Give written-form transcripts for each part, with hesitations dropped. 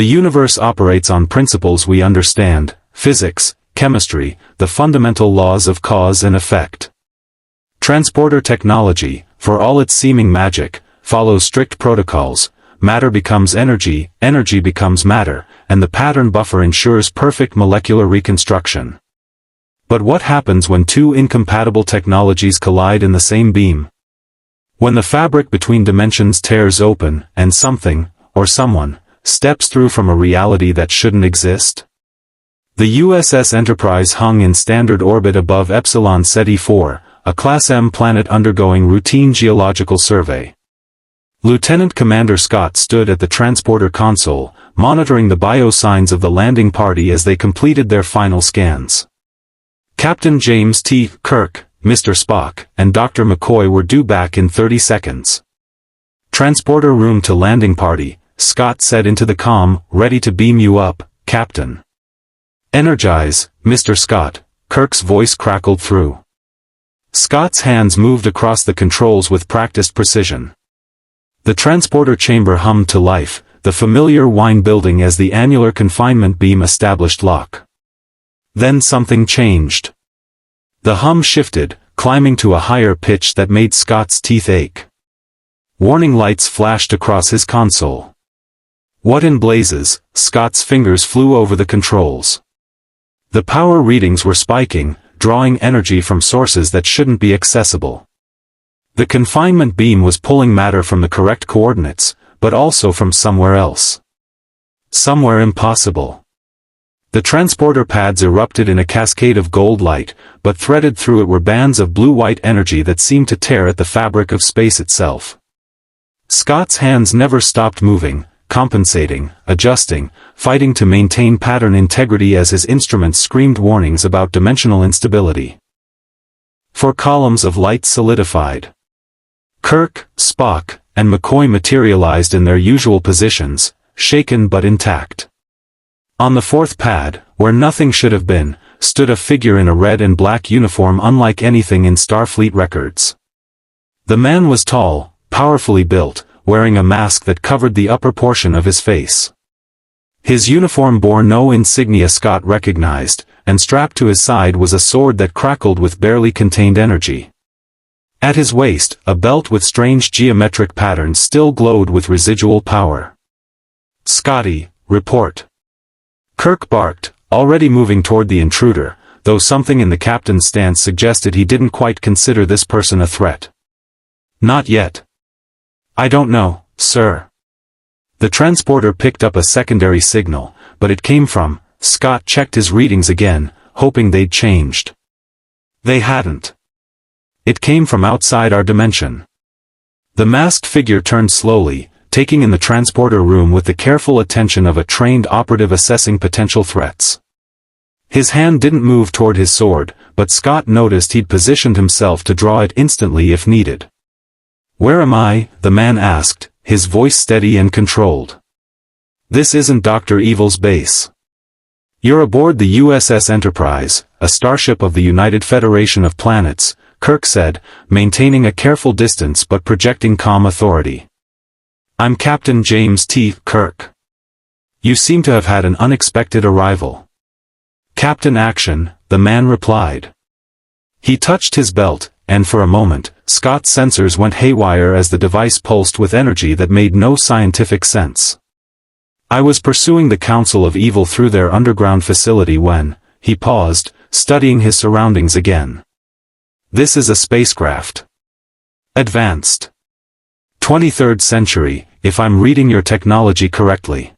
The universe operates on principles we understand: physics, chemistry, the fundamental laws of cause and effect. Transporter technology, for all its seeming magic, follows strict protocols. Matter becomes energy, energy becomes matter, and the pattern buffer ensures perfect molecular reconstruction. But what happens when two incompatible technologies collide in the same beam? When the fabric between dimensions tears open, and something, or someone, steps through from a reality that shouldn't exist? The USS Enterprise hung in standard orbit above Epsilon Ceti 4, a Class M planet undergoing routine geological survey. Lieutenant Commander Scott stood at the transporter console, monitoring the biosigns of the landing party as they completed their final scans. Captain James T. Kirk, Mr. Spock, and Dr. McCoy were due back in 30 seconds. "Transporter room to landing party," Scott said into the comm, "ready to beam you up, Captain." "Energize, Mr. Scott," Kirk's voice crackled through. Scott's hands moved across the controls with practiced precision. The transporter chamber hummed to life, the familiar whine building as the annular confinement beam established lock. Then something changed. The hum shifted, climbing to a higher pitch that made Scott's teeth ache. Warning lights flashed across his console. What in blazes? Scott's fingers flew over the controls. The power readings were spiking, drawing energy from sources that shouldn't be accessible. The confinement beam was pulling matter from the correct coordinates, but also from somewhere else. Somewhere impossible. The transporter pads erupted in a cascade of gold light, but threaded through it were bands of blue-white energy that seemed to tear at the fabric of space itself. Scott's hands never stopped moving, compensating, adjusting, fighting to maintain pattern integrity as his instruments screamed warnings about dimensional instability. 4 columns of light solidified. Kirk, Spock, and McCoy materialized in their usual positions, shaken but intact. On the 4th pad, where nothing should have been, stood a figure in a red and black uniform unlike anything in Starfleet records. The man was tall, powerfully built, wearing a mask that covered the upper portion of his face. His uniform bore no insignia Scott recognized, and strapped to his side was a sword that crackled with barely contained energy. At his waist, a belt with strange geometric patterns still glowed with residual power. "Scotty, report." Kirk barked, already moving toward the intruder, though something in the captain's stance suggested he didn't quite consider this person a threat. "Not yet." "I don't know, sir." The transporter picked up a secondary signal, but it came from... Scott checked his readings again, hoping they'd changed. They hadn't. It came from outside our dimension. The masked figure turned slowly, taking in the transporter room with the careful attention of a trained operative assessing potential threats. His hand didn't move toward his sword, but Scott noticed he'd positioned himself to draw it instantly if needed. "Where am I?" the man asked, his voice steady and controlled. "This isn't Dr. Evil's base. You're aboard the USS Enterprise, a starship of the United Federation of Planets," Kirk said, maintaining a careful distance but projecting calm authority. "I'm Captain James T. Kirk. You seem to have had an unexpected arrival." "Captain Action," the man replied. He touched his belt, and for a moment, Scott's sensors went haywire as the device pulsed with energy that made no scientific sense. "I was pursuing the Council of Evil through their underground facility when..." He paused, studying his surroundings again. "This is a spacecraft. Advanced. 23rd century, if I'm reading your technology correctly."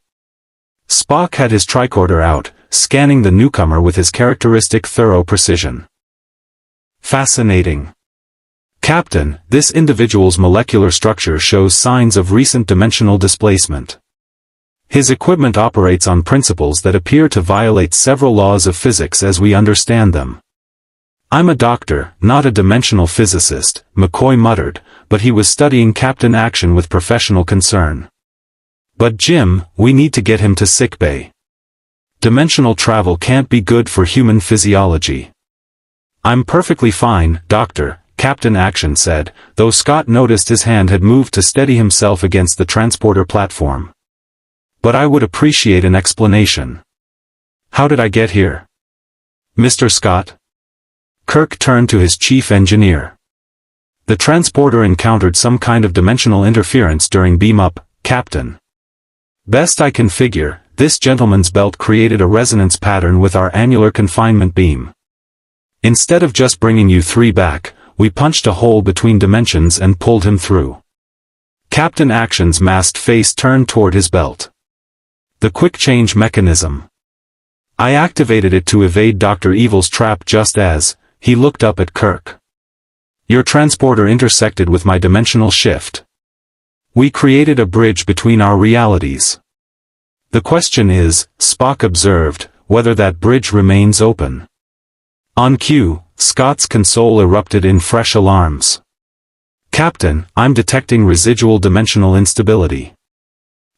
Spock had his tricorder out, scanning the newcomer with his characteristic thorough precision. "Fascinating. Captain, this individual's molecular structure shows signs of recent dimensional displacement. His equipment operates on principles that appear to violate several laws of physics as we understand them." "I'm a doctor, not a dimensional physicist," McCoy muttered, but he was studying Captain Action with professional concern. "But Jim, we need to get him to sickbay. Dimensional travel can't be good for human physiology." "I'm perfectly fine, Doctor," Captain Action said, though Scott noticed his hand had moved to steady himself against the transporter platform. but I would appreciate an explanation. How did I get here? Mr. Scott? Kirk turned to his chief engineer. The transporter encountered some kind of dimensional interference during beam-up, Captain. Best I can figure, this gentleman's belt created a resonance pattern with our annular confinement beam. Instead of just bringing you three back, we punched a hole between dimensions and pulled him through. Captain Action's masked face turned toward his belt. The quick change mechanism. I activated it to evade Dr. Evil's trap just as he looked up at Kirk. Your transporter intersected with my dimensional shift. We created a bridge between our realities. The question is, Spock observed, whether that bridge remains open. On cue, Scott's console erupted in fresh alarms. Captain, I'm detecting residual dimensional instability.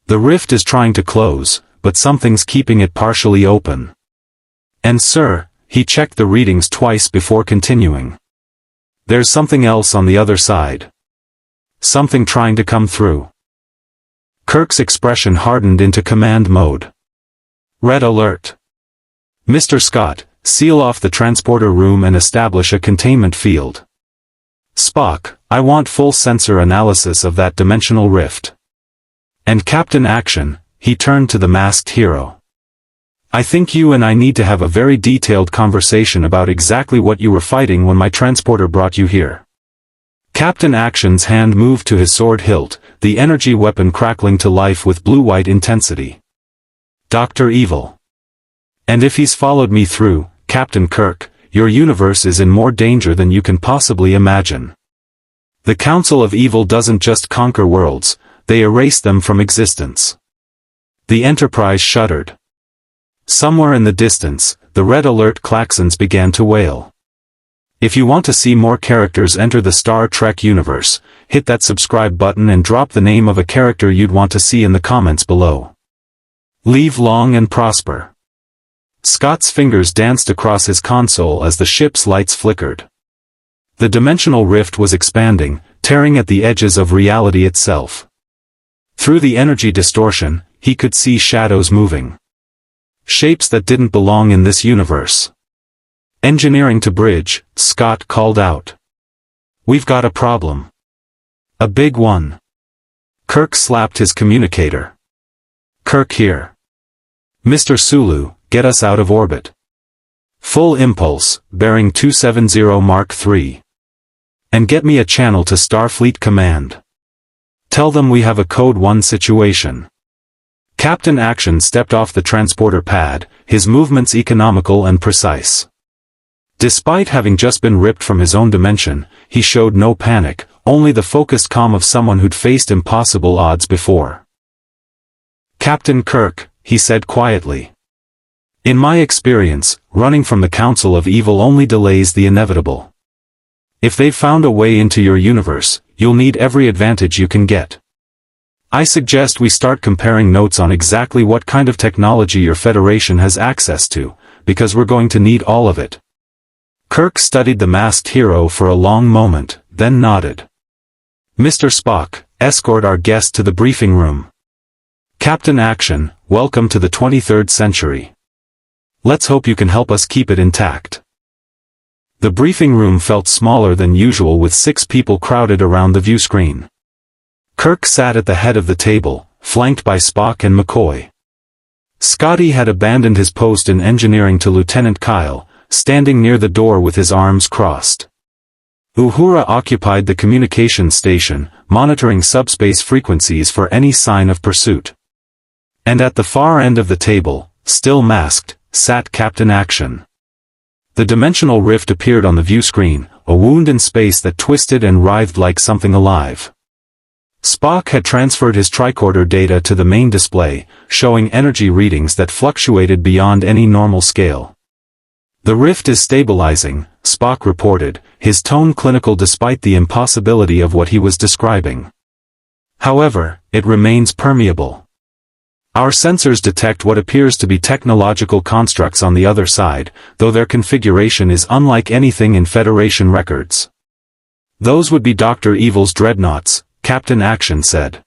The rift is trying to close, but something's keeping it partially open. And sir, he checked the readings twice before continuing. There's something else on the other side. Something trying to come through. Kirk's expression hardened into command mode. Red alert. Mr. Scott, seal off the transporter room and establish a containment field. Spock, I want full sensor analysis of that dimensional rift. And Captain Action, he turned to the masked hero. I think you and I need to have a very detailed conversation about exactly what you were fighting when my transporter brought you here. Captain Action's hand moved to his sword hilt, the energy weapon crackling to life with blue-white intensity. Dr. Evil. And if he's followed me through, Captain Kirk, your universe is in more danger than you can possibly imagine. The Council of Evil doesn't just conquer worlds, they erase them from existence. The Enterprise shuddered. Somewhere in the distance, the red alert klaxons began to wail. If you want to see more characters enter the Star Trek universe, hit that subscribe button and drop the name of a character you'd want to see in the comments below. Live long and prosper. Scott's fingers danced across his console as the ship's lights flickered. The dimensional rift was expanding, tearing at the edges of reality itself. Through the energy distortion, he could see shadows moving. Shapes that didn't belong in this universe. Engineering to bridge, Scott called out. We've got a problem. A big one. Kirk slapped his communicator. Kirk here. Mr. Sulu, get us out of orbit. Full impulse, bearing 270 Mark III. And get me a channel to Starfleet Command. Tell them we have a Code 1 situation. Captain Action stepped off the transporter pad, his movements economical and precise. Despite having just been ripped from his own dimension, he showed no panic, only the focused calm of someone who'd faced impossible odds before. Captain Kirk, he said quietly. In my experience, running from the Council of Evil only delays the inevitable. If they've found a way into your universe, you'll need every advantage you can get. I suggest we start comparing notes on exactly what kind of technology your Federation has access to, because we're going to need all of it. Kirk studied the masked hero for a long moment, then nodded. Mr. Spock, escort our guest to the briefing room. Captain Action, welcome to the 23rd century. Let's hope you can help us keep it intact. The briefing room felt smaller than usual with 6 people crowded around the view screen. Kirk sat at the head of the table, flanked by Spock and McCoy. Scotty had abandoned his post in engineering to Lieutenant Kyle, standing near the door with his arms crossed. Uhura occupied the communications station, monitoring subspace frequencies for any sign of pursuit. And at the far end of the table, still masked, sat Captain Action. The dimensional rift appeared on the view screen, a wound in space that twisted and writhed like something alive. Spock had transferred his tricorder data to the main display, showing energy readings that fluctuated beyond any normal scale. The rift is stabilizing, Spock reported, his tone clinical despite the impossibility of what he was describing. However, it remains permeable. Our sensors detect what appears to be technological constructs on the other side, though their configuration is unlike anything in Federation records. Those would be Dr. Evil's dreadnoughts, Captain Action said.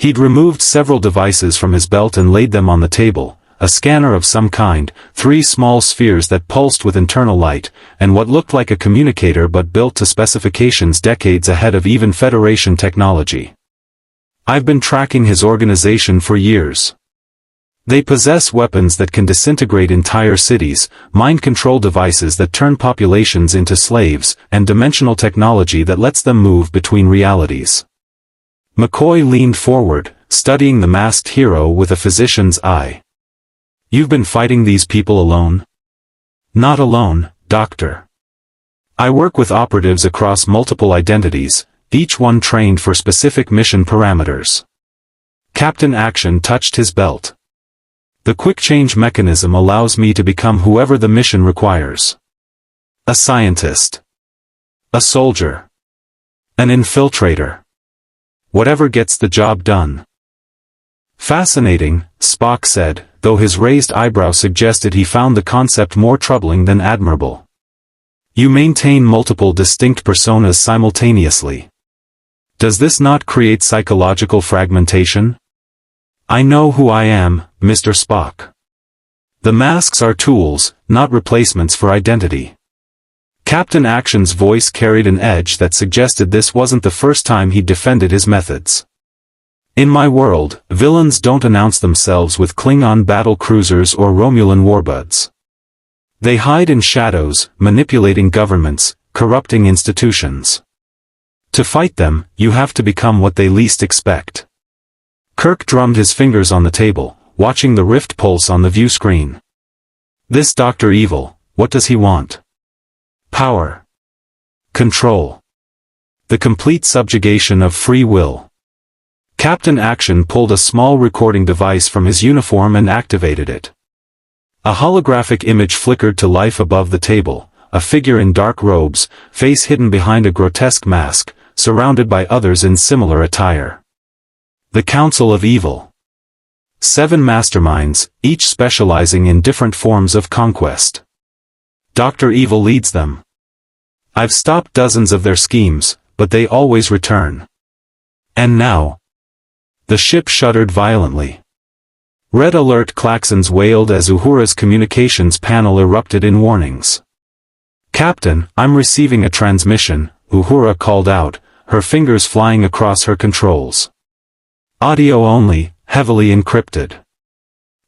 He'd removed several devices from his belt and laid them on the table, a scanner of some kind, 3 small spheres that pulsed with internal light, and what looked like a communicator but built to specifications decades ahead of even Federation technology. I've been tracking his organization for years. They possess weapons that can disintegrate entire cities, mind control devices that turn populations into slaves, and dimensional technology that lets them move between realities. McCoy leaned forward, studying the masked hero with a physician's eye. You've been fighting these people alone? Not alone, Doctor. I work with operatives across multiple identities, each one trained for specific mission parameters. Captain Action touched his belt. The quick change mechanism allows me to become whoever the mission requires. A scientist. A soldier. An infiltrator. Whatever gets the job done. Fascinating, Spock said, though his raised eyebrow suggested he found the concept more troubling than admirable. You maintain multiple distinct personas simultaneously. Does this not create psychological fragmentation? I know who I am, Mr. Spock. The masks are tools, not replacements for identity. Captain Action's voice carried an edge that suggested this wasn't the first time he'd defended his methods. In my world, villains don't announce themselves with Klingon battle cruisers or Romulan warbuds. They hide in shadows, manipulating governments, corrupting institutions. To fight them, you have to become what they least expect. Kirk drummed his fingers on the table, watching the rift pulse on the view screen. This Dr. Evil, what does he want? Power. Control. The complete subjugation of free will. Captain Action pulled a small recording device from his uniform and activated it. A holographic image flickered to life above the table, a figure in dark robes, face hidden behind a grotesque mask, surrounded by others in similar attire. The Council of Evil. 7 masterminds, each specializing in different forms of conquest. Dr. Evil leads them. I've stopped dozens of their schemes, but they always return. And now. The ship shuddered violently. Red alert klaxons wailed as Uhura's communications panel erupted in warnings. Captain, I'm receiving a transmission, Uhura called out, her fingers flying across her controls. Audio only, heavily encrypted.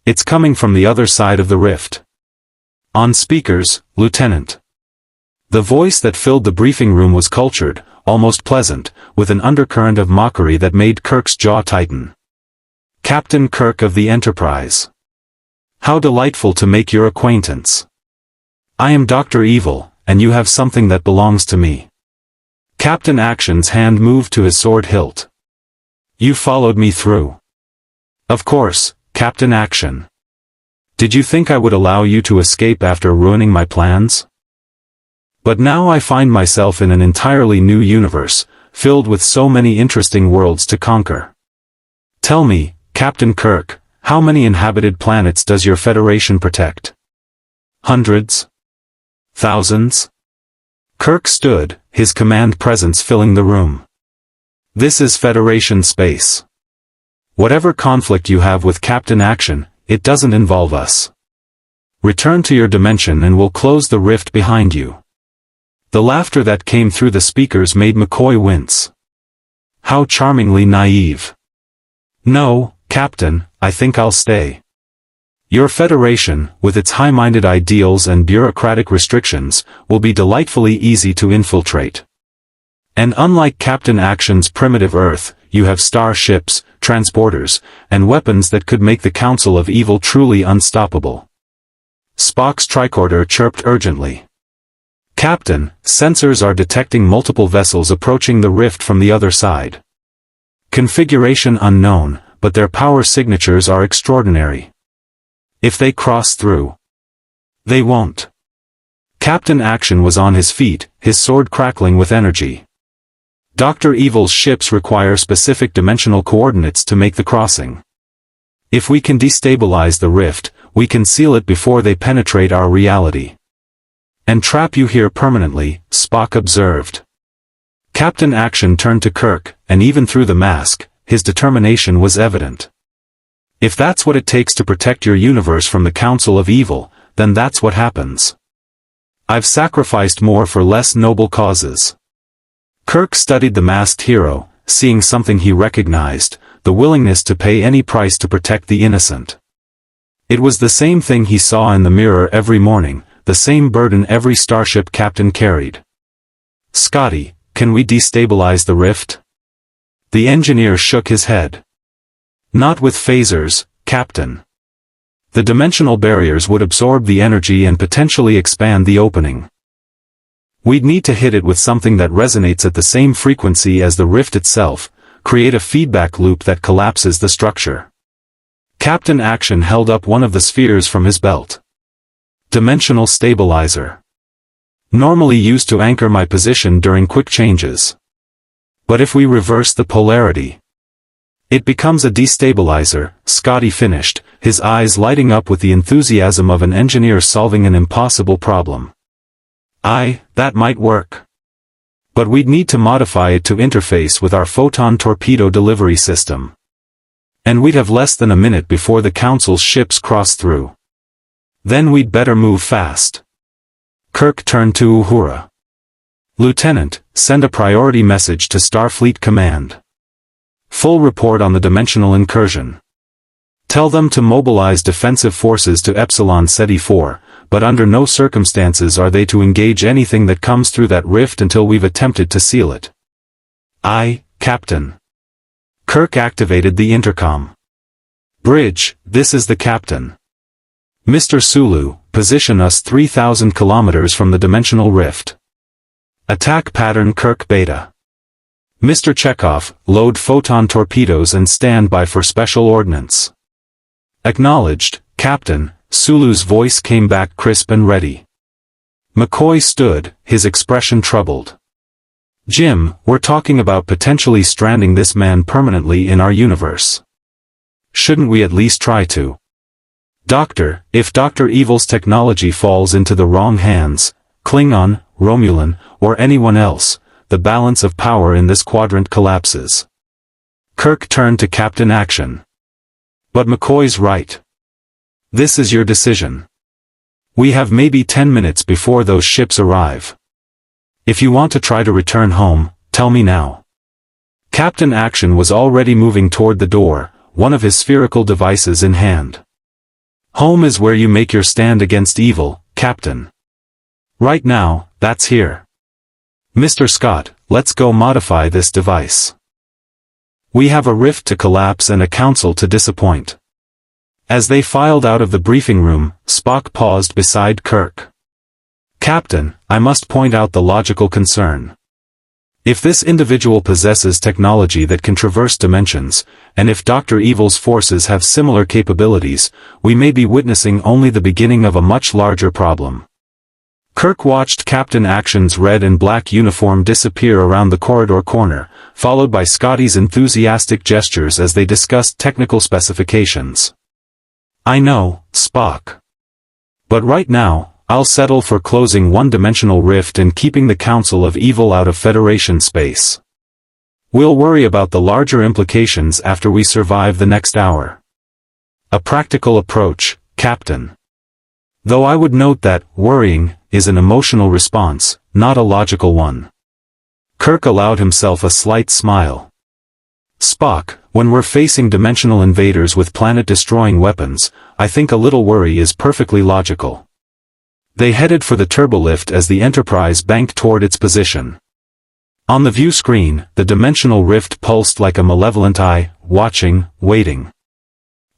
It's coming from the other side of the rift. On speakers, Lieutenant. The voice that filled the briefing room was cultured, almost pleasant, with an undercurrent of mockery that made Kirk's jaw tighten. Captain Kirk of the Enterprise. How delightful to make your acquaintance. I am Dr. Evil, and you have something that belongs to me. Captain Action's hand moved to his sword hilt. You followed me through. Of course, Captain Action. Did you think I would allow you to escape after ruining my plans? But now I find myself in an entirely new universe, filled with so many interesting worlds to conquer. Tell me, Captain Kirk, how many inhabited planets does your Federation protect? Hundreds? Thousands? Kirk stood, his command presence filling the room. This is Federation space. Whatever conflict you have with Captain Action, it doesn't involve us. Return to your dimension and we'll close the rift behind you. The laughter that came through the speakers made McCoy wince. How charmingly naive. No, Captain, I think I'll stay. Your Federation, with its high-minded ideals and bureaucratic restrictions, will be delightfully easy to infiltrate. And unlike Captain Action's primitive Earth, you have starships, transporters, and weapons that could make the Council of Evil truly unstoppable. Spock's tricorder chirped urgently. Captain, sensors are detecting multiple vessels approaching the rift from the other side. Configuration unknown, but their power signatures are extraordinary. If they cross through. They won't. Captain Action was on his feet, his sword crackling with energy. Dr. Evil's ships require specific dimensional coordinates to make the crossing. If we can destabilize the rift, we can seal it before they penetrate our reality. And trap you here permanently, Spock observed. Captain Action turned to Kirk, and even through the mask, his determination was evident. If that's what it takes to protect your universe from the Council of Evil, then that's what happens. I've sacrificed more for less noble causes. Kirk studied the masked hero, seeing something he recognized, the willingness to pay any price to protect the innocent. It was the same thing he saw in the mirror every morning, the same burden every starship captain carried. "Scotty, can we destabilize the rift?" The engineer shook his head. "Not with phasers, Captain. The dimensional barriers would absorb the energy and potentially expand the opening. We'd need to hit it with something that resonates at the same frequency as the rift itself, create a feedback loop that collapses the structure." Captain Action held up one of the spheres from his belt. "Dimensional stabilizer. Normally used to anchor my position during quick changes. But if we reverse the polarity, it becomes a destabilizer," Scotty finished, his eyes lighting up with the enthusiasm of an engineer solving an impossible problem. That might work. But we'd need to modify it to interface with our photon torpedo delivery system. And we'd have less than a minute before the Council's ships cross through. Then we'd better move fast." Kirk turned to Uhura. "Lieutenant, send a priority message to Starfleet Command. Full report on the dimensional incursion. Tell them to mobilize defensive forces to Epsilon Ceti 4, but under no circumstances are they to engage anything that comes through that rift until we've attempted to seal it." "Aye, Captain." Kirk activated the intercom. "Bridge, this is the captain. Mr. Sulu, position us 3,000 kilometers from the dimensional rift. Attack pattern Kirk Beta. Mr. Chekhov, load photon torpedoes and stand by for special ordnance." "Acknowledged, Captain," Sulu's voice came back crisp and ready. McCoy stood, his expression troubled. "Jim, we're talking about potentially stranding this man permanently in our universe. Shouldn't we at least try to? Doctor, if Dr. Evil's technology falls into the wrong hands, Klingon, Romulan, or anyone else, the balance of power in this quadrant collapses." Kirk turned to Captain Action. "But McCoy's right. This is your decision. We have maybe 10 minutes before those ships arrive. If you want to try to return home, tell me now." Captain Action was already moving toward the door, one of his spherical devices in hand. "Home is where you make your stand against evil, Captain. Right now, that's here. Mr. Scott, let's go modify this device. We have a rift to collapse and a council to disappoint." As they filed out of the briefing room, Spock paused beside Kirk. "Captain, I must point out the logical concern. If this individual possesses technology that can traverse dimensions, and if Dr. Evil's forces have similar capabilities, we may be witnessing only the beginning of a much larger problem." Kirk watched Captain Action's red and black uniform disappear around the corridor corner, followed by Scotty's enthusiastic gestures as they discussed technical specifications. "I know, Spock. But right now, I'll settle for closing one-dimensional rift and keeping the Council of Evil out of Federation space. We'll worry about the larger implications after we survive the next hour. A practical approach, Captain. Though I would note that worrying is an emotional response, not a logical one." Kirk allowed himself a slight smile. "Spock, when we're facing dimensional invaders with planet-destroying weapons, I think a little worry is perfectly logical." They headed for the turbolift as the Enterprise banked toward its position. On the view screen, the dimensional rift pulsed like a malevolent eye, watching, waiting.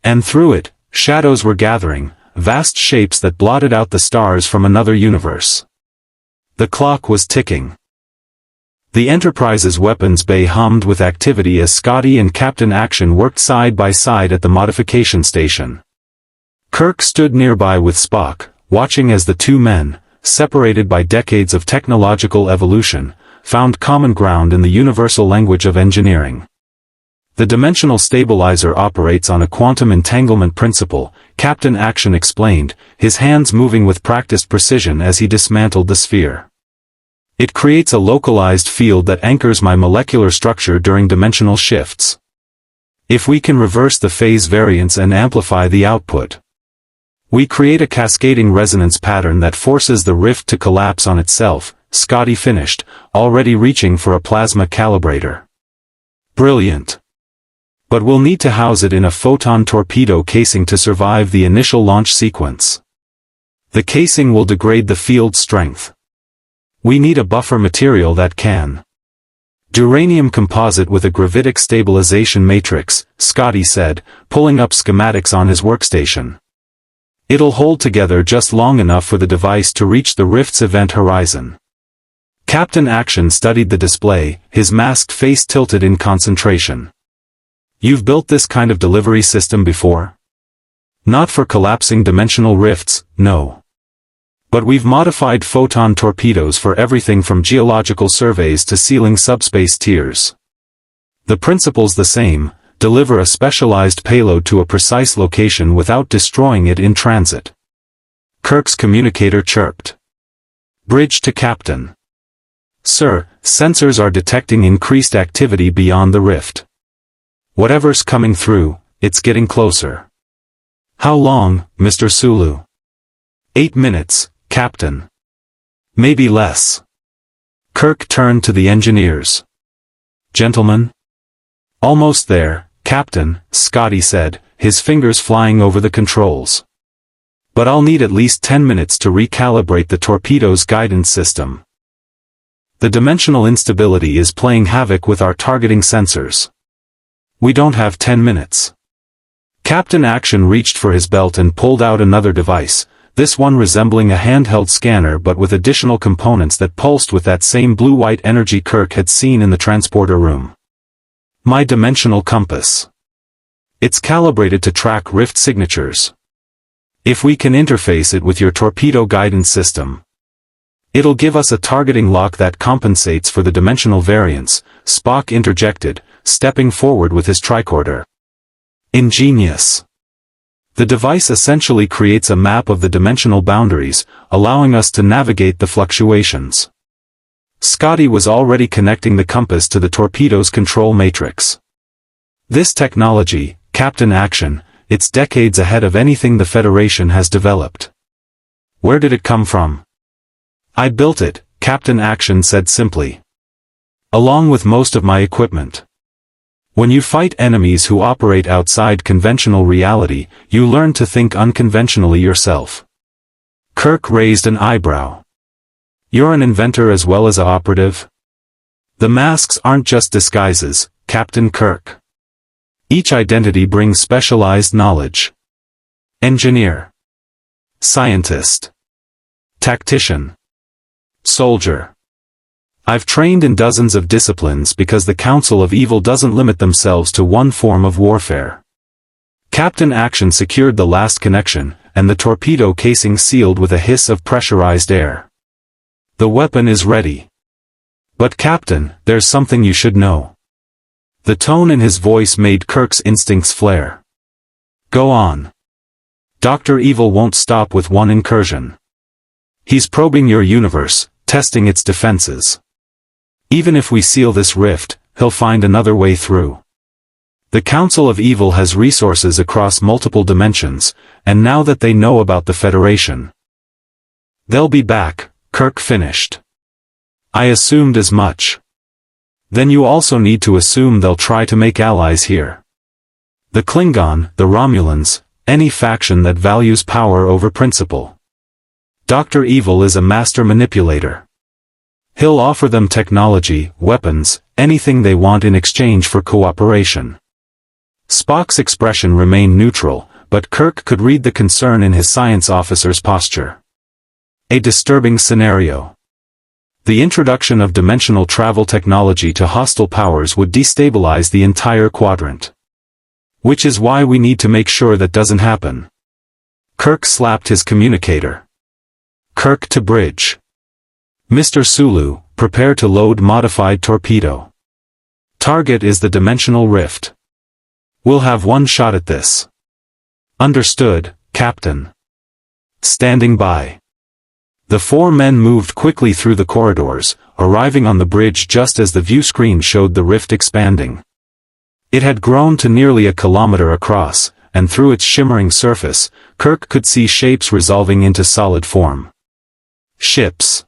And through it, shadows were gathering, vast shapes that blotted out the stars from another universe. The clock was ticking. The Enterprise's weapons bay hummed with activity as Scotty and Captain Action worked side by side at the modification station. Kirk stood nearby with Spock, watching as the two men, separated by decades of technological evolution, found common ground in the universal language of engineering. "The dimensional stabilizer operates on a quantum entanglement principle," Captain Action explained, his hands moving with practiced precision as he dismantled the sphere. "It creates a localized field that anchors my molecular structure during dimensional shifts. If we can reverse the phase variance and amplify the output, we create a cascading resonance pattern that forces the rift to collapse on itself. Scotty finished, already reaching for a plasma calibrator. Brilliant. But we'll need to house it in a photon torpedo casing to survive the initial launch sequence. The casing will degrade the field strength. We need a buffer material that can. Duranium composite with a gravitic stabilization matrix, Scotty said, pulling up schematics on his workstation. It'll hold together just long enough for the device to reach the rift's event horizon. Captain Action studied the display, his masked face tilted in concentration. You've built this kind of delivery system before? Not for collapsing dimensional rifts, no. But we've modified photon torpedoes for everything from geological surveys to sealing subspace tiers. The principle's the same: deliver a specialized payload to a precise location without destroying it in transit. Kirk's communicator chirped. Bridge to Captain. Sir, sensors are detecting increased activity beyond the rift. Whatever's coming through, it's getting closer. How long, Mr. Sulu? 8 minutes, Captain. Maybe less. Kirk turned to the engineers. Gentlemen? Almost there, Captain, Scotty said, his fingers flying over the controls. But I'll need at least 10 minutes to recalibrate the torpedo's guidance system. The dimensional instability is playing havoc with our targeting sensors. We don't have 10 minutes. Captain Action reached for his belt and pulled out another device, this one resembling a handheld scanner but with additional components that pulsed with that same blue-white energy Kirk had seen in the transporter room. My dimensional compass. It's calibrated to track rift signatures. If we can interface it with your torpedo guidance system, it'll give us a targeting lock that compensates for the dimensional variance, Spock interjected, stepping forward with his tricorder. Ingenious. The device essentially creates a map of the dimensional boundaries, allowing us to navigate the fluctuations. Scotty was already connecting the compass to the torpedo's control matrix. This technology, Captain Action, it's decades ahead of anything the Federation has developed. Where did it come from? I built it, Captain Action said simply. Along with most of my equipment. When you fight enemies who operate outside conventional reality, you learn to think unconventionally yourself. Kirk raised an eyebrow. You're an inventor as well as an operative? The masks aren't just disguises, Captain Kirk. Each identity brings specialized knowledge. Engineer. Scientist. Tactician. Soldier. I've trained in dozens of disciplines because the Council of Evil doesn't limit themselves to one form of warfare. Captain Action secured the last connection, and the torpedo casing sealed with a hiss of pressurized air. The weapon is ready. But Captain, there's something you should know. The tone in his voice made Kirk's instincts flare. Go on. Dr. Evil won't stop with one incursion. He's probing your universe, testing its defenses. Even if we seal this rift, he'll find another way through. The Council of Evil has resources across multiple dimensions, and now that they know about the Federation, they'll be back, Kirk finished. I assumed as much. Then you also need to assume they'll try to make allies here. The Klingon, the Romulans, any faction that values power over principle. Dr. Evil is a master manipulator. He'll offer them technology, weapons, anything they want in exchange for cooperation. Spock's expression remained neutral, but Kirk could read the concern in his science officer's posture. A disturbing scenario. The introduction of dimensional travel technology to hostile powers would destabilize the entire quadrant. Which is why we need to make sure that doesn't happen. Kirk slapped his communicator. Kirk to bridge. Mr. Sulu, prepare to load modified torpedo. Target is the dimensional rift. We'll have one shot at this. Understood, Captain. Standing by. The four men moved quickly through the corridors, arriving on the bridge just as the view screen showed the rift expanding. It had grown to nearly a kilometer across, and through its shimmering surface, Kirk could see shapes resolving into solid form. Ships.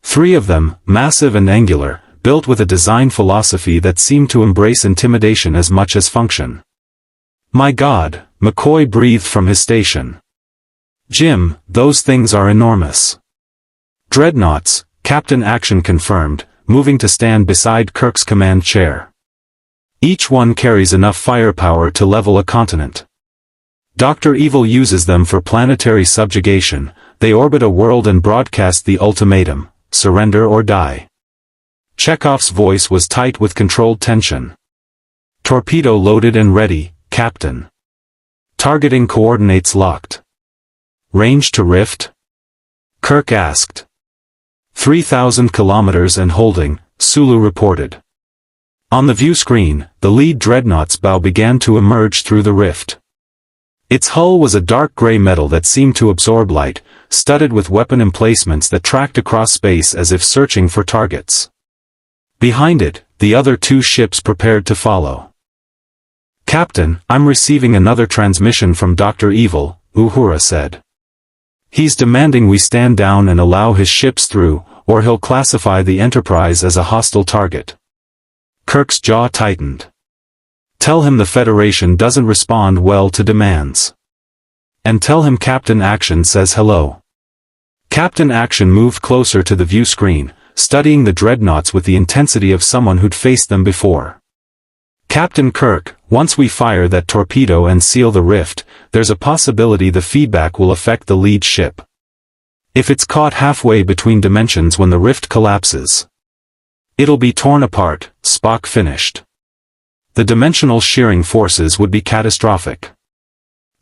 3 of them, massive and angular, built with a design philosophy that seemed to embrace intimidation as much as function. "My God," McCoy breathed from his station. "Jim, those things are enormous." "Dreadnoughts," Captain Action confirmed, moving to stand beside Kirk's command chair. "Each one carries enough firepower to level a continent. Dr. Evil uses them for planetary subjugation. They orbit a world and broadcast the ultimatum, surrender or die." Chekhov's voice was tight with controlled tension. "Torpedo loaded and ready, Captain. Targeting coordinates locked." "Range to rift?" Kirk asked. 3,000 kilometers and holding, Sulu reported. On the view screen, the lead dreadnought's bow began to emerge through the rift. Its hull was a dark gray metal that seemed to absorb light, studded with weapon emplacements that tracked across space as if searching for targets. Behind it, the other 2 ships prepared to follow. "Captain, I'm receiving another transmission from Dr. Evil," Uhura said. "He's demanding we stand down and allow his ships through, or he'll classify the Enterprise as a hostile target." Kirk's jaw tightened. "Tell him the Federation doesn't respond well to demands. And tell him Captain Action says hello." Captain Action moved closer to the view screen, studying the dreadnoughts with the intensity of someone who'd faced them before. "Captain Kirk, once we fire that torpedo and seal the rift, there's a possibility the feedback will affect the lead ship. If it's caught halfway between dimensions when the rift collapses, it'll be torn apart," Spock finished. "The dimensional shearing forces would be catastrophic."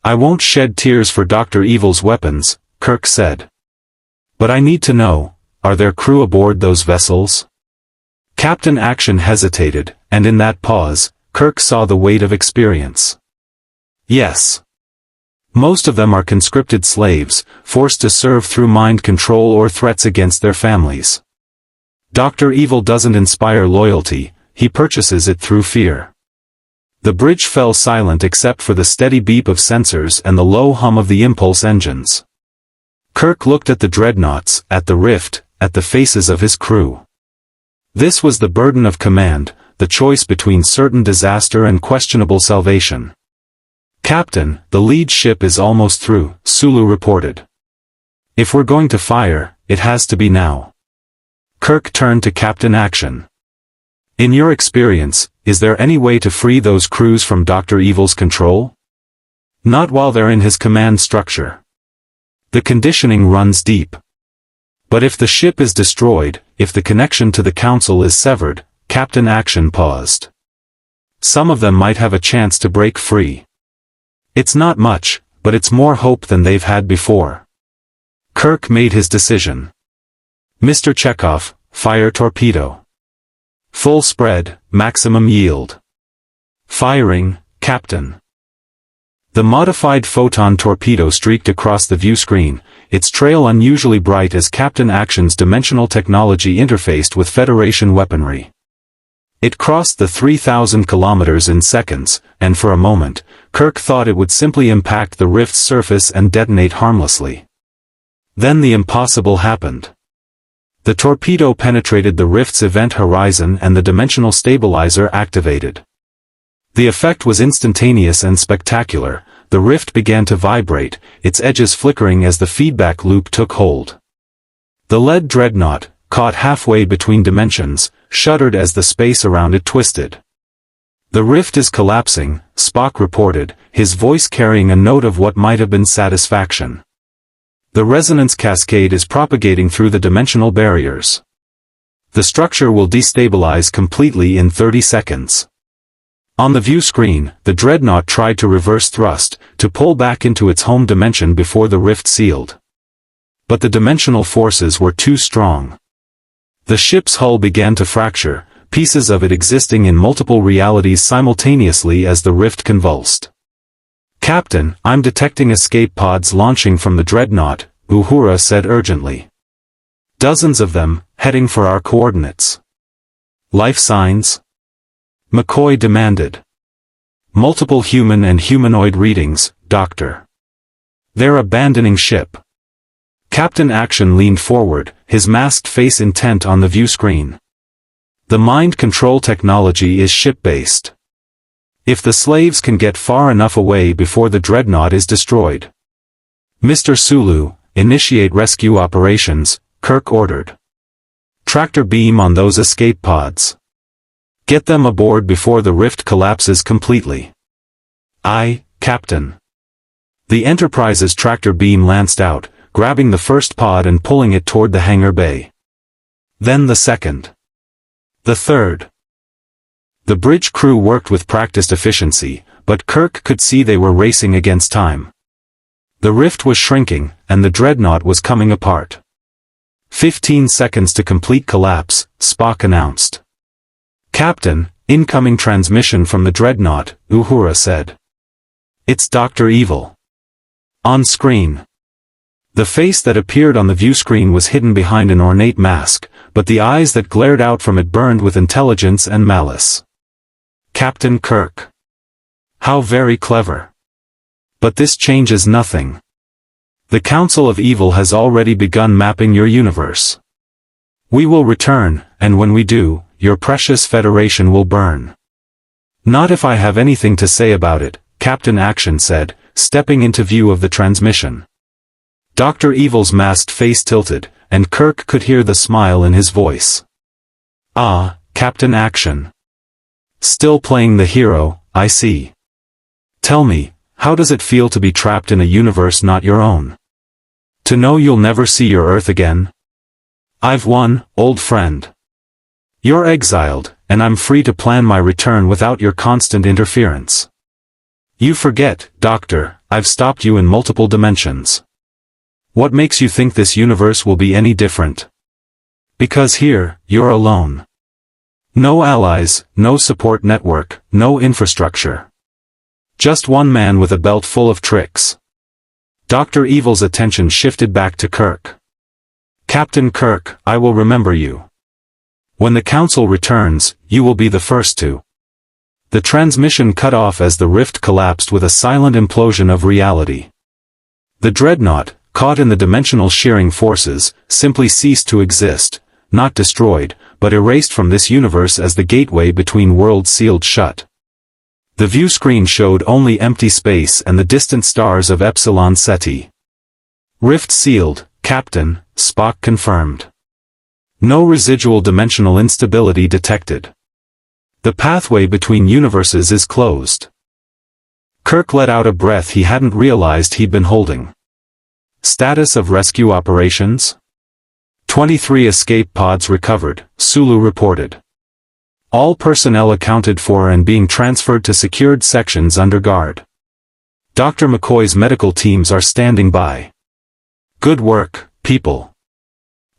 "I won't shed tears for Dr. Evil's weapons," Kirk said. "But I need to know, are there crew aboard those vessels?" Captain Action hesitated, and in that pause, Kirk saw the weight of experience. "Yes. Most of them are conscripted slaves, forced to serve through mind control or threats against their families. Dr. Evil doesn't inspire loyalty, he purchases it through fear." The bridge fell silent except for the steady beep of sensors and the low hum of the impulse engines. Kirk looked at the dreadnoughts, at the rift, at the faces of his crew. This was the burden of command, the choice between certain disaster and questionable salvation. "Captain, the lead ship is almost through," Sulu reported. "If we're going to fire, it has to be now." Kirk turned to Captain Action. "In your experience, is there any way to free those crews from Dr. Evil's control?" "Not while they're in his command structure. The conditioning runs deep. But if the ship is destroyed, if the connection to the Council is severed," Captain Action paused. "Some of them might have a chance to break free. It's not much, but it's more hope than they've had before." Kirk made his decision. "Mr. Chekhov, fire torpedo. Full spread, maximum yield." "Firing, Captain." The modified photon torpedo streaked across the view screen, its trail unusually bright as Captain Action's dimensional technology interfaced with Federation weaponry. It crossed the 3,000 kilometers in seconds, and for a moment, Kirk thought it would simply impact the rift's surface and detonate harmlessly. Then the impossible happened. The torpedo penetrated the rift's event horizon and the dimensional stabilizer activated. The effect was instantaneous and spectacular. The rift began to vibrate, its edges flickering as the feedback loop took hold. The lead dreadnought, caught halfway between dimensions, shuddered as the space around it twisted. "The rift is collapsing," Spock reported, his voice carrying a note of what might have been satisfaction. "The resonance cascade is propagating through the dimensional barriers. The structure will destabilize completely in 30 seconds. On the view screen, the dreadnought tried to reverse thrust, to pull back into its home dimension before the rift sealed. But the dimensional forces were too strong. The ship's hull began to fracture, pieces of it existing in multiple realities simultaneously as the rift convulsed. "Captain, I'm detecting escape pods launching from the dreadnought," Uhura said urgently. "Dozens of them, heading for our coordinates." "Life signs?" McCoy demanded. Multiple human and humanoid readings, Doctor. They're abandoning ship. Captain Action leaned forward, his masked face intent on the view screen. The mind control technology is ship-based. If the slaves can get far enough away before the dreadnought is destroyed. Mr. Sulu, initiate rescue operations, Kirk ordered. Tractor beam on those escape pods. Get them aboard before the rift collapses completely. Aye, Captain. The Enterprise's tractor beam lanced out, grabbing the first pod and pulling it toward the hangar bay. Then the second. The third. The bridge crew worked with practiced efficiency, but Kirk could see they were racing against time. The rift was shrinking, and the dreadnought was coming apart. 15 seconds to complete collapse, Spock announced. Captain, incoming transmission from the dreadnought, Uhura said. It's Dr. Evil. On screen. The face that appeared on the view screen was hidden behind an ornate mask, but the eyes that glared out from it burned with intelligence and malice. Captain Kirk. How very clever. But this changes nothing. The Council of Evil has already begun mapping your universe. We will return, and when we do, your precious Federation will burn. Not if I have anything to say about it, Captain Action said, stepping into view of the transmission. Dr. Evil's masked face tilted, and Kirk could hear the smile in his voice. Ah, Captain Action. Still playing the hero, I see. Tell me, how does it feel to be trapped in a universe not your own? To know you'll never see your Earth again? I've won, old friend. You're exiled, and I'm free to plan my return without your constant interference. You forget, Doctor, I've stopped you in multiple dimensions. What makes you think this universe will be any different? Because here, you're alone. No allies, no support network, no infrastructure. Just one man with a belt full of tricks. Dr. Evil's attention shifted back to Kirk. Captain Kirk, I will remember you. When the Council returns, you will be the first to. The transmission cut off as the rift collapsed with a silent implosion of reality. The dreadnought, caught in the dimensional shearing forces, simply ceased to exist, not destroyed, but erased from this universe as the gateway between worlds sealed shut. The view screen showed only empty space and the distant stars of Epsilon Ceti. Rift sealed, Captain, Spock confirmed. No residual dimensional instability detected. The pathway between universes is closed. Kirk let out a breath he hadn't realized he'd been holding. Status of rescue operations? 23 escape pods recovered, Sulu reported. All personnel accounted for and being transferred to secured sections under guard. Dr. McCoy's medical teams are standing by. Good work, people.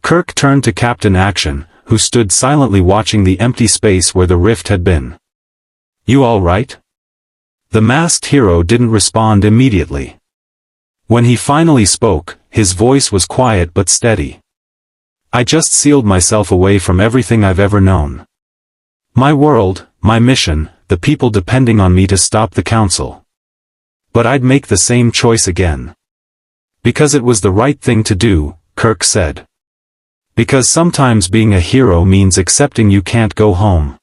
Kirk turned to Captain Action, who stood silently watching the empty space where the rift had been. You all right? The masked hero didn't respond immediately. When he finally spoke, his voice was quiet but steady. I just sealed myself away from everything I've ever known. My world, my mission, the people depending on me to stop the Council. But I'd make the same choice again. Because it was the right thing to do, Kirk said. Because sometimes being a hero means accepting you can't go home.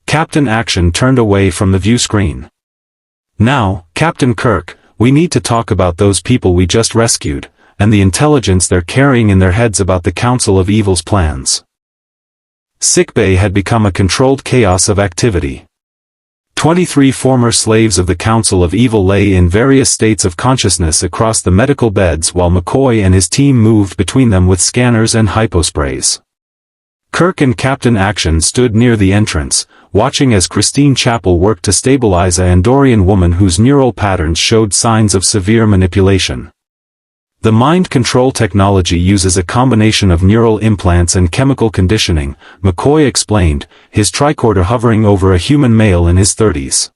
Captain Action turned away from the view screen. Now, Captain Kirk, we need to talk about those people we just rescued, and the intelligence they're carrying in their heads about the Council of Evil's plans. Sickbay had become a controlled chaos of activity. 23 former slaves of the Council of Evil lay in various states of consciousness across the medical beds while McCoy and his team moved between them with scanners and hyposprays. Kirk and Captain Action stood near the entrance, watching as Christine Chapel worked to stabilize a Andorian woman whose neural patterns showed signs of severe manipulation. The mind control technology uses a combination of neural implants and chemical conditioning, McCoy explained, his tricorder hovering over a human male in his 30s.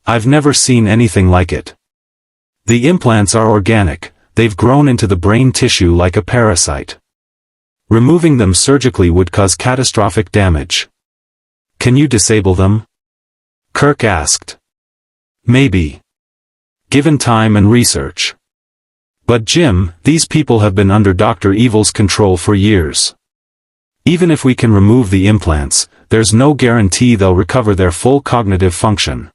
I've never seen anything like it. The implants are organic, they've grown into the brain tissue like a parasite. Removing them surgically would cause catastrophic damage. Can you disable them? Kirk asked. Maybe. Given time and research. But Jim, these people have been under Dr. Evil's control for years. Even if we can remove the implants, there's no guarantee they'll recover their full cognitive function.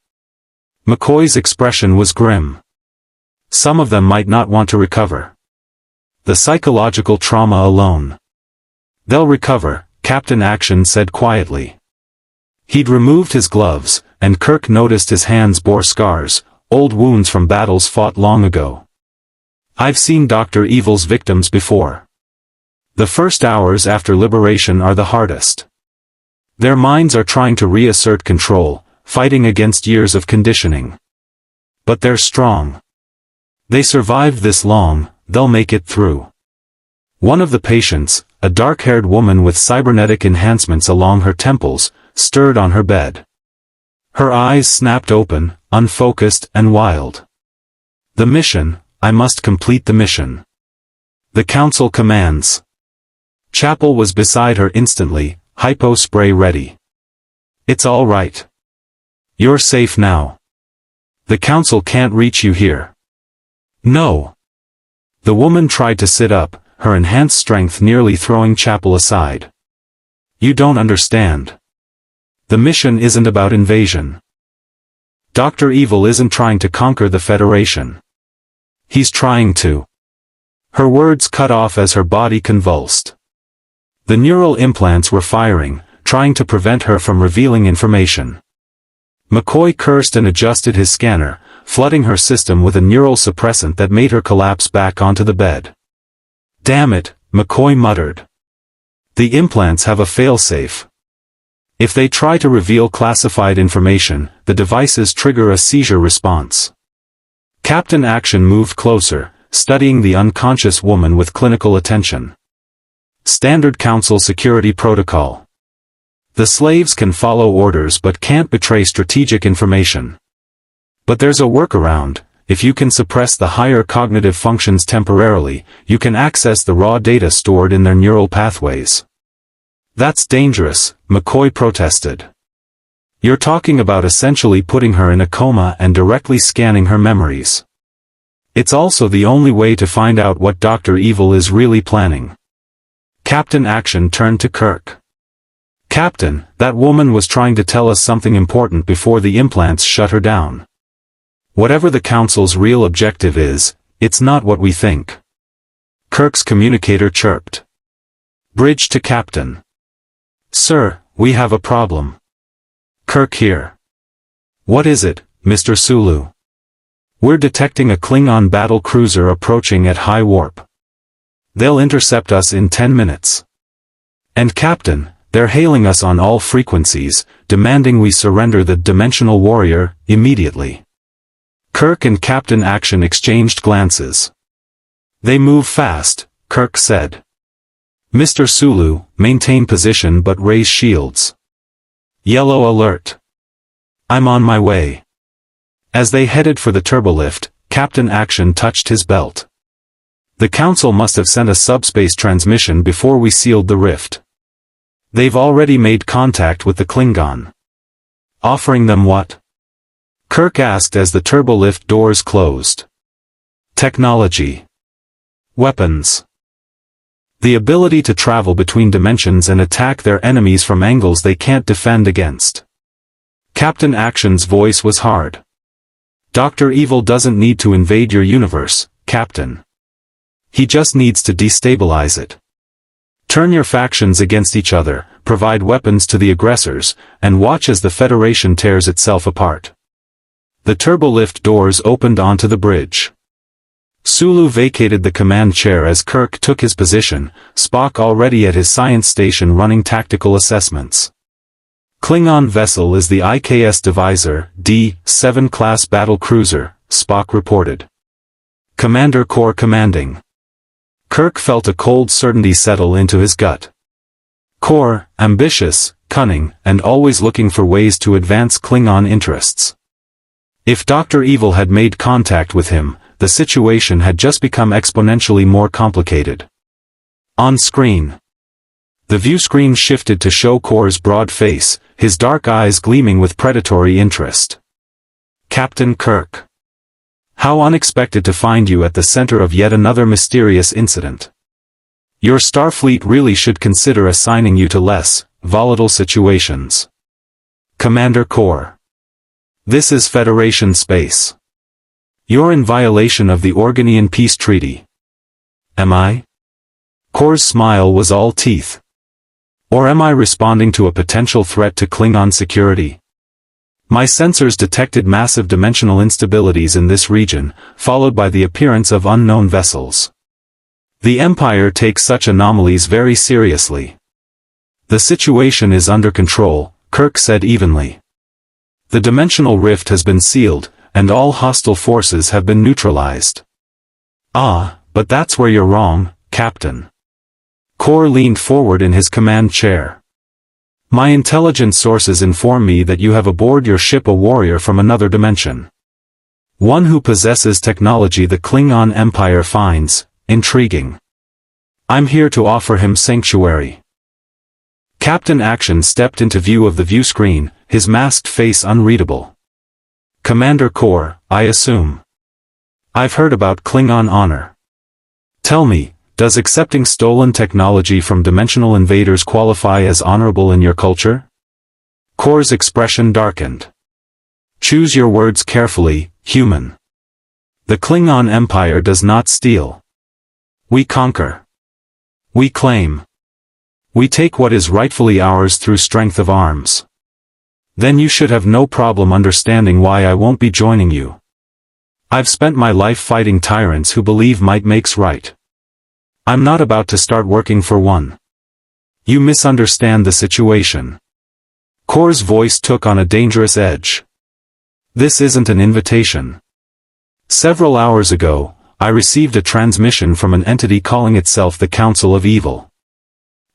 McCoy's expression was grim. Some of them might not want to recover. The psychological trauma alone. They'll recover, Captain Action said quietly. He'd removed his gloves, and Kirk noticed his hands bore scars, old wounds from battles fought long ago. I've seen Dr. Evil's victims before. The first hours after liberation are the hardest. Their minds are trying to reassert control, fighting against years of conditioning. But they're strong. They survived this long, they'll make it through. One of the patients, a dark-haired woman with cybernetic enhancements along her temples, stirred on her bed. Her eyes snapped open, unfocused and wild. The mission, I must complete the mission. The Council commands. Chapel was beside her instantly, hypo spray ready. It's all right. You're safe now. The Council can't reach you here. No. The woman tried to sit up, her enhanced strength nearly throwing Chapel aside. You don't understand. The mission isn't about invasion. Dr. Evil isn't trying to conquer the Federation. He's trying to. Her words cut off as her body convulsed. The neural implants were firing, trying to prevent her from revealing information. McCoy cursed and adjusted his scanner, flooding her system with a neural suppressant that made her collapse back onto the bed. Damn it, McCoy muttered. The implants have a failsafe. If they try to reveal classified information, the devices trigger a seizure response. Captain Action moved closer, studying the unconscious woman with clinical attention. Standard Council security protocol. The slaves can follow orders but can't betray strategic information. But there's a workaround. If you can suppress the higher cognitive functions temporarily, you can access the raw data stored in their neural pathways. That's dangerous, McCoy protested. You're talking about essentially putting her in a coma and directly scanning her memories. It's also the only way to find out what Dr. Evil is really planning. Captain Action turned to Kirk. Captain, that woman was trying to tell us something important before the implants shut her down. Whatever the Council's real objective is, it's not what we think. Kirk's communicator chirped. Bridge to Captain. Sir, we have a problem. Kirk here. What is it, Mr. Sulu? We're detecting a Klingon battle cruiser approaching at high warp. They'll intercept us in 10 minutes. And Captain, they're hailing us on all frequencies, demanding we surrender the Dimensional Warrior, immediately. Kirk and Captain Action exchanged glances. They move fast, Kirk said. Mr. Sulu, maintain position but raise shields. Yellow alert. I'm on my way. As they headed for the turbolift, Captain Action touched his belt. The Council must have sent a subspace transmission before we sealed the rift. They've already made contact with the Klingon. Offering them what? Kirk asked as the turbolift doors closed. Technology. Weapons. The ability to travel between dimensions and attack their enemies from angles they can't defend against. Captain Action's voice was hard. Dr. Evil doesn't need to invade your universe, Captain. He just needs to destabilize it. Turn your factions against each other, provide weapons to the aggressors, and watch as the Federation tears itself apart. The turbolift doors opened onto the bridge. Sulu vacated the command chair as Kirk took his position, Spock already at his science station running tactical assessments. Klingon vessel is the IKS Divisor, D-7 class battle cruiser, Spock reported. Commander Kor commanding. Kirk felt a cold certainty settle into his gut. Kor, ambitious, cunning, and always looking for ways to advance Klingon interests. If Dr. Evil had made contact with him, the situation had just become exponentially more complicated. On screen. The view screen shifted to show Kor's broad face, his dark eyes gleaming with predatory interest. Captain Kirk. How unexpected to find you at the center of yet another mysterious incident. Your Starfleet really should consider assigning you to less volatile situations. Commander Kor. This is Federation space. You're in violation of the Organian Peace Treaty. Am I? Kor's smile was all teeth. Or am I responding to a potential threat to Klingon security? My sensors detected massive dimensional instabilities in this region, followed by the appearance of unknown vessels. The Empire takes such anomalies very seriously. The situation is under control, Kirk said evenly. The dimensional rift has been sealed, and all hostile forces have been neutralized. Ah, but that's where you're wrong, Captain. Kor leaned forward in his command chair. My intelligence sources inform me that you have aboard your ship a warrior from another dimension. One who possesses technology the Klingon Empire finds intriguing. I'm here to offer him sanctuary. Captain Action stepped into view of the view screen, his masked face unreadable. Commander Kor, I assume. I've heard about Klingon honor. Tell me, does accepting stolen technology from dimensional invaders qualify as honorable in your culture? Kor's expression darkened. Choose your words carefully, human. The Klingon Empire does not steal. We conquer. We claim. We take what is rightfully ours through strength of arms. Then you should have no problem understanding why I won't be joining you. I've spent my life fighting tyrants who believe might makes right. I'm not about to start working for one. You misunderstand the situation. Kor's voice took on a dangerous edge. This isn't an invitation. Several hours ago, I received a transmission from an entity calling itself the Council of Evil.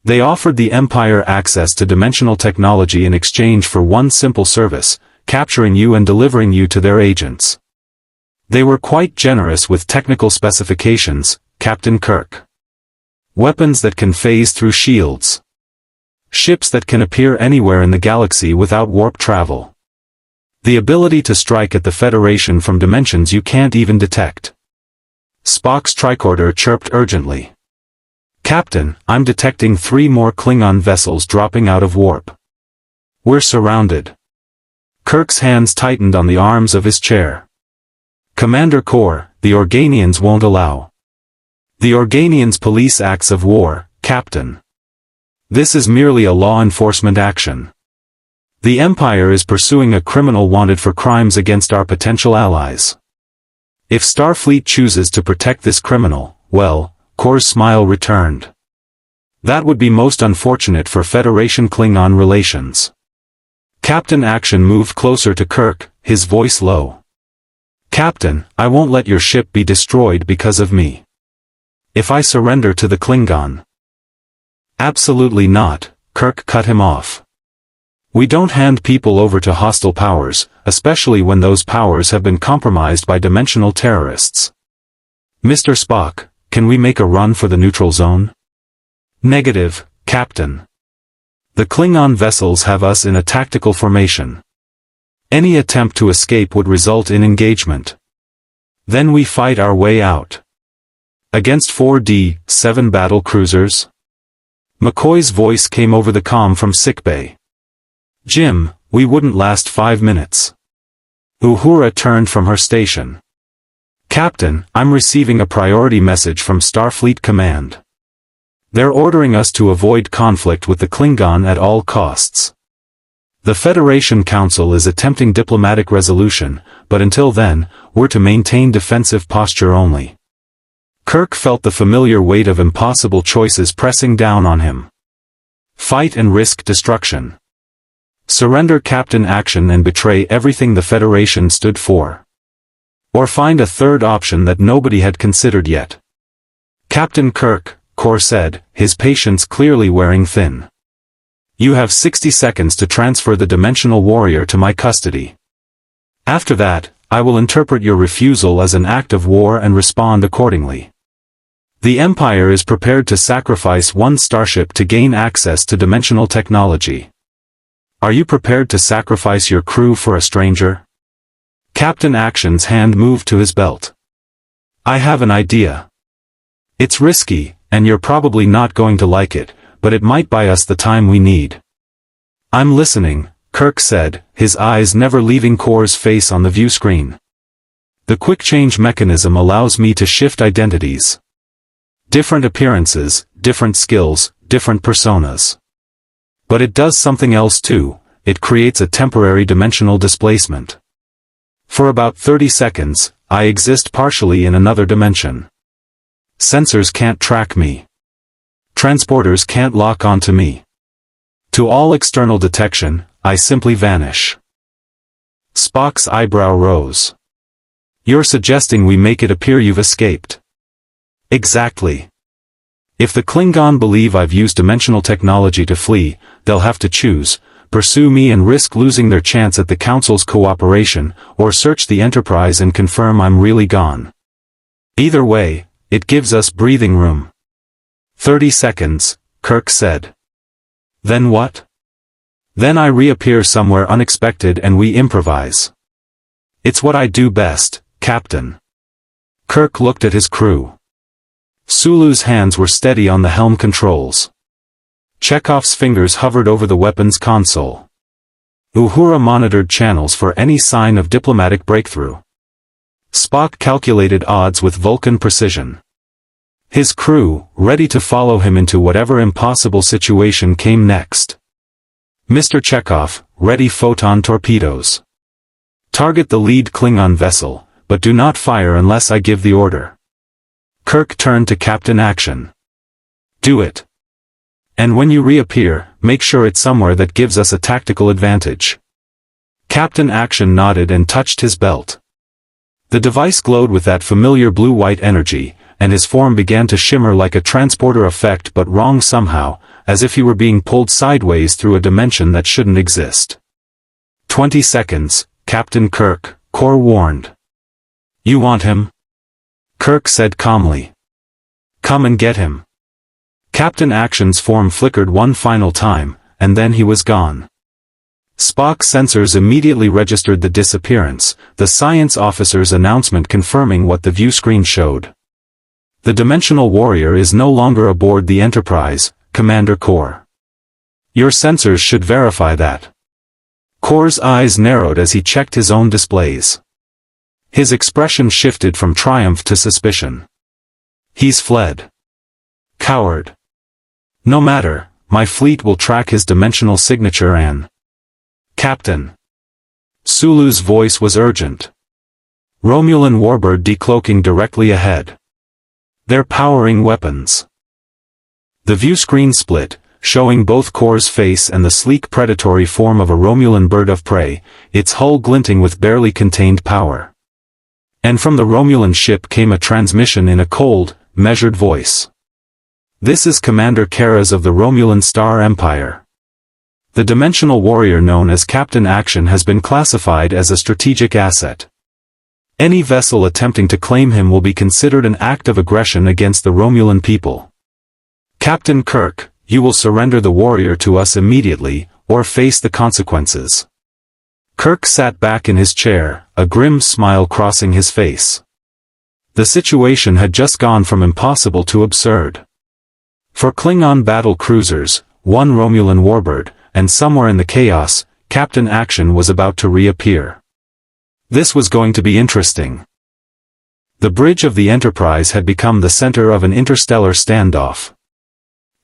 They offered the Empire access to dimensional technology in exchange for one simple service, capturing you and delivering you to their agents. They were quite generous with technical specifications, Captain Kirk. Weapons that can phase through shields. Ships that can appear anywhere in the galaxy without warp travel. The ability to strike at the Federation from dimensions you can't even detect. Spock's tricorder chirped urgently. Captain, I'm detecting 3 more Klingon vessels dropping out of warp. We're surrounded. Kirk's hands tightened on the arms of his chair. Commander Kor, the Organians won't allow. The Organians police acts of war, Captain. This is merely a law enforcement action. The Empire is pursuing a criminal wanted for crimes against our potential allies. If Starfleet chooses to protect this criminal, well, Kor's smile returned. That would be most unfortunate for Federation-Klingon relations. Captain Action moved closer to Kirk, his voice low. Captain, I won't let your ship be destroyed because of me. If I surrender to the Klingon. Absolutely not, Kirk cut him off. We don't hand people over to hostile powers, especially when those powers have been compromised by dimensional terrorists. Mr. Spock, can we make a run for the neutral zone? Negative, Captain. The Klingon vessels have us in a tactical formation. Any attempt to escape would result in engagement. Then we fight our way out. Against 4D-7 battle cruisers? McCoy's voice came over the comm from sickbay. Jim, we wouldn't last 5 minutes. Uhura turned from her station. Captain, I'm receiving a priority message from Starfleet Command. They're ordering us to avoid conflict with the Klingon at all costs. The Federation Council is attempting diplomatic resolution, but until then, we're to maintain defensive posture only. Kirk felt the familiar weight of impossible choices pressing down on him. Fight and risk destruction. Surrender Captain Action and betray everything the Federation stood for. Or find a third option that nobody had considered yet. Captain Kirk, Kor said, his patience clearly wearing thin. You have 60 seconds to transfer the Dimensional Warrior to my custody. After that, I will interpret your refusal as an act of war and respond accordingly. The Empire is prepared to sacrifice one starship to gain access to dimensional technology. Are you prepared to sacrifice your crew for a stranger? Captain Action's hand moved to his belt. I have an idea. It's risky, and you're probably not going to like it, but it might buy us the time we need. I'm listening, Kirk said, his eyes never leaving Kor's face on the view screen. The quick change mechanism allows me to shift identities. Different appearances, different skills, different personas. But it does something else too, it creates a temporary dimensional displacement. For about 30 seconds, I exist partially in another dimension. Sensors can't track me. Transporters can't lock onto me. To all external detection, I simply vanish. Spock's eyebrow rose. You're suggesting we make it appear you've escaped. Exactly. If the Klingon believe I've used dimensional technology to flee, they'll have to choose, pursue me and risk losing their chance at the Council's cooperation, or search the Enterprise and confirm I'm really gone. Either way, it gives us breathing room. 30 seconds, Kirk said. Then what? Then I reappear somewhere unexpected and we improvise. It's what I do best, Captain. Kirk looked at his crew. Sulu's hands were steady on the helm controls. Chekhov's fingers hovered over the weapons console. Uhura monitored channels for any sign of diplomatic breakthrough. Spock calculated odds with Vulcan precision. His crew, ready to follow him into whatever impossible situation came next. Mr. Chekhov, ready photon torpedoes. Target the lead Klingon vessel, but do not fire unless I give the order. Kirk turned to Captain Action. Do it. And when you reappear, make sure it's somewhere that gives us a tactical advantage. Captain Action nodded and touched his belt. The device glowed with that familiar blue-white energy, and his form began to shimmer like a transporter effect but wrong somehow, as if he were being pulled sideways through a dimension that shouldn't exist. 20 seconds, Captain Kirk, Kor warned. You want him? Kirk said calmly. Come and get him. Captain Action's form flickered one final time, and then he was gone. Spock's sensors immediately registered the disappearance, the science officer's announcement confirming what the view screen showed. The Dimensional Warrior is no longer aboard the Enterprise, Commander Kor. Your sensors should verify that. Kor's eyes narrowed as he checked his own displays. His expression shifted from triumph to suspicion. He's fled. Coward. No matter, my fleet will track his dimensional signature and... Captain. Sulu's voice was urgent. Romulan warbird decloaking directly ahead. They're powering weapons. The view screen split, showing both Kor's face and the sleek predatory form of a Romulan bird of prey, its hull glinting with barely contained power. And from the Romulan ship came a transmission in a cold, measured voice. This is Commander Kara's of the Romulan Star Empire. The Dimensional Warrior known as Captain Action has been classified as a strategic asset. Any vessel attempting to claim him will be considered an act of aggression against the Romulan people. Captain Kirk, you will surrender the warrior to us immediately, or face the consequences. Kirk sat back in his chair, a grim smile crossing his face. The situation had just gone from impossible to absurd. For Klingon battle cruisers, one Romulan warbird, and somewhere in the chaos, Captain Action was about to reappear. This was going to be interesting. The bridge of the Enterprise had become the center of an interstellar standoff.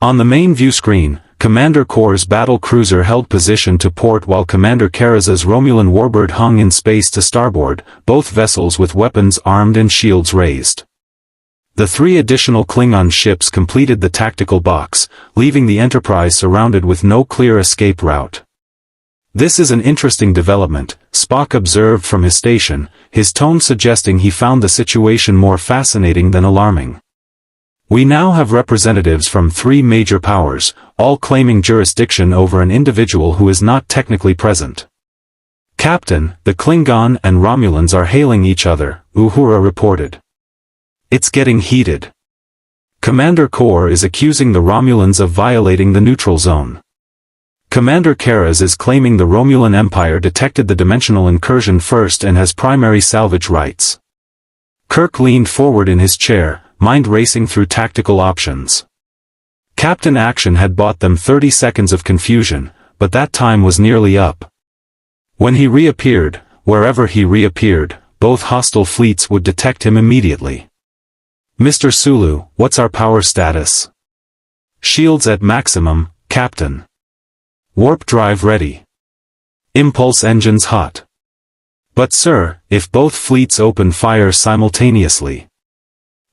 On the main view screen, Commander Kor's battle cruiser held position to port while Commander Kara's Romulan warbird hung in space to starboard, both vessels with weapons armed and shields raised. The three additional Klingon ships completed the tactical box, leaving the Enterprise surrounded with no clear escape route. This is an interesting development, Spock observed from his station, his tone suggesting he found the situation more fascinating than alarming. We now have representatives from three major powers, all claiming jurisdiction over an individual who is not technically present. Captain, the Klingon and Romulans are hailing each other, Uhura reported. It's getting heated. Commander Kor is accusing the Romulans of violating the neutral zone. Commander Kor is claiming the Romulan Empire detected the dimensional incursion first and has primary salvage rights. Kirk leaned forward in his chair, mind racing through tactical options. Captain Action had bought them 30 seconds of confusion, but that time was nearly up. When he reappeared, wherever he reappeared, both hostile fleets would detect him immediately. Mr. Sulu, what's our power status? Shields at maximum, Captain. Warp drive ready. Impulse engines hot. But sir, if both fleets open fire simultaneously,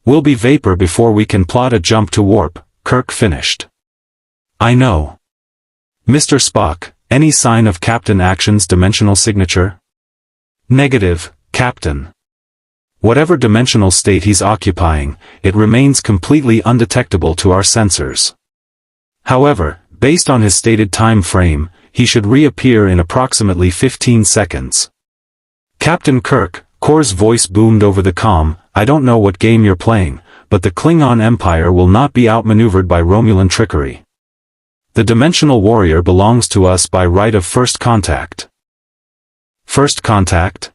we'll be vapor before we can plot a jump to warp, Kirk finished. I know. Mr. Spock, any sign of Captain Action's dimensional signature? Negative, Captain. Whatever dimensional state he's occupying, it remains completely undetectable to our sensors. However, based on his stated time frame, he should reappear in approximately 15 seconds. Captain Kirk, Kor's voice boomed over the comm, I don't know what game you're playing, but the Klingon Empire will not be outmaneuvered by Romulan trickery. The Dimensional Warrior belongs to us by right of first contact. First contact?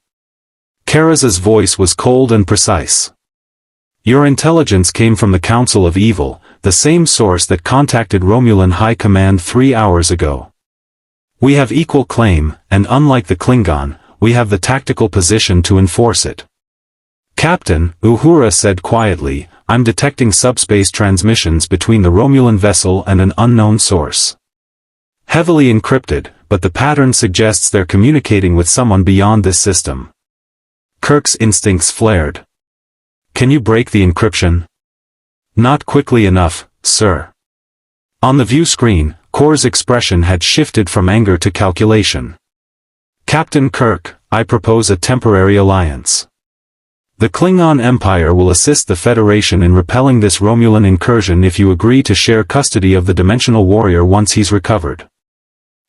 Kara's voice was cold and precise. Your intelligence came from the Council of Evil, the same source that contacted Romulan High Command 3 hours ago. We have equal claim, and unlike the Klingon, we have the tactical position to enforce it. Captain, Uhura said quietly, I'm detecting subspace transmissions between the Romulan vessel and an unknown source. Heavily encrypted, but the pattern suggests they're communicating with someone beyond this system. Kirk's instincts flared. Can you break the encryption? Not quickly enough, sir. On the view screen, Kor's expression had shifted from anger to calculation. Captain Kirk, I propose a temporary alliance. The Klingon Empire will assist the Federation in repelling this Romulan incursion if you agree to share custody of the Dimensional Warrior once he's recovered.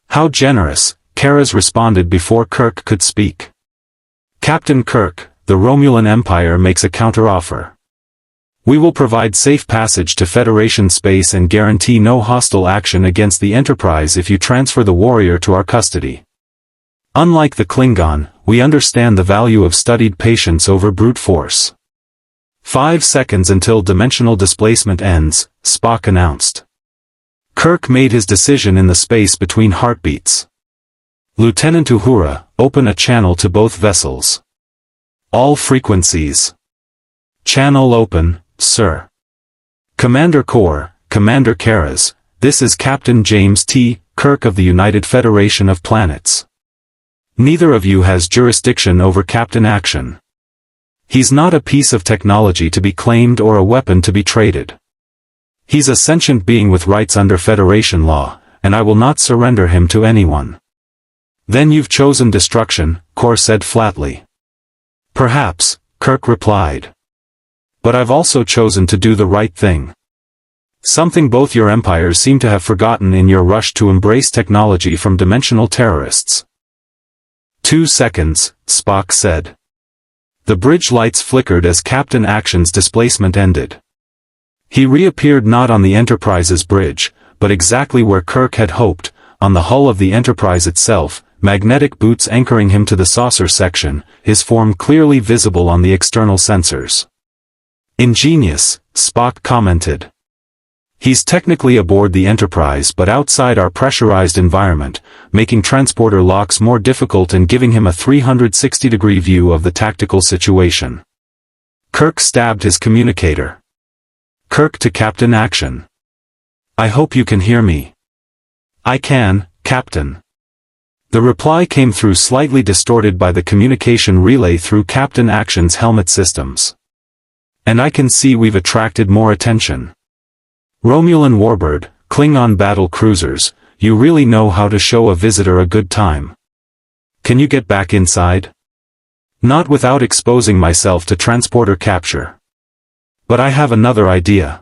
How generous, Kara's responded before Kirk could speak. Captain Kirk, the Romulan Empire makes a counteroffer. We will provide safe passage to Federation space and guarantee no hostile action against the Enterprise if you transfer the warrior to our custody. Unlike the Klingon, we understand the value of studied patience over brute force. 5 seconds until dimensional displacement ends, Spock announced. Kirk made his decision in the space between heartbeats. Lieutenant Uhura, open a channel to both vessels. All frequencies. Channel open, sir. Commander Kor, Commander Kor, this is Captain James T. Kirk of the United Federation of Planets. Neither of you has jurisdiction over Captain Action. He's not a piece of technology to be claimed or a weapon to be traded. He's a sentient being with rights under Federation law, and I will not surrender him to anyone. Then you've chosen destruction, Kor said flatly. Perhaps, Kirk replied. But I've also chosen to do the right thing. Something both your empires seem to have forgotten in your rush to embrace technology from dimensional terrorists. 2 seconds, Spock said. The bridge lights flickered as Captain Action's displacement ended. He reappeared not on the Enterprise's bridge, but exactly where Kirk had hoped, on the hull of the Enterprise itself, magnetic boots anchoring him to the saucer section, his form clearly visible on the external sensors. Ingenious, Spock commented. He's technically aboard the Enterprise but outside our pressurized environment, making transporter locks more difficult and giving him a 360-degree view of the tactical situation. Kirk stabbed his communicator. Kirk to Captain Action. I hope you can hear me. I can, Captain. The reply came through slightly distorted by the communication relay through Captain Action's helmet systems. And I can see we've attracted more attention. Romulan Warbird, Klingon battle cruisers, you really know how to show a visitor a good time. Can you get back inside? Not without exposing myself to transporter capture. But I have another idea.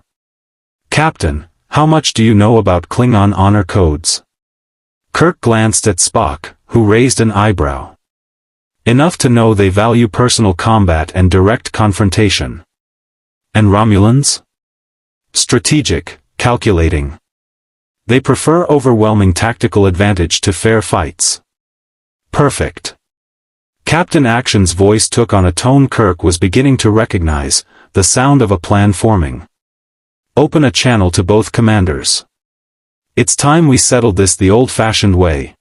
Captain, how much do you know about Klingon honor codes? Kirk glanced at Spock, who raised an eyebrow. Enough to know they value personal combat and direct confrontation. And Romulans? Strategic, calculating. They prefer overwhelming tactical advantage to fair fights. Perfect. Captain Action's voice took on a tone Kirk was beginning to recognize, the sound of a plan forming. Open a channel to both commanders. It's time we settled this the old-fashioned way.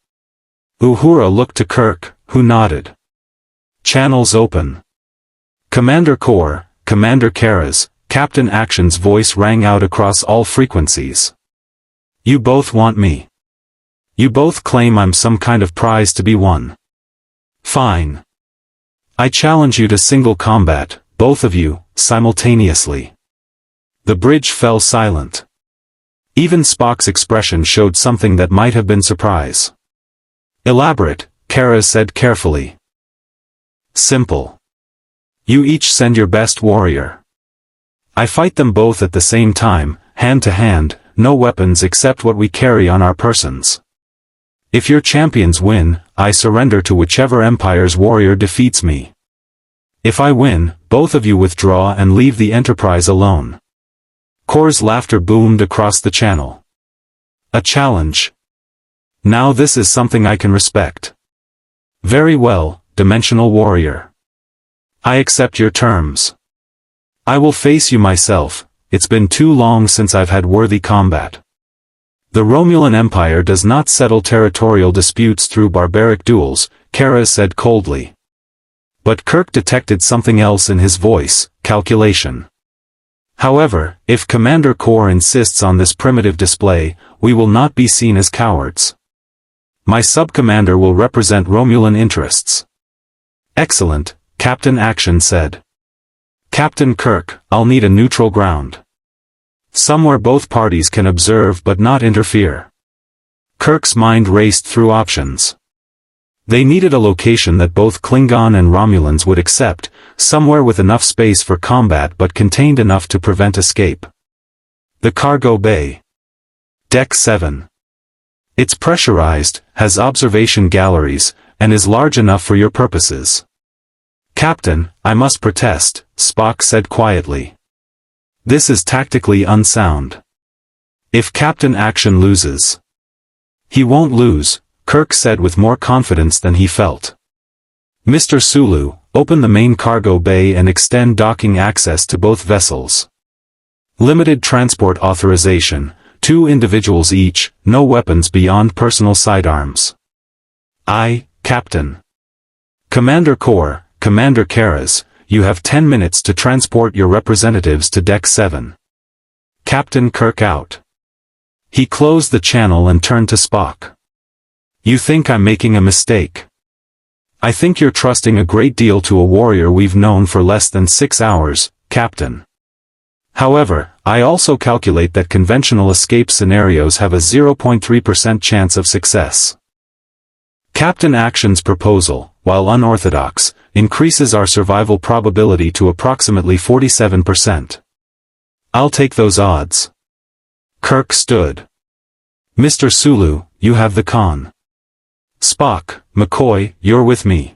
Uhura looked to Kirk, who nodded. Channels open. Commander Kor, Commander Kara's, Captain Action's voice rang out across all frequencies. You both want me. You both claim I'm some kind of prize to be won. Fine. I challenge you to single combat, both of you, simultaneously. The bridge fell silent. Even Spock's expression showed something that might have been surprise. Elaborate, Kara said carefully. Simple. You each send your best warrior. I fight them both at the same time, hand to hand, no weapons except what we carry on our persons. If your champions win, I surrender to whichever empire's warrior defeats me. If I win, both of you withdraw and leave the Enterprise alone. Kor's laughter boomed across the channel. A challenge. Now this is something I can respect. Very well, Dimensional Warrior. I accept your terms. I will face you myself, it's been too long since I've had worthy combat. The Romulan Empire does not settle territorial disputes through barbaric duels, Kara said coldly. But Kirk detected something else in his voice, calculation. However, if Commander Kor insists on this primitive display, we will not be seen as cowards. My sub-commander will represent Romulan interests. Excellent, Captain Action said. Captain Kirk, I'll need a neutral ground. Somewhere both parties can observe but not interfere. Kirk's mind raced through options. They needed a location that both Klingon and Romulans would accept, somewhere with enough space for combat but contained enough to prevent escape. The cargo bay. Deck 7. It's pressurized, has observation galleries, and is large enough for your purposes. Captain, I must protest, Spock said quietly. This is tactically unsound. If Captain Action loses. He won't lose, Kirk said with more confidence than he felt. Mr. Sulu, open the main cargo bay and extend docking access to both vessels. Limited transport authorization, 2 individuals each, no weapons beyond personal sidearms. Aye, Captain. Commander Kor, Commander Kara's, you have 10 minutes to transport your representatives to Deck 7. Captain Kirk out. He closed the channel and turned to Spock. You think I'm making a mistake? I think you're trusting a great deal to a warrior we've known for less than 6 hours, Captain. However, I also calculate that conventional escape scenarios have a 0.3% chance of success. Captain Action's proposal, while unorthodox, increases our survival probability to approximately 47%. I'll take those odds. Kirk stood. Mr. Sulu, you have the con. Spock, McCoy, you're with me.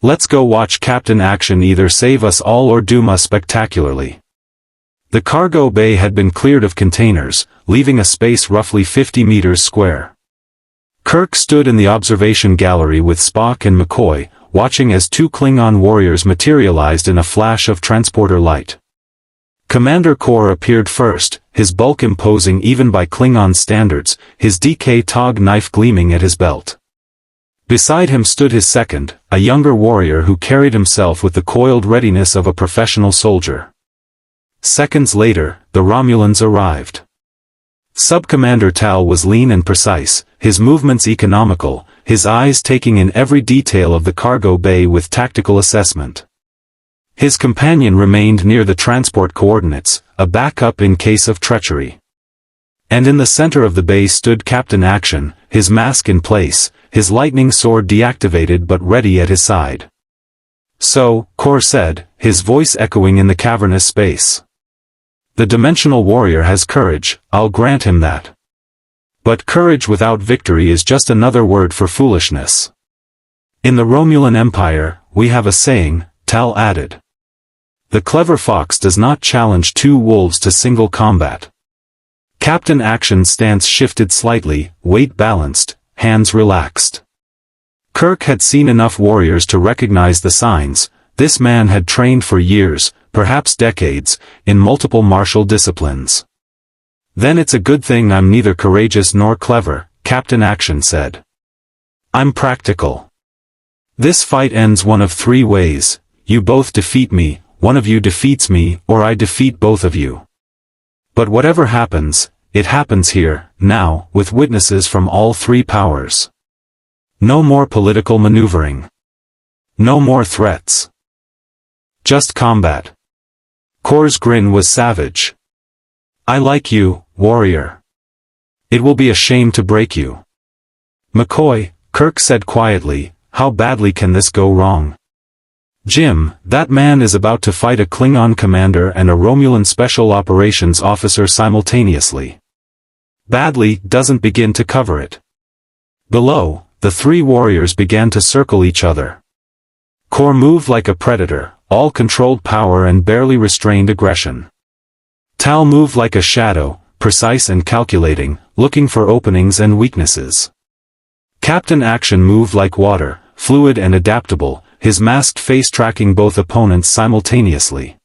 Let's go watch Captain Action either save us all or doom us spectacularly. The cargo bay had been cleared of containers, leaving a space roughly 50 meters square. Kirk stood in the observation gallery with Spock and McCoy, watching as 2 Klingon warriors materialized in a flash of transporter light. Commander Kor appeared first, his bulk imposing even by Klingon standards, his DK Tog knife gleaming at his belt. Beside him stood his second, a younger warrior who carried himself with the coiled readiness of a professional soldier. Seconds later, the Romulans arrived. Sub-Commander Tal was lean and precise, his movements economical, his eyes taking in every detail of the cargo bay with tactical assessment. His companion remained near the transport coordinates, a backup in case of treachery. And in the center of the bay stood Captain Action, his mask in place, his lightning sword deactivated but ready at his side. So, Kor said, his voice echoing in the cavernous space. The Dimensional Warrior has courage, I'll grant him that. But courage without victory is just another word for foolishness. In the Romulan Empire, we have a saying, Tal added. The clever fox does not challenge 2 wolves to single combat. Captain Action's stance shifted slightly, weight balanced, hands relaxed. Kirk had seen enough warriors to recognize the signs. This man had trained for years, perhaps decades, in multiple martial disciplines. "Then it's a good thing I'm neither courageous nor clever," Captain Action said. "I'm practical. This fight ends one of three ways: you both defeat me, one of you defeats me, or I defeat both of you. But whatever happens, it happens here, now, with witnesses from all three powers. No more political maneuvering. No more threats. Just combat." Kor's grin was savage. "I like you, warrior. It will be a shame to break you." "McCoy," Kirk said quietly, "how badly can this go wrong?" "Jim, that man is about to fight a Klingon commander and a Romulan special operations officer simultaneously. Badly doesn't begin to cover it." Below, the three warriors began to circle each other. Kor moved like a predator, all controlled power and barely restrained aggression. Tal moved like a shadow, precise and calculating, looking for openings and weaknesses. Captain Action moved like water, fluid and adaptable, his masked face tracking both opponents simultaneously.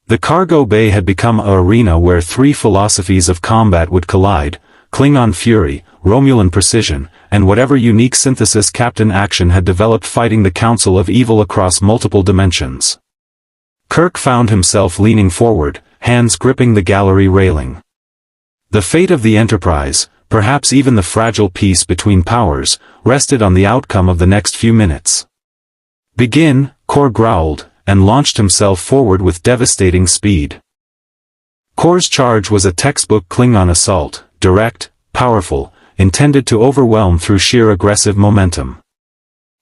The cargo bay had become an arena where three philosophies of combat would collide: Klingon fury, Romulan precision, and whatever unique synthesis Captain Action had developed fighting the Council of Evil across multiple dimensions. Kirk found himself leaning forward, hands gripping the gallery railing. The fate of the Enterprise, perhaps even the fragile peace between powers, rested on the outcome of the next few minutes. "Begin," Kor growled, and launched himself forward with devastating speed. Kor's charge was a textbook Klingon assault, direct, powerful, intended to overwhelm through sheer aggressive momentum.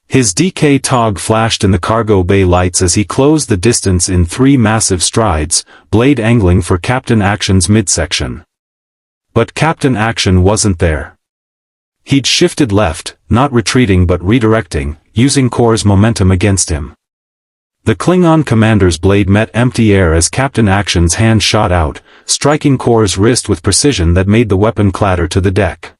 His DK Tog flashed in the cargo bay lights as he closed the distance in three massive strides, blade angling for Captain Action's midsection. But Captain Action wasn't there. He'd shifted left, not retreating but redirecting, using Kor's momentum against him. The Klingon commander's blade met empty air as Captain Action's hand shot out, striking Kor's wrist with precision that made the weapon clatter to the deck.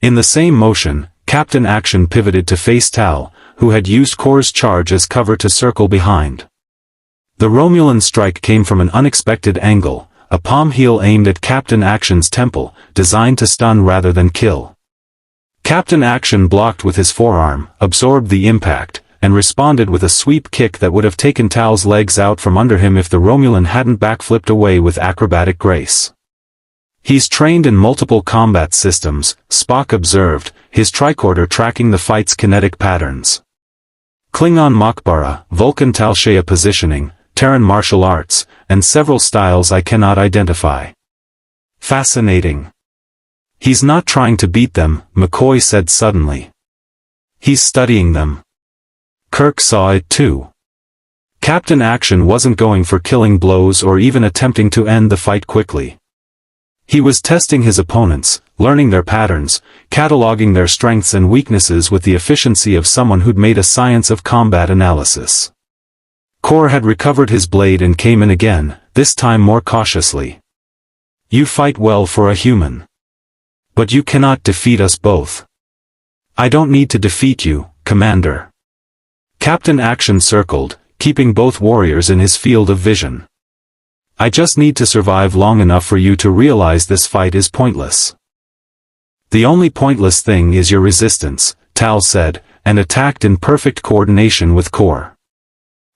In the same motion, Captain Action pivoted to face Tal, who had used Kor's charge as cover to circle behind. The Romulan strike came from an unexpected angle, a palm heel aimed at Captain Action's temple, designed to stun rather than kill. Captain Action blocked with his forearm, absorbed the impact, and responded with a sweep kick that would have taken Tal's legs out from under him if the Romulan hadn't backflipped away with acrobatic grace. "He's trained in multiple combat systems," Spock observed, his tricorder tracking the fight's kinetic patterns. "Klingon Makbara, Vulcan Talshea positioning, Terran martial arts, and several styles I cannot identify. Fascinating. He's not trying to beat them," McCoy said suddenly. "He's studying them." Kirk saw it too. Captain Action wasn't going for killing blows or even attempting to end the fight quickly. He was testing his opponents, learning their patterns, cataloging their strengths and weaknesses with the efficiency of someone who'd made a science of combat analysis. Kor had recovered his blade and came in again, this time more cautiously. "You fight well for a human. But you cannot defeat us both." "I don't need to defeat you, Commander." Captain Action circled, keeping both warriors in his field of vision. "I just need to survive long enough for you to realize this fight is pointless." "The only pointless thing is your resistance," Tal said, and attacked in perfect coordination with Kor.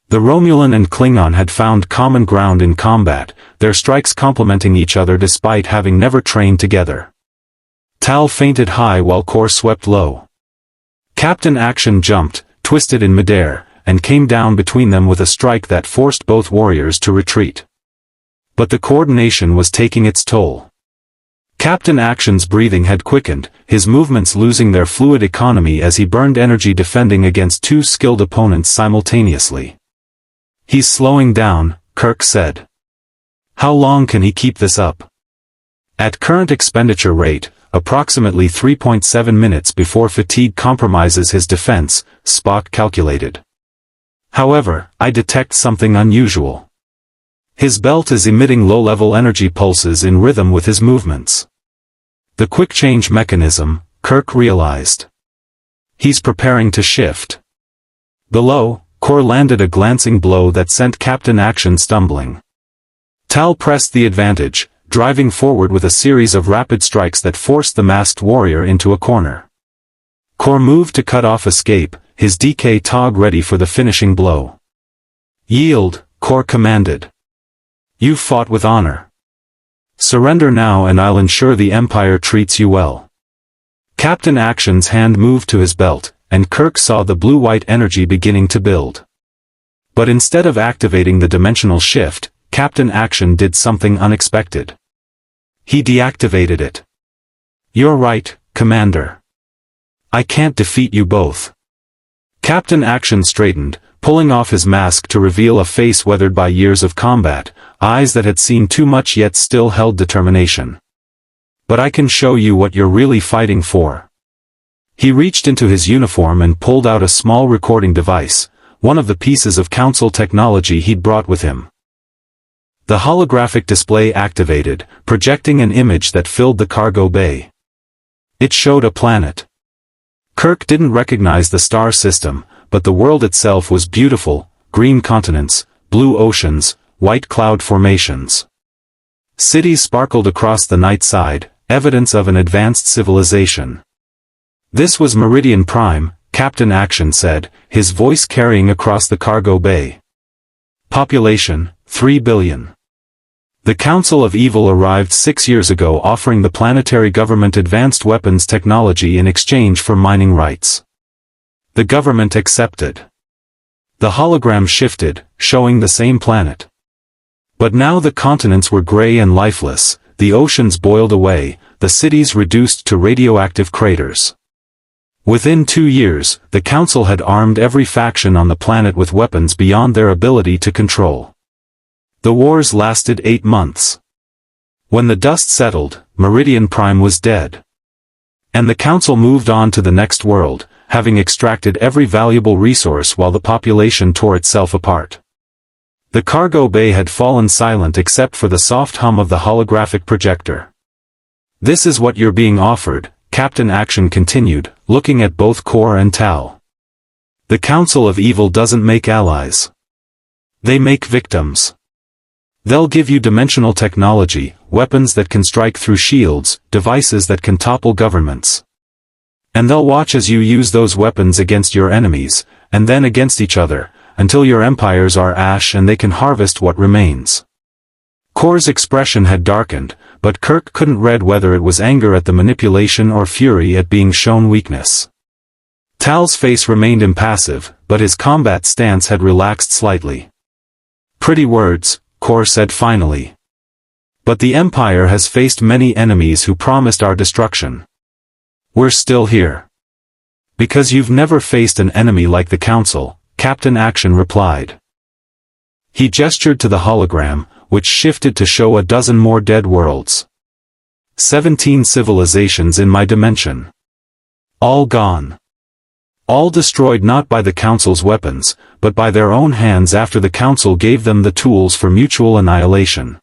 The Romulan and Klingon had found common ground in combat, their strikes complementing each other despite having never trained together. Tal feinted high while Kor swept low. Captain Action jumped, twisted in midair, and came down between them with a strike that forced both warriors to retreat. But the coordination was taking its toll. Captain Action's breathing had quickened, his movements losing their fluid economy as he burned energy defending against two skilled opponents simultaneously. "He's slowing down," Kirk said. "How long can he keep this up?" "At current expenditure rate, approximately 3.7 minutes before fatigue compromises his defense," Spock calculated. "However, I detect something unusual." His belt is emitting low-level energy pulses in rhythm with his movements. The quick-change mechanism, Kirk realized. He's preparing to shift. Below, Kor landed a glancing blow that sent Captain Action stumbling. Tal pressed the advantage, driving forward with a series of rapid strikes that forced the masked warrior into a corner. Kor moved to cut off escape, his DK Tog ready for the finishing blow. Yield, Kor commanded. You've fought with honor. Surrender now and I'll ensure the Empire treats you well. Captain Action's hand moved to his belt, and Kirk saw the blue-white energy beginning to build. But instead of activating the dimensional shift, Captain Action did something unexpected. He deactivated it. You're right, Commander. I can't defeat you both. Captain Action straightened, pulling off his mask to reveal a face weathered by years of combat, eyes that had seen too much yet still held determination. But I can show you what you're really fighting for. He reached into his uniform and pulled out a small recording device, one of the pieces of Council technology he'd brought with him. The holographic display activated, projecting an image that filled the cargo bay. It showed a planet. Kirk didn't recognize the star system, but the world itself was beautiful: green continents, blue oceans, white cloud formations. Cities sparkled across the night side, evidence of an advanced civilization. This was Meridian Prime, Captain Action said, his voice carrying across the cargo bay. Population, 3 billion. The Council of Evil arrived 6 years ago, offering the planetary government advanced weapons technology in exchange for mining rights. The government accepted. The hologram shifted, showing the same planet. But now the continents were gray and lifeless, the oceans boiled away, the cities reduced to radioactive craters. Within 2 years, the Council had armed every faction on the planet with weapons beyond their ability to control. The wars lasted 8 months. When the dust settled, Meridian Prime was dead. And the Council moved on to the next world, having extracted every valuable resource while the population tore itself apart. The cargo bay had fallen silent except for the soft hum of the holographic projector. This is what you're being offered, Captain Action continued, looking at both Kor and Tal. The Council of Evil doesn't make allies. They make victims. They'll give you dimensional technology, weapons that can strike through shields, devices that can topple governments. And they'll watch as you use those weapons against your enemies, and then against each other, until your empires are ash and they can harvest what remains. Kor's expression had darkened, but Kirk couldn't read whether it was anger at the manipulation or fury at being shown weakness. Tal's face remained impassive, but his combat stance had relaxed slightly. Pretty words, Kor said finally. But the Empire has faced many enemies who promised our destruction. We're still here. Because you've never faced an enemy like the Council, Captain Action replied. He gestured to the hologram, which shifted to show a dozen more dead worlds. 17 civilizations in my dimension. All gone. All destroyed not by the Council's weapons, but by their own hands after the Council gave them the tools for mutual annihilation.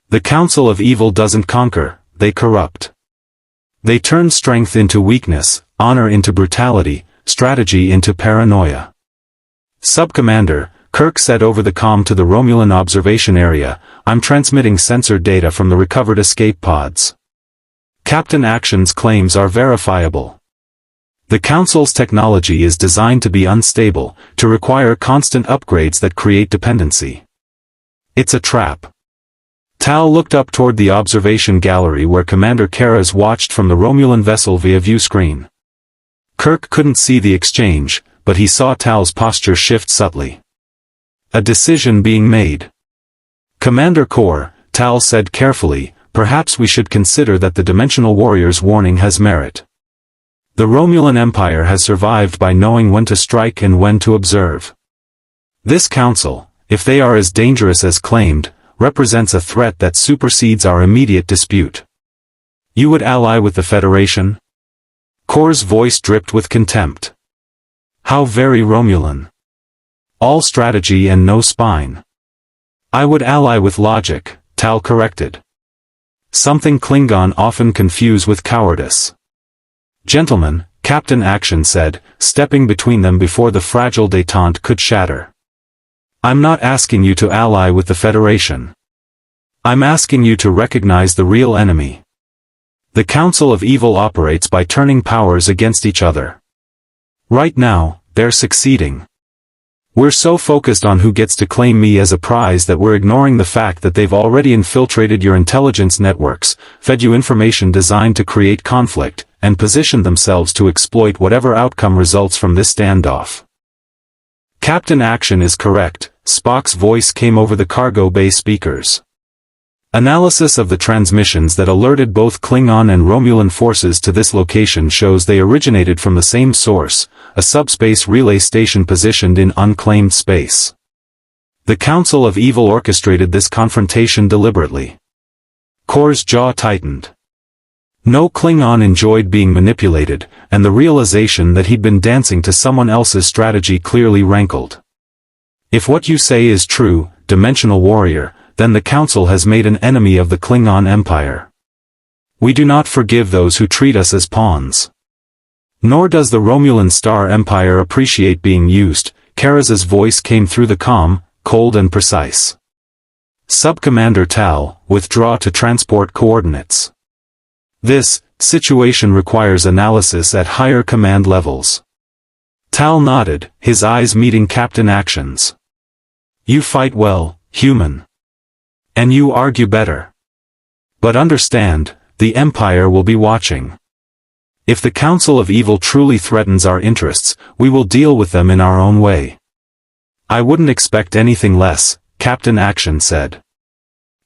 The Council of Evil doesn't conquer, they corrupt. They turn strength into weakness, honor into brutality, strategy into paranoia. Sub-Commander, Kirk said over the comm to the Romulan observation area, I'm transmitting sensor data from the recovered escape pods. Captain Action's claims are verifiable. The Council's technology is designed to be unstable, to require constant upgrades that create dependency. It's a trap. Tal looked up toward the observation gallery where Commander Kara's watched from the Romulan vessel via view screen. Kirk couldn't see the exchange, but he saw Tal's posture shift subtly. A decision being made. Commander Kor, Tal said carefully, perhaps we should consider that the Dimensional Warrior's warning has merit. The Romulan Empire has survived by knowing when to strike and when to observe. This Council, if they are as dangerous as claimed, represents a threat that supersedes our immediate dispute. You would ally with the Federation? Kor's voice dripped with contempt. How very Romulan. All strategy and no spine. I would ally with logic, Tal corrected. Something Klingon often confuse with cowardice. Gentlemen, Captain Action said, stepping between them before the fragile détente could shatter. I'm not asking you to ally with the Federation. I'm asking you to recognize the real enemy. The Council of Evil operates by turning powers against each other. Right now, they're succeeding. We're so focused on who gets to claim me as a prize that we're ignoring the fact that they've already infiltrated your intelligence networks, fed you information designed to create conflict, and positioned themselves to exploit whatever outcome results from this standoff. Captain Action is correct, Spock's voice came over the cargo bay speakers. Analysis of the transmissions that alerted both Klingon and Romulan forces to this location shows they originated from the same source, a subspace relay station positioned in unclaimed space. The Council of Evil orchestrated this confrontation deliberately. Kor's jaw tightened. No Klingon enjoyed being manipulated, and the realization that he'd been dancing to someone else's strategy clearly rankled. If what you say is true, Dimensional Warrior, then the Council has made an enemy of the Klingon Empire. We do not forgive those who treat us as pawns. Nor does the Romulan Star Empire appreciate being used, Kara's voice came through the comm, cold and precise. Sub-Commander Tal, withdraw to transport coordinates. This situation requires analysis at higher command levels. Tal nodded, his eyes meeting Captain Action's. You fight well, human. And you argue better. But understand, the Empire will be watching. If the Council of Evil truly threatens our interests, we will deal with them in our own way. I wouldn't expect anything less, Captain Action said.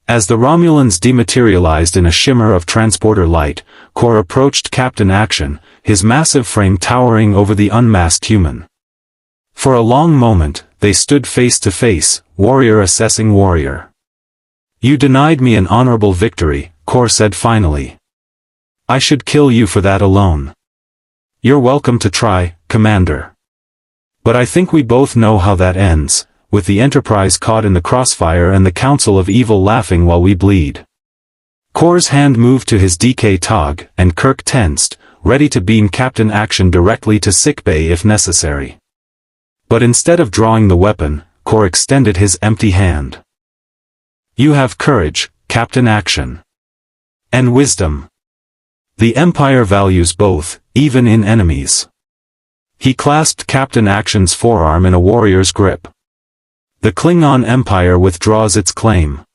As the Romulans dematerialized in a shimmer of transporter light, Kor approached Captain Action, his massive frame towering over the unmasked human. For a long moment, they stood face to face, warrior assessing warrior. You denied me an honorable victory, Kor said finally. I should kill you for that alone. You're welcome to try, Commander. But I think we both know how that ends, with the Enterprise caught in the crossfire and the Council of Evil laughing while we bleed. Kor's hand moved to his DK tog, and Kirk tensed, ready to beam Captain Action directly to sickbay if necessary. But instead of drawing the weapon, Kor extended his empty hand. You have courage, Captain Action. And wisdom. The Empire values both, even in enemies. He clasped Captain Action's forearm in a warrior's grip. The Klingon Empire withdraws its claim.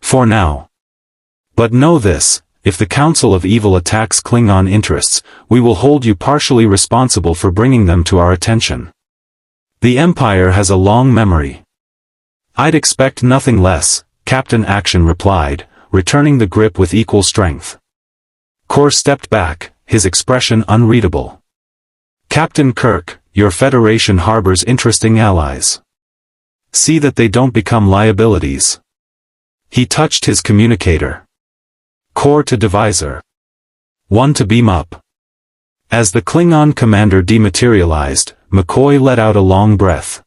For now. But know this, if the Council of Evil attacks Klingon interests, we will hold you partially responsible for bringing them to our attention. The Empire has a long memory. I'd expect nothing less, Captain Action replied, returning the grip with equal strength. Kor stepped back, his expression unreadable. Captain Kirk, your Federation harbors interesting allies. See that they don't become liabilities. He touched his communicator. Kor to divisor. 1 to beam up. As the Klingon commander dematerialized, McCoy let out a long breath.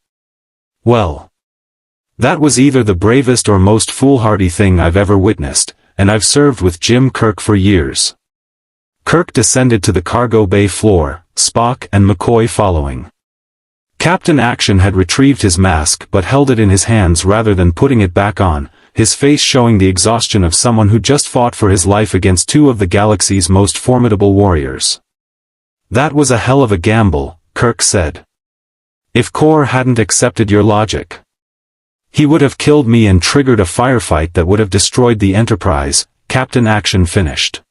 Well. That was either the bravest or most foolhardy thing I've ever witnessed, and I've served with Jim Kirk for years. Kirk descended to the cargo bay floor, Spock and McCoy following. Captain Action had retrieved his mask but held it in his hands rather than putting it back on, his face showing the exhaustion of someone who just fought for his life against two of the galaxy's most formidable warriors. That was a hell of a gamble, Kirk said. If Kor hadn't accepted your logic, he would have killed me and triggered a firefight that would have destroyed the Enterprise, Captain Action finished.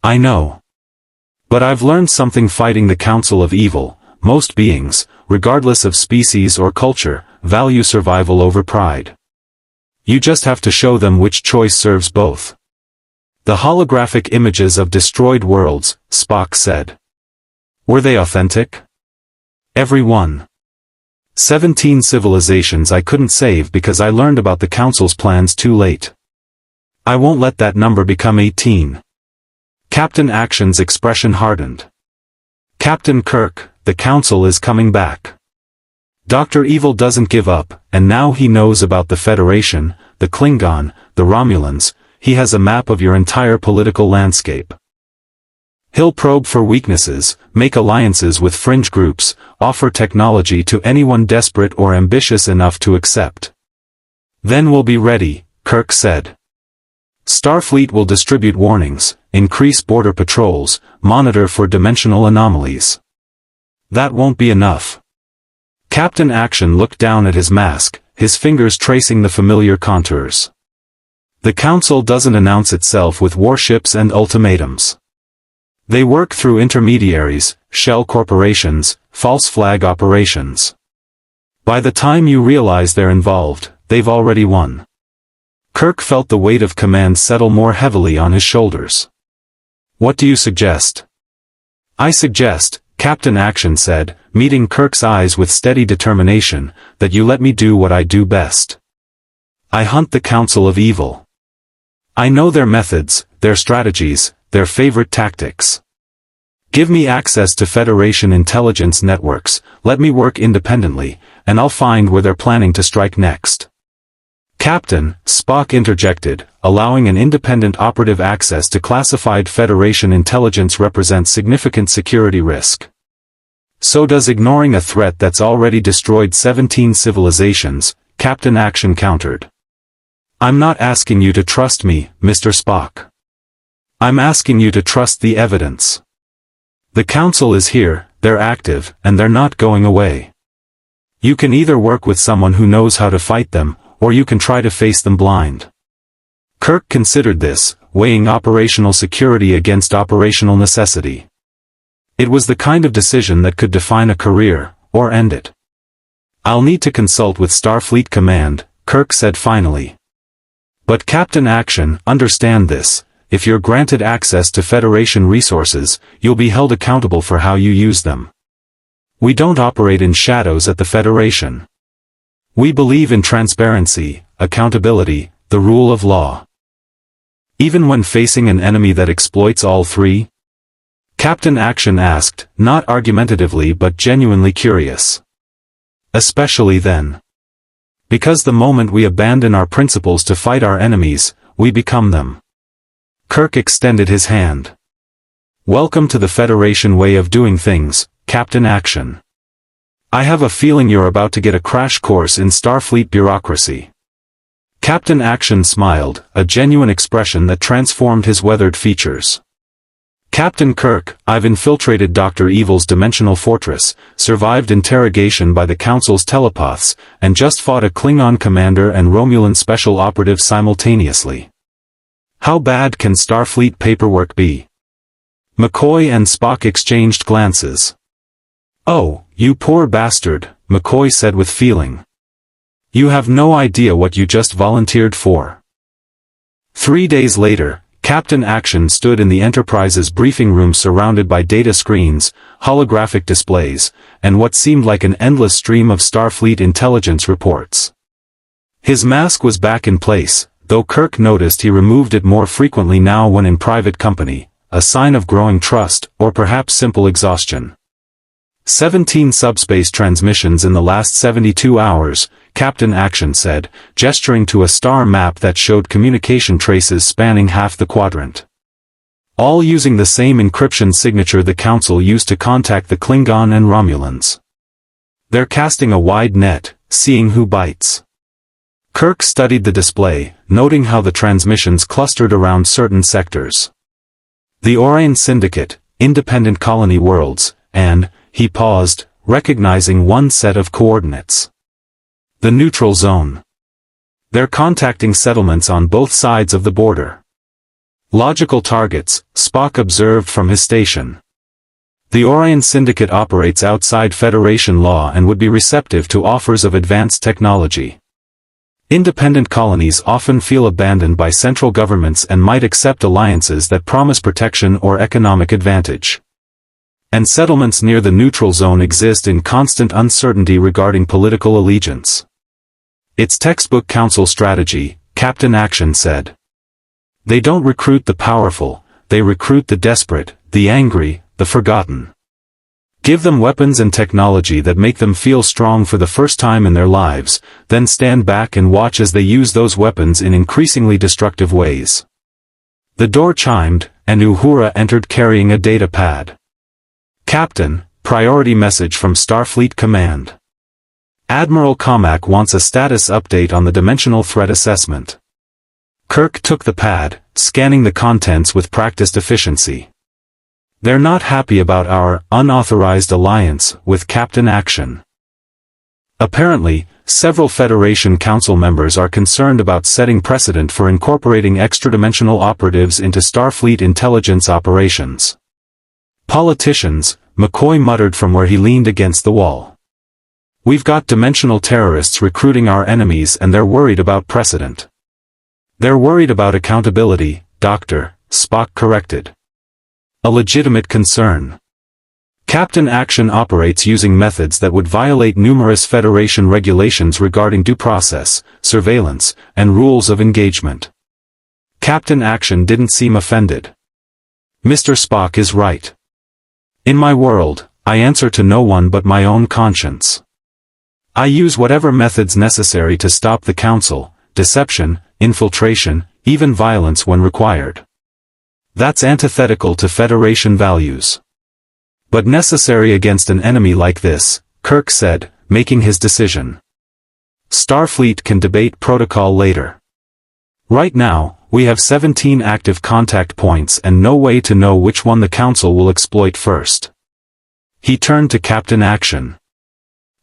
I know. But I've learned something fighting the Council of Evil. Most beings, regardless of species or culture, value survival over pride. You just have to show them which choice serves both. The holographic images of destroyed worlds, Spock said. Were they authentic? Every one. 17 civilizations I couldn't save because I learned about the Council's plans too late. I won't let that number become 18. Captain Action's expression hardened. Captain Kirk, the Council is coming back. Dr. Evil doesn't give up, and now he knows about the Federation, the Klingon, the Romulans. He has a map of your entire political landscape. He'll probe for weaknesses, make alliances with fringe groups, offer technology to anyone desperate or ambitious enough to accept. Then we'll be ready, Kirk said. Starfleet will distribute warnings, increase border patrols, monitor for dimensional anomalies. That won't be enough. Captain Action looked down at his mask, his fingers tracing the familiar contours. The Council doesn't announce itself with warships and ultimatums. They work through intermediaries, shell corporations, false flag operations. By the time you realize they're involved, they've already won. Kirk felt the weight of command settle more heavily on his shoulders. What do you suggest? I suggest, Captain Action said, meeting Kirk's eyes with steady determination, that you let me do what I do best. I hunt the Council of Evil. I know their methods, their strategies, their favorite tactics. Give me access to Federation intelligence networks, let me work independently, and I'll find where they're planning to strike next. Captain, Spock interjected, allowing an independent operative access to classified Federation intelligence represents significant security risk. So does ignoring a threat that's already destroyed 17 civilizations, Captain Action countered. I'm not asking you to trust me, Mr. Spock. I'm asking you to trust the evidence. The Council is here, they're active, and they're not going away. You can either work with someone who knows how to fight them, or you can try to face them blind. Kirk considered this, weighing operational security against operational necessity. It was the kind of decision that could define a career, or end it. I'll need to consult with Starfleet Command, Kirk said finally. But Captain Action, understand this, if you're granted access to Federation resources, you'll be held accountable for how you use them. We don't operate in shadows at the Federation. We believe in transparency, accountability, the rule of law. Even when facing an enemy that exploits all three? Captain Action asked, not argumentatively but genuinely curious. Especially then. Because the moment we abandon our principles to fight our enemies, we become them. Kirk extended his hand. Welcome to the Federation way of doing things, Captain Action. I have a feeling you're about to get a crash course in Starfleet bureaucracy. Captain Action smiled, a genuine expression that transformed his weathered features. Captain Kirk, I've infiltrated Dr. Evil's dimensional fortress, survived interrogation by the Council's telepaths, and just fought a Klingon commander and Romulan special operative simultaneously. How bad can Starfleet paperwork be? McCoy and Spock exchanged glances. Oh, you poor bastard, McCoy said with feeling. You have no idea what you just volunteered for. 3 days later, Captain Action stood in the Enterprise's briefing room surrounded by data screens, holographic displays, and what seemed like an endless stream of Starfleet intelligence reports. His mask was back in place, though Kirk noticed he removed it more frequently now when in private company, a sign of growing trust, or perhaps simple exhaustion. 17 subspace transmissions in the last 72 hours, Captain Action said, gesturing to a star map that showed communication traces spanning half the quadrant. All using the same encryption signature the Council used to contact the Klingon and Romulans. They're casting a wide net, seeing who bites. Kirk studied the display, noting how the transmissions clustered around certain sectors. The Orion Syndicate, independent colony worlds, and, he paused, recognizing one set of coordinates. The neutral zone. They're contacting settlements on both sides of the border. Logical targets, Spock observed from his station. The Orion Syndicate operates outside Federation law and would be receptive to offers of advanced technology. Independent colonies often feel abandoned by central governments and might accept alliances that promise protection or economic advantage. And settlements near the neutral zone exist in constant uncertainty regarding political allegiance. It's textbook Council strategy, Captain Action said. They don't recruit the powerful, they recruit the desperate, the angry, the forgotten. Give them weapons and technology that make them feel strong for the first time in their lives, then stand back and watch as they use those weapons in increasingly destructive ways. The door chimed, and Uhura entered carrying a data pad. Captain, priority message from Starfleet Command. Admiral Comac wants a status update on the dimensional threat assessment. Kirk took the pad, scanning the contents with practiced efficiency. They're not happy about our unauthorized alliance with Captain Action. Apparently, several Federation Council members are concerned about setting precedent for incorporating extradimensional operatives into Starfleet intelligence operations. Politicians, McCoy muttered from where he leaned against the wall. We've got dimensional terrorists recruiting our enemies and they're worried about precedent. They're worried about accountability, Dr. Spock corrected. A legitimate concern. Captain Action operates using methods that would violate numerous Federation regulations regarding due process, surveillance, and rules of engagement. Captain Action didn't seem offended. Mr. Spock is right. In my world, I answer to no one but my own conscience. I use whatever methods necessary to stop the Council, deception, infiltration, even violence when required. That's antithetical to Federation values. But necessary against an enemy like this, Kirk said, making his decision. Starfleet can debate protocol later. Right now, we have 17 active contact points and no way to know which one the Council will exploit first. He turned to Captain Action.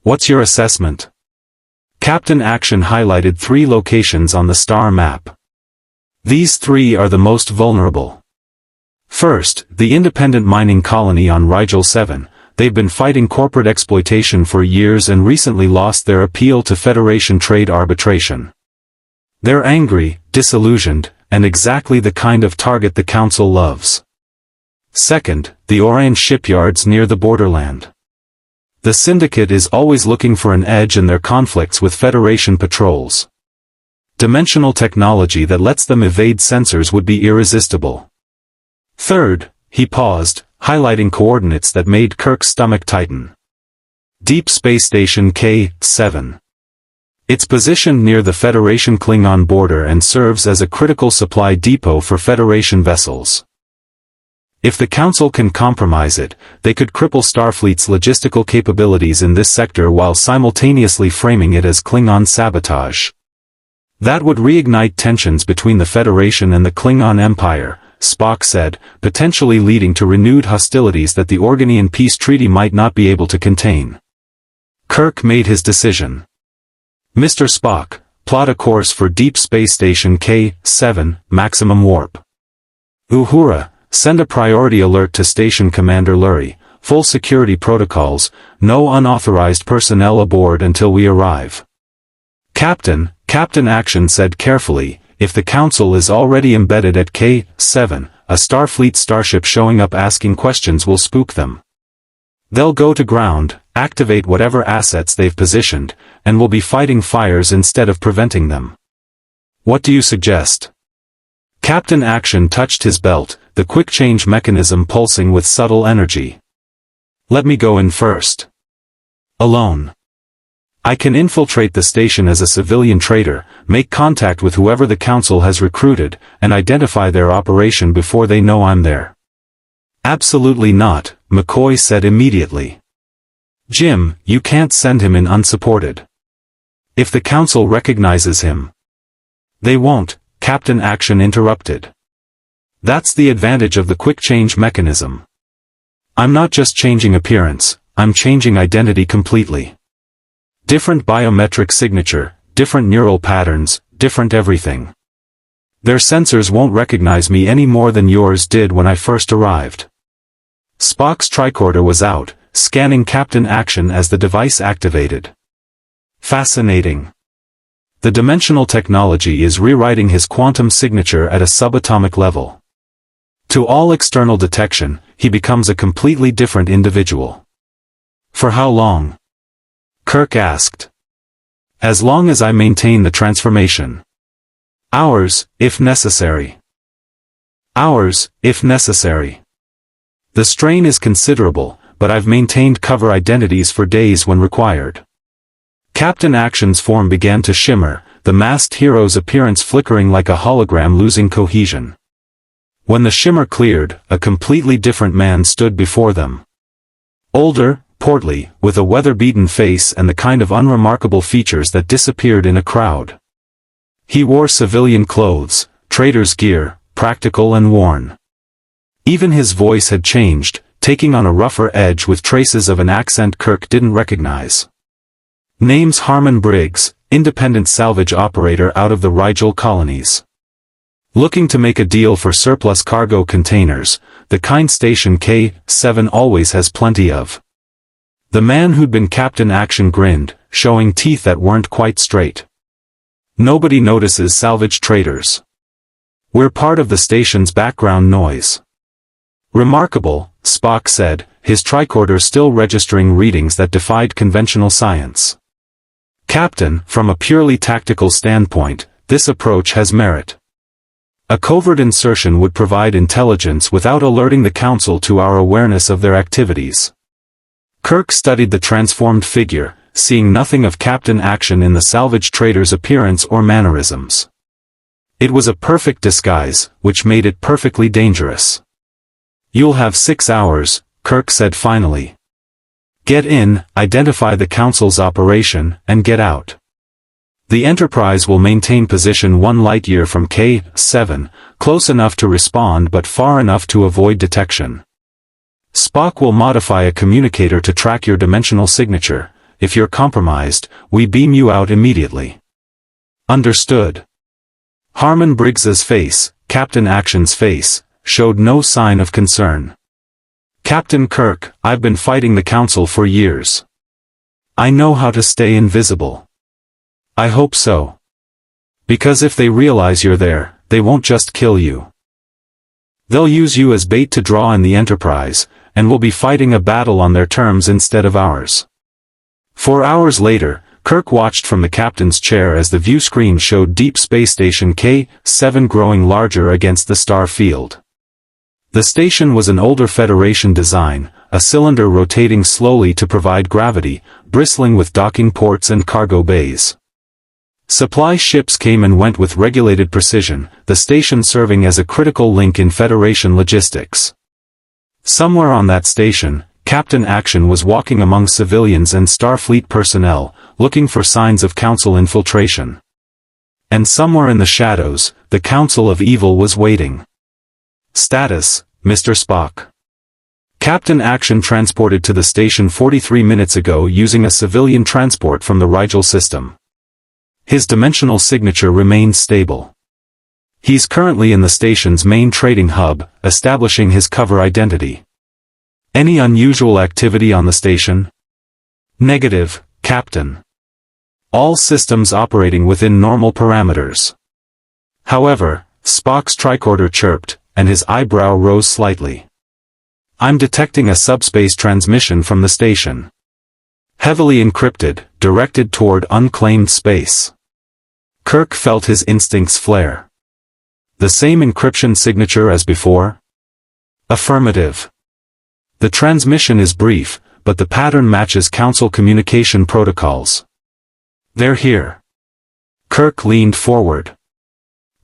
What's your assessment? Captain Action highlighted 3 locations on the star map. These 3 are the most vulnerable. First, the independent mining colony on Rigel 7. They've been fighting corporate exploitation for years and recently lost their appeal to Federation trade arbitration. They're angry, disillusioned, and exactly the kind of target the Council loves. Second, the Orion shipyards near the borderland. The Syndicate is always looking for an edge in their conflicts with Federation patrols. Dimensional technology that lets them evade sensors would be irresistible. Third, he paused, highlighting coordinates that made Kirk's stomach tighten. Deep Space Station K-7. It's positioned near the Federation Klingon border and serves as a critical supply depot for Federation vessels. If the Council can compromise it, they could cripple Starfleet's logistical capabilities in this sector while simultaneously framing it as Klingon sabotage. That would reignite tensions between the Federation and the Klingon Empire, Spock said, potentially leading to renewed hostilities that the Organian Peace Treaty might not be able to contain. Kirk made his decision. Mr. Spock, plot a course for Deep Space Station K-7, maximum warp. Uhura, send a priority alert to Station Commander Lurie, full security protocols, no unauthorized personnel aboard until we arrive. Captain Action said carefully, if the Council is already embedded at K-7, a Starfleet starship showing up asking questions will spook them. They'll go to ground, activate whatever assets they've positioned, and will be fighting fires instead of preventing them. What do you suggest? Captain Action touched his belt, the quick-change mechanism pulsing with subtle energy. Let me go in first. Alone. I can infiltrate the station as a civilian traitor, make contact with whoever the Council has recruited, and identify their operation before they know I'm there. Absolutely not, McCoy said immediately. Jim, you can't send him in unsupported. If the Council recognizes him. They won't, Captain Action interrupted. That's the advantage of the quick-change mechanism. I'm not just changing appearance, I'm changing identity completely. Different biometric signature, different neural patterns, different everything. Their sensors won't recognize me any more than yours did when I first arrived. Spock's tricorder was out, scanning Captain Action as the device activated. Fascinating. The dimensional technology is rewriting his quantum signature at a subatomic level. To all external detection, he becomes a completely different individual. For how long? Kirk asked. As long as I maintain the transformation. Hours, if necessary. Hours, if necessary. The strain is considerable, but I've maintained cover identities for days when required. Captain Action's form began to shimmer, the masked hero's appearance flickering like a hologram losing cohesion. When the shimmer cleared, a completely different man stood before them. Older, portly, with a weather-beaten face and the kind of unremarkable features that disappeared in a crowd. He wore civilian clothes, trader's gear, practical and worn. Even his voice had changed, taking on a rougher edge with traces of an accent Kirk didn't recognize. Name's Harmon Briggs, independent salvage operator out of the Rigel colonies. Looking to make a deal for surplus cargo containers, the kind station K-7 always has plenty of. The man who'd been Captain Action grinned, showing teeth that weren't quite straight. Nobody notices salvage traders. We're part of the station's background noise. Remarkable, Spock said, his tricorder still registering readings that defied conventional science. Captain, from a purely tactical standpoint, this approach has merit. A covert insertion would provide intelligence without alerting the Council to our awareness of their activities. Kirk studied the transformed figure, seeing nothing of Captain Action in the salvage trader's appearance or mannerisms. It was a perfect disguise, which made it perfectly dangerous. You'll have 6 hours, Kirk said finally. Get in, identify the Council's operation, and get out. The Enterprise will maintain position 1 light-year from K-7, close enough to respond but far enough to avoid detection. Spock will modify a communicator to track your dimensional signature. If you're compromised, we beam you out immediately. Understood. Harmon Briggs's face, Captain Action's face, showed no sign of concern. Captain Kirk, I've been fighting the Council for years. I know how to stay invisible. I hope so. Because if they realize you're there, they won't just kill you. They'll use you as bait to draw in the Enterprise, and we'll be fighting a battle on their terms instead of ours. 4 hours later, Kirk watched from the captain's chair as the view screen showed Deep Space Station K-7 growing larger against the star field. The station was an older Federation design, a cylinder rotating slowly to provide gravity, bristling with docking ports and cargo bays. Supply ships came and went with regulated precision, the station serving as a critical link in Federation logistics. Somewhere on that station, Captain Action was walking among civilians and Starfleet personnel, looking for signs of Council infiltration. And somewhere in the shadows, the Council of Evil was waiting. Status, Mr. Spock. Captain Action transported to the station 43 minutes ago using a civilian transport from the Rigel system. His dimensional signature remains stable. He's currently in the station's main trading hub, establishing his cover identity. Any unusual activity on the station? Negative, Captain. All systems operating within normal parameters. However, Spock's tricorder chirped, and his eyebrow rose slightly. I'm detecting a subspace transmission from the station. Heavily encrypted, directed toward unclaimed space. Kirk felt his instincts flare. The same encryption signature as before? Affirmative. The transmission is brief, but the pattern matches Council communication protocols. They're here. Kirk leaned forward.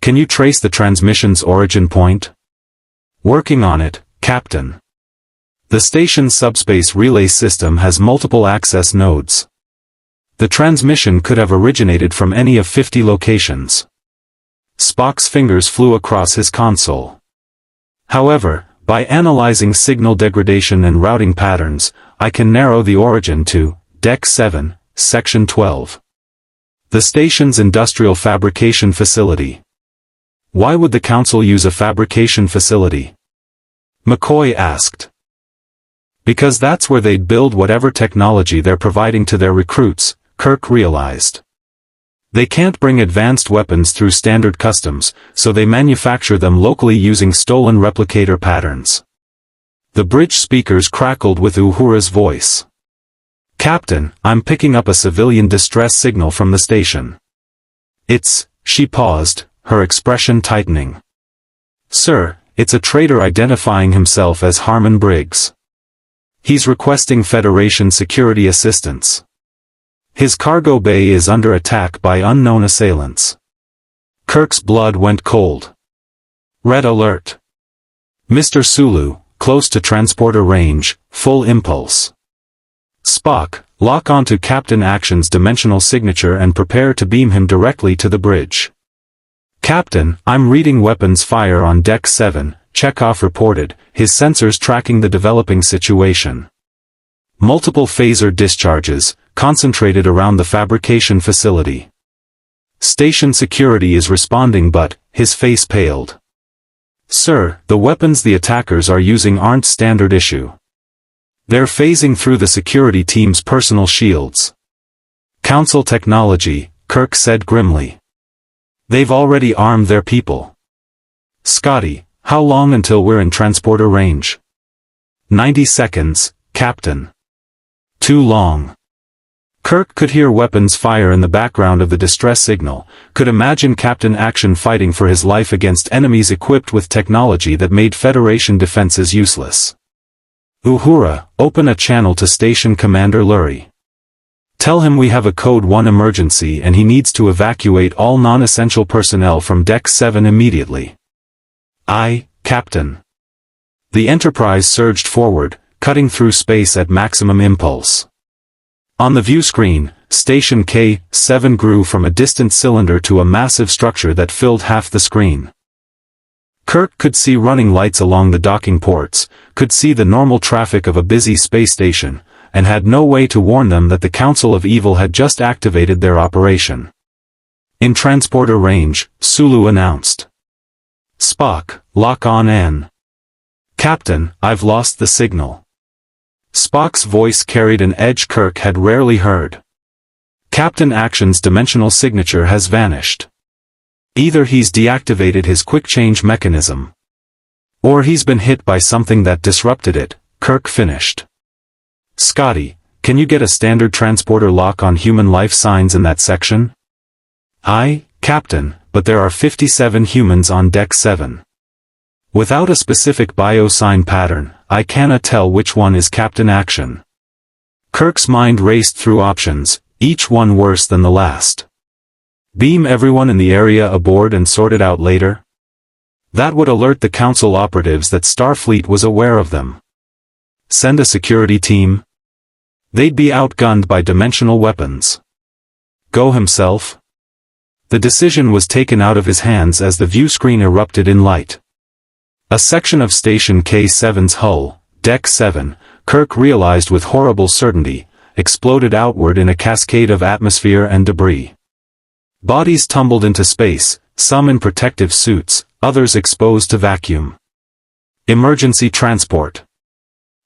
Can you trace the transmission's origin point? Working on it, Captain. The station's subspace relay system has multiple access nodes. The transmission could have originated from any of 50 locations. Spock's fingers flew across his console. However, by analyzing signal degradation and routing patterns, I can narrow the origin to Deck 7, Section 12. The station's industrial fabrication facility. Why would the Council use a fabrication facility? McCoy asked. Because that's where they'd build whatever technology they're providing to their recruits, Kirk realized. They can't bring advanced weapons through standard customs, so they manufacture them locally using stolen replicator patterns. The bridge speakers crackled with Uhura's voice. Captain, I'm picking up a civilian distress signal from the station. She paused, her expression tightening. Sir, it's a trader identifying himself as Harmon Briggs. He's requesting Federation security assistance. His cargo bay is under attack by unknown assailants. Kirk's blood went cold. Red alert. Mr. Sulu, close to transporter range, full impulse. Spock, lock onto Captain Action's dimensional signature and prepare to beam him directly to the bridge. Captain, I'm reading weapons fire on Deck 7, Chekhov reported, his sensors tracking the developing situation. Multiple phaser discharges, concentrated around the fabrication facility. Station security is responding but, his face paled. Sir, the weapons the attackers are using aren't standard issue. They're phasing through the security team's personal shields. Council technology, Kirk said grimly. They've already armed their people. Scotty, how long until we're in transporter range? 90 seconds, Captain. Too long. Kirk could hear weapons fire in the background of the distress signal, could imagine Captain Action fighting for his life against enemies equipped with technology that made Federation defenses useless. Uhura, open a channel to Station Commander Lurie. Tell him we have a Code 1 emergency and he needs to evacuate all non-essential personnel from Deck 7 immediately. Aye, Captain. The Enterprise surged forward, cutting through space at maximum impulse. On the view screen, Station K-7 grew from a distant cylinder to a massive structure that filled half the screen. Kirk could see running lights along the docking ports, could see the normal traffic of a busy space station, and had no way to warn them that the Council of Evil had just activated their operation. In transporter range, Sulu announced. Spock, lock on N. Captain, I've lost the signal. Spock's voice carried an edge Kirk had rarely heard. Captain Action's dimensional signature has vanished. Either he's deactivated his quick-change mechanism. Or he's been hit by something that disrupted it, Kirk finished. Scotty, can you get a standard transporter lock on human life signs in that section? Aye, Captain, but there are 57 humans on Deck 7. Without a specific bio-sign pattern, I cannot tell which one is Captain Action. Kirk's mind raced through options, each one worse than the last. Beam everyone in the area aboard and sort it out later? That would alert the Council operatives that Starfleet was aware of them. Send a security team? They'd be outgunned by dimensional weapons. Go himself? The decision was taken out of his hands as the view screen erupted in light. A section of Station K-7's hull, Deck 7, Kirk realized with horrible certainty, exploded outward in a cascade of atmosphere and debris. Bodies tumbled into space, some in protective suits, others exposed to vacuum. Emergency transport.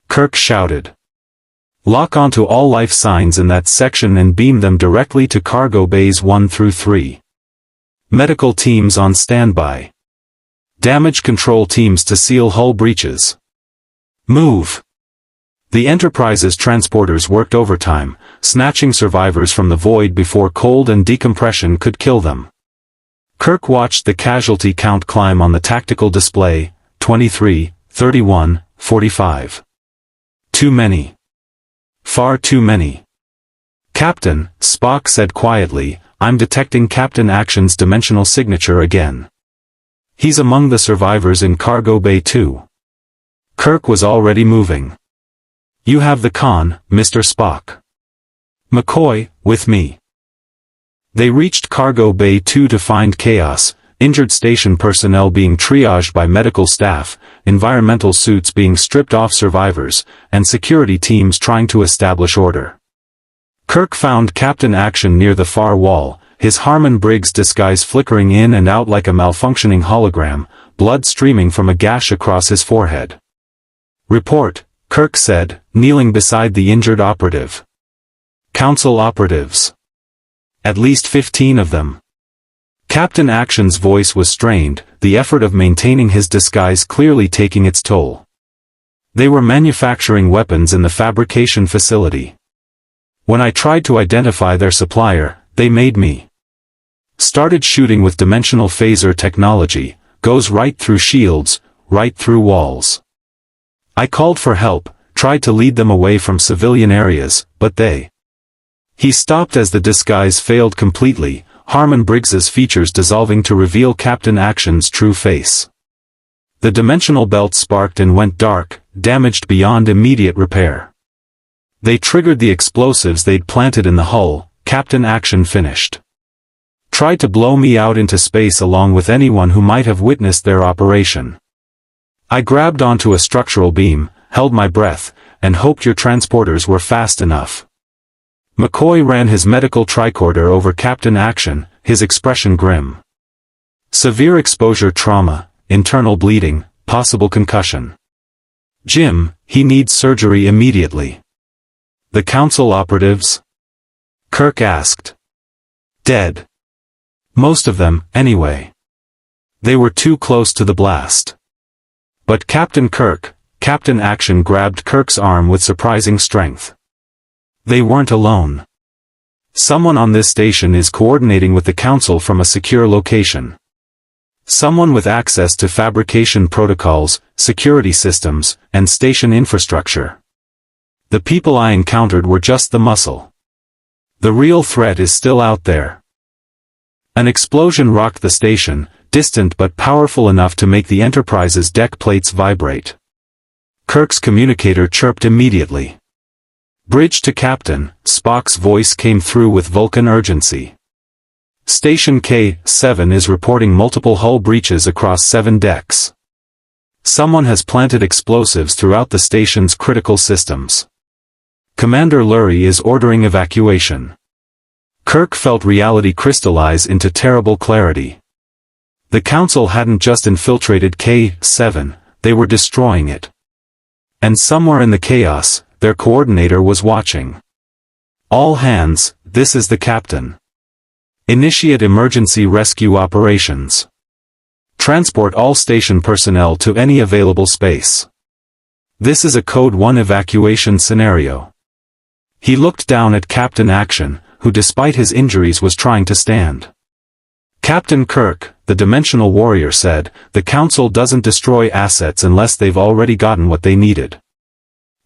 Kirk shouted. Lock onto all life signs in that section and beam them directly to cargo bays 1 through 3. Medical teams on standby. Damage control teams to seal hull breaches. Move. The Enterprise's transporters worked overtime, snatching survivors from the void before cold and decompression could kill them. Kirk watched the casualty count climb on the tactical display, 23, 31, 45. Too many. Far too many. Captain, Spock said quietly, I'm detecting Captain Action's dimensional signature again. He's among the survivors in Cargo Bay 2. Kirk was already moving. You have the con, Mr. Spock. McCoy, with me. They reached Cargo Bay 2 to find chaos, injured station personnel being triaged by medical staff, environmental suits being stripped off survivors, and security teams trying to establish order. Kirk found Captain Action near the far wall, his Harmon Briggs disguise flickering in and out like a malfunctioning hologram, blood streaming from a gash across his forehead. Report, Kirk said, kneeling beside the injured operative. Council operatives. At least 15 of them. Captain Action's voice was strained, the effort of maintaining his disguise clearly taking its toll. They were manufacturing weapons in the fabrication facility. When I tried to identify their supplier, they made me. Started shooting with dimensional phaser technology, goes right through shields, right through walls. I called for help, tried to lead them away from civilian areas, but they... He stopped as the disguise failed completely, Harmon Briggs's features dissolving to reveal Captain Action's true face. The dimensional belt sparked and went dark, damaged beyond immediate repair. They triggered the explosives they'd planted in the hull, Captain Action finished. Tried to blow me out into space along with anyone who might have witnessed their operation. I grabbed onto a structural beam, held my breath, and hoped your transporters were fast enough. McCoy ran his medical tricorder over Captain Action, his expression grim. Severe exposure trauma, internal bleeding, possible concussion. Jim, he needs surgery immediately. The council operatives? Kirk asked. Dead. Most of them, anyway. They were too close to the blast. But Captain Kirk, Captain Action grabbed Kirk's arm with surprising strength. They weren't alone. Someone on this station is coordinating with the council from a secure location. Someone with access to fabrication protocols, security systems, and station infrastructure. The people I encountered were just the muscle. The real threat is still out there. An explosion rocked the station, distant but powerful enough to make the Enterprise's deck plates vibrate. Kirk's communicator chirped immediately. Bridge to Captain, Spock's voice came through with Vulcan urgency. Station K-7 is reporting multiple hull breaches across 7 decks. Someone has planted explosives throughout the station's critical systems. Commander Lurie is ordering evacuation. Kirk felt reality crystallize into terrible clarity. The Council hadn't just infiltrated K-7, they were destroying it. And somewhere in the chaos, their coordinator was watching. All hands, this is the captain. Initiate emergency rescue operations. Transport all station personnel to any available space. This is a Code 1 evacuation scenario. He looked down at Captain Action, who despite his injuries was trying to stand. Captain Kirk, the dimensional warrior said, the Council doesn't destroy assets unless they've already gotten what they needed.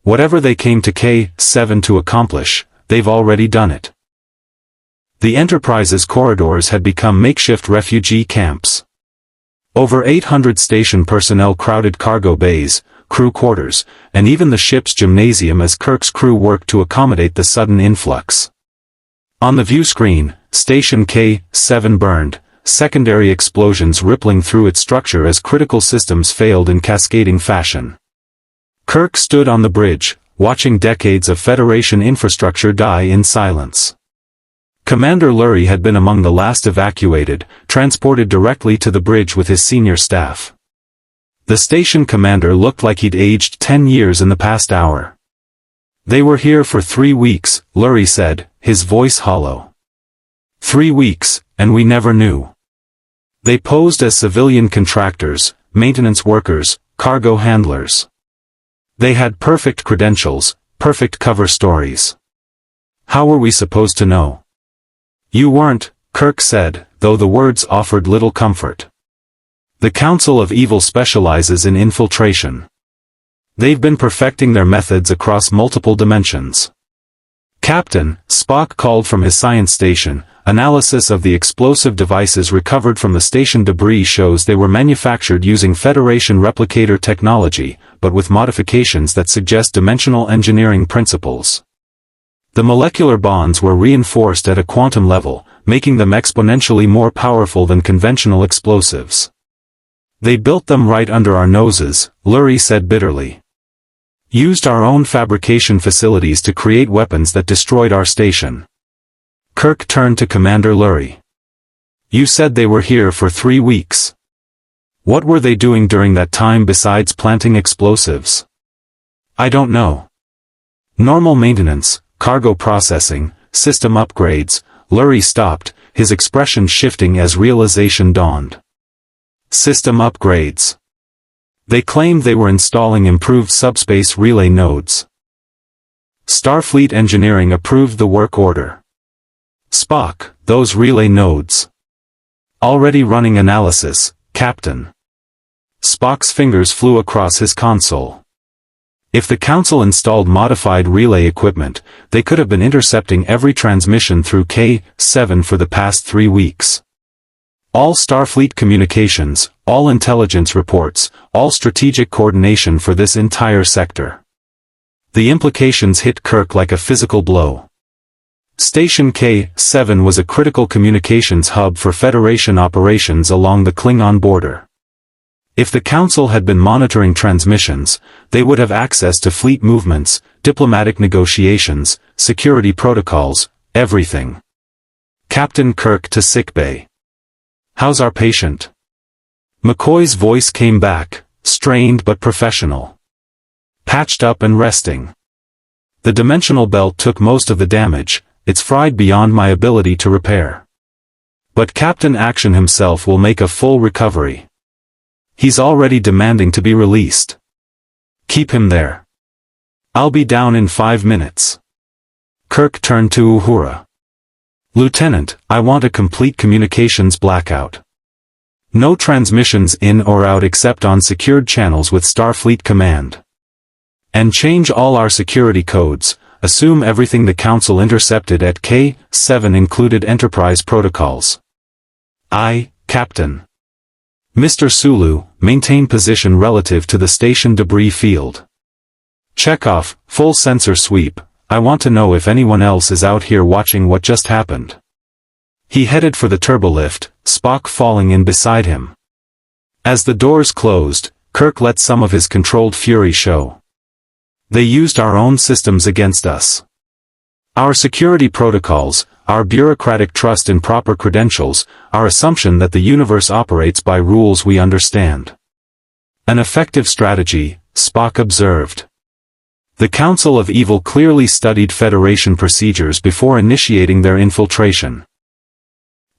Whatever they came to K-7 to accomplish, they've already done it. The Enterprise's corridors had become makeshift refugee camps. Over 800 station personnel crowded cargo bays, crew quarters, and even the ship's gymnasium as Kirk's crew worked to accommodate the sudden influx. On the view screen, Station K-7 burned, secondary explosions rippling through its structure as critical systems failed in cascading fashion. Kirk stood on the bridge, watching decades of Federation infrastructure die in silence. Commander Lurie had been among the last evacuated, transported directly to the bridge with his senior staff. The station commander looked like he'd aged 10 years in the past hour. They were here for 3 weeks, Lurie said, his voice hollow. 3 weeks, and we never knew. They posed as civilian contractors, maintenance workers, cargo handlers. They had perfect credentials, perfect cover stories. How were we supposed to know? You weren't, Kirk said, though the words offered little comfort. The Council of Evil specializes in infiltration. They've been perfecting their methods across multiple dimensions. Captain, Spock called from his science station, analysis of the explosive devices recovered from the station debris shows they were manufactured using Federation replicator technology, but with modifications that suggest dimensional engineering principles. The molecular bonds were reinforced at a quantum level, making them exponentially more powerful than conventional explosives. They built them right under our noses, Lurie said bitterly. Used our own fabrication facilities to create weapons that destroyed our station. Kirk turned to Commander Lurie. You said they were here for 3 weeks. What were they doing during that time besides planting explosives? I don't know. Normal maintenance, cargo processing, system upgrades. Lurie stopped, his expression shifting as realization dawned. System upgrades. They claimed they were installing improved subspace relay nodes. Starfleet engineering approved the work order. Spock, those relay nodes. Already running analysis, Captain. Spock's fingers flew across his console. If the Council installed modified relay equipment, they could have been intercepting every transmission through K-7 for the past 3 weeks. All Starfleet communications, all intelligence reports, all strategic coordination for this entire sector. The implications hit Kirk like a physical blow. Station K-7 was a critical communications hub for Federation operations along the Klingon border. If the Council had been monitoring transmissions, they would have access to fleet movements, diplomatic negotiations, security protocols, everything. Captain Kirk to sickbay. "How's our patient?" McCoy's voice came back, strained but professional. "Patched up and resting. The dimensional belt took most of the damage, it's fried beyond my ability to repair. But Captain Action himself will make a full recovery. He's already demanding to be released. Keep him there. I'll be down in 5 minutes." Kirk turned to Uhura. "Lieutenant, I want a complete communications blackout. No transmissions in or out except on secured channels with Starfleet Command. And change all our security codes, assume everything the Council intercepted at K-7 included Enterprise protocols." "Aye, Captain." "Mr. Sulu, maintain position relative to the station debris field. Chekhov, full sensor sweep, I want to know if anyone else is out here watching what just happened." He headed for the turbolift, Spock falling in beside him. As the doors closed, Kirk let some of his controlled fury show. "They used our own systems against us. Our security protocols, our bureaucratic trust in proper credentials, our assumption that the universe operates by rules we understand. An effective strategy," Spock observed. The Council of Evil clearly studied Federation procedures before initiating their infiltration.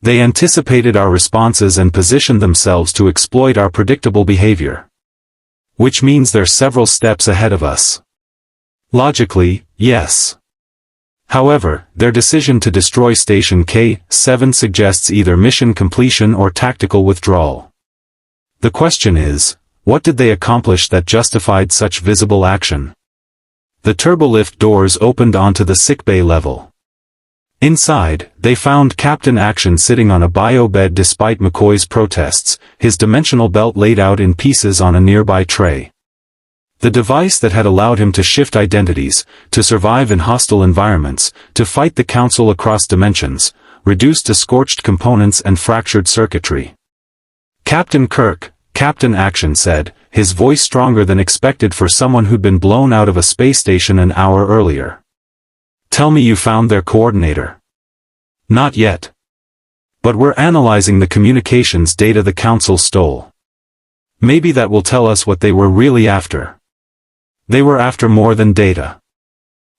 They anticipated our responses and positioned themselves to exploit our predictable behavior. Which means they're several steps ahead of us. Logically, yes. However, their decision to destroy Station K-7 suggests either mission completion or tactical withdrawal. The question is, what did they accomplish that justified such visible action? The turbolift doors opened onto the sickbay level. Inside, they found Captain Action sitting on a bio bed despite McCoy's protests, his dimensional belt laid out in pieces on a nearby tray. The device that had allowed him to shift identities, to survive in hostile environments, to fight the Council across dimensions, reduced to scorched components and fractured circuitry. "Captain Kirk," Captain Action said, his voice stronger than expected for someone who'd been blown out of a space station an hour earlier. "Tell me you found their coordinator." "Not yet. But we're analyzing the communications data the Council stole. Maybe that will tell us what they were really after." They were after more than data.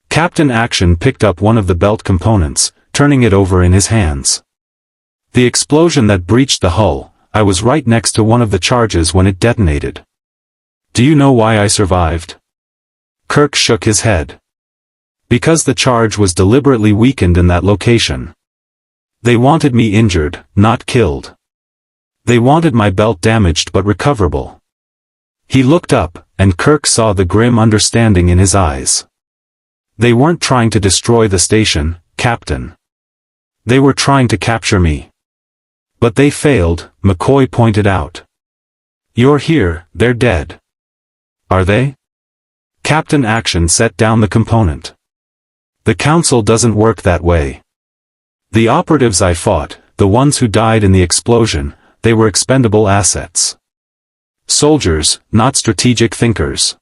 Captain Action picked up one of the belt components, turning it over in his hands. "The explosion that breached the hull, I was right next to one of the charges when it detonated. Do you know why I survived?" Kirk shook his head. "Because the charge was deliberately weakened in that location. They wanted me injured, not killed. They wanted my belt damaged but recoverable." He looked up, and Kirk saw the grim understanding in his eyes. "They weren't trying to destroy the station, Captain. They were trying to capture me. But they failed," McCoy pointed out. "You're here, they're dead." "Are they?" Captain Action set down the component. "The Council doesn't work that way. The operatives I fought, the ones who died in the explosion, they were expendable assets. Soldiers, not strategic thinkers.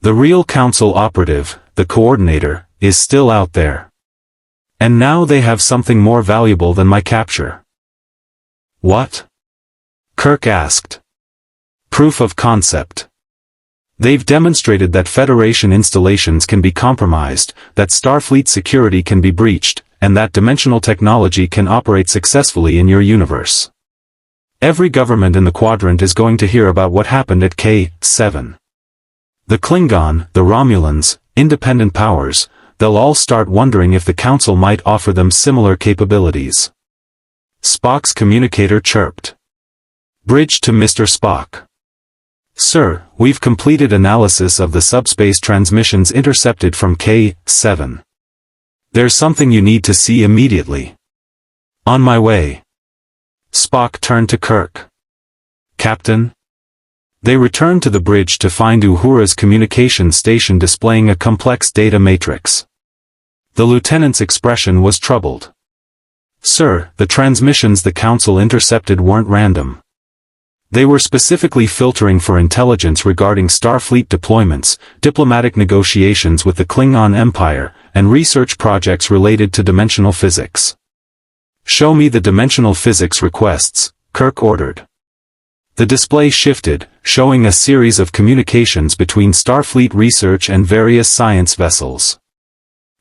The real Council operative, the coordinator, is still out there. And now they have something more valuable than my capture." "What?" Kirk asked. "Proof of concept. They've demonstrated that Federation installations can be compromised, that Starfleet security can be breached, and that dimensional technology can operate successfully in your universe. Every government in the quadrant is going to hear about what happened at K-7. The Klingon, the Romulans, independent powers, they'll all start wondering if the Council might offer them similar capabilities." Spock's communicator chirped. "Bridge to Mr. Spock." Sir, we've completed analysis of the subspace transmissions intercepted from K-7. There's something you need to see immediately. On my way. Spock turned to Kirk. Captain? They returned to the bridge to find Uhura's communication station displaying a complex data matrix. The lieutenant's expression was troubled. Sir, the transmissions the Council intercepted weren't random. They were specifically filtering for intelligence regarding Starfleet deployments, diplomatic negotiations with the Klingon Empire, and research projects related to dimensional physics. Show me the dimensional physics requests, Kirk ordered. The display shifted, showing a series of communications between Starfleet research and various science vessels.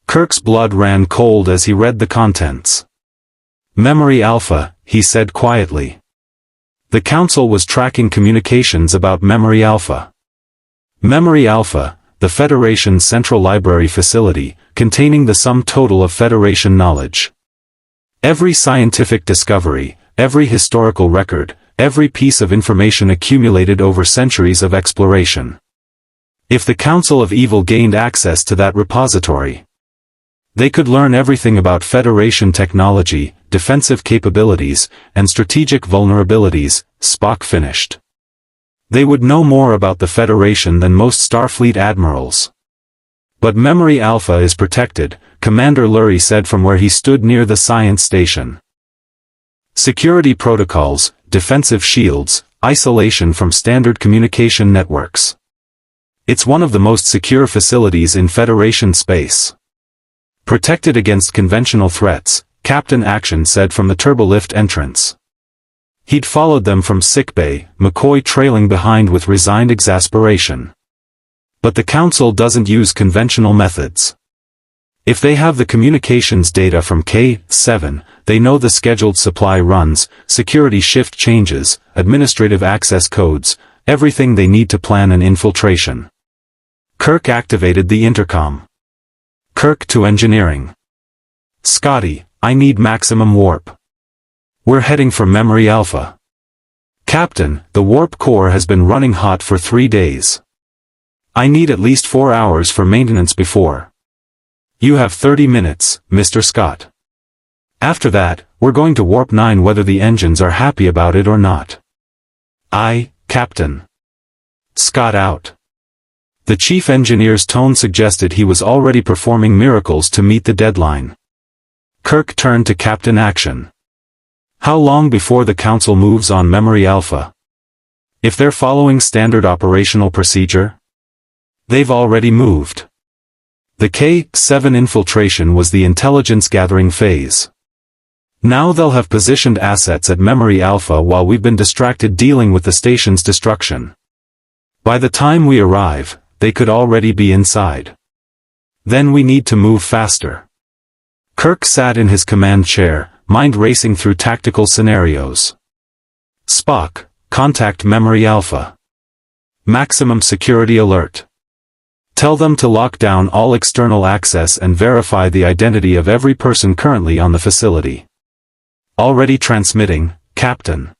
Kirk's blood ran cold as he read the contents. Memory Alpha, he said quietly. The Council was tracking communications about Memory Alpha. Memory Alpha, the Federation's central library facility, containing the sum total of Federation knowledge. Every scientific discovery, every historical record, every piece of information accumulated over centuries of exploration. If the Council of Evil gained access to that repository, they could learn everything about Federation technology, defensive capabilities, and strategic vulnerabilities, Spock finished. They would know more about the Federation than most Starfleet admirals. But Memory Alpha is protected, Commander Lurie said from where he stood near the science station. Security protocols, defensive shields, isolation from standard communication networks. It's one of the most secure facilities in Federation space. Protected against conventional threats, Captain Action said from the turbolift entrance. He'd followed them from sickbay, McCoy trailing behind with resigned exasperation. But the Council doesn't use conventional methods. If they have the communications data from K-7, they know the scheduled supply runs, security shift changes, administrative access codes, everything they need to plan an infiltration. Kirk activated the intercom. Kirk to engineering. Scotty, I need maximum warp. We're heading for Memory Alpha. Captain, the warp core has been running hot for 3 days. I need at least 4 hours for maintenance before. You have 30 minutes, Mr. Scott. After that, we're going to warp 9 whether the engines are happy about it or not. Aye, Captain. Scott out. The chief engineer's tone suggested he was already performing miracles to meet the deadline. Kirk turned to Captain Action. How long before the Council moves on Memory Alpha? If they're following standard operational procedure? They've already moved. The K-7 infiltration was the intelligence-gathering phase. Now they'll have positioned assets at Memory Alpha while we've been distracted dealing with the station's destruction. By the time we arrive, they could already be inside. Then we need to move faster. Kirk sat in his command chair, mind racing through tactical scenarios. Spock, contact Memory Alpha. Maximum security alert. Tell them to lock down all external access and verify the identity of every person currently on the facility. Already transmitting, Captain.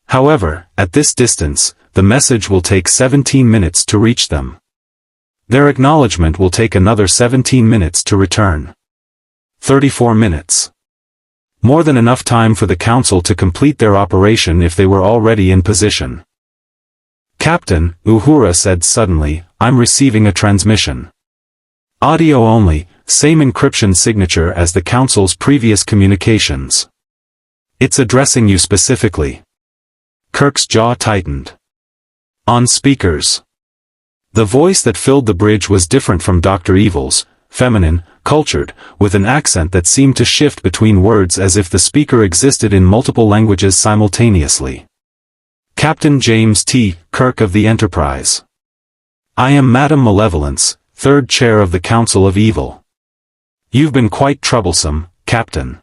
However, at this distance, the message will take 17 minutes to reach them. Their acknowledgement will take another 17 minutes to return. 34 minutes. More than enough time for the Council to complete their operation if they were already in position. Captain, Uhura said suddenly, I'm receiving a transmission. Audio only, same encryption signature as the Council's previous communications. It's addressing you specifically. Kirk's jaw tightened. On speakers. The voice that filled the bridge was different from Dr. Evil's, feminine, cultured, with an accent that seemed to shift between words as if the speaker existed in multiple languages simultaneously. Captain James T. Kirk of the Enterprise. I am Madam Malevolence, third chair of the Council of Evil. You've been quite troublesome, Captain.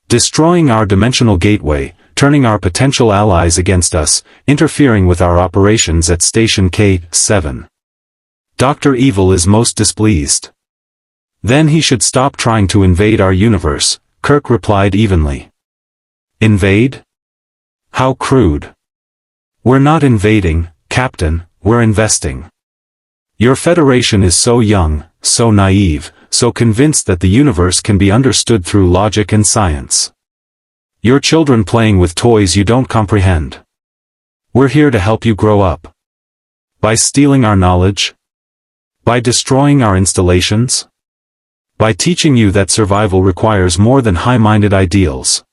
Destroying our dimensional gateway, turning our potential allies against us, interfering with our operations at Station K-7. Dr. Evil is most displeased. Then he should stop trying to invade our universe, Kirk replied evenly. Invade? How crude. We're not invading, Captain, we're investing. Your Federation is so young, so naive, so convinced that the universe can be understood through logic and science. You're children playing with toys you don't comprehend. We're here to help you grow up. By stealing our knowledge? By destroying our installations? By teaching you that survival requires more than high-minded ideals.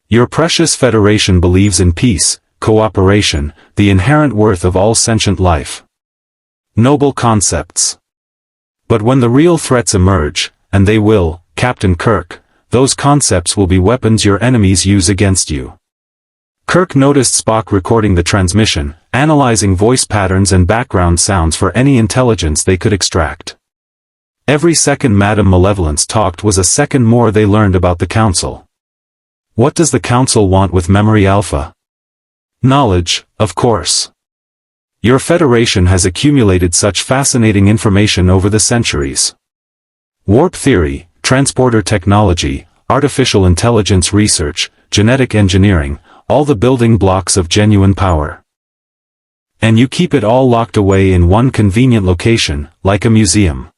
Your precious Federation believes in peace, cooperation, the inherent worth of all sentient life. Noble concepts. But when the real threats emerge, and they will, Captain Kirk, those concepts will be weapons your enemies use against you. Kirk noticed Spock recording the transmission, analyzing voice patterns and background sounds for any intelligence they could extract. Every second Madame Malevolence talked was a second more they learned about the Council. What does the Council want with Memory Alpha? Knowledge, of course. Your Federation has accumulated such fascinating information over the centuries. Warp theory, transporter technology, artificial intelligence research, genetic engineering, all the building blocks of genuine power. And you keep it all locked away in one convenient location, like a museum.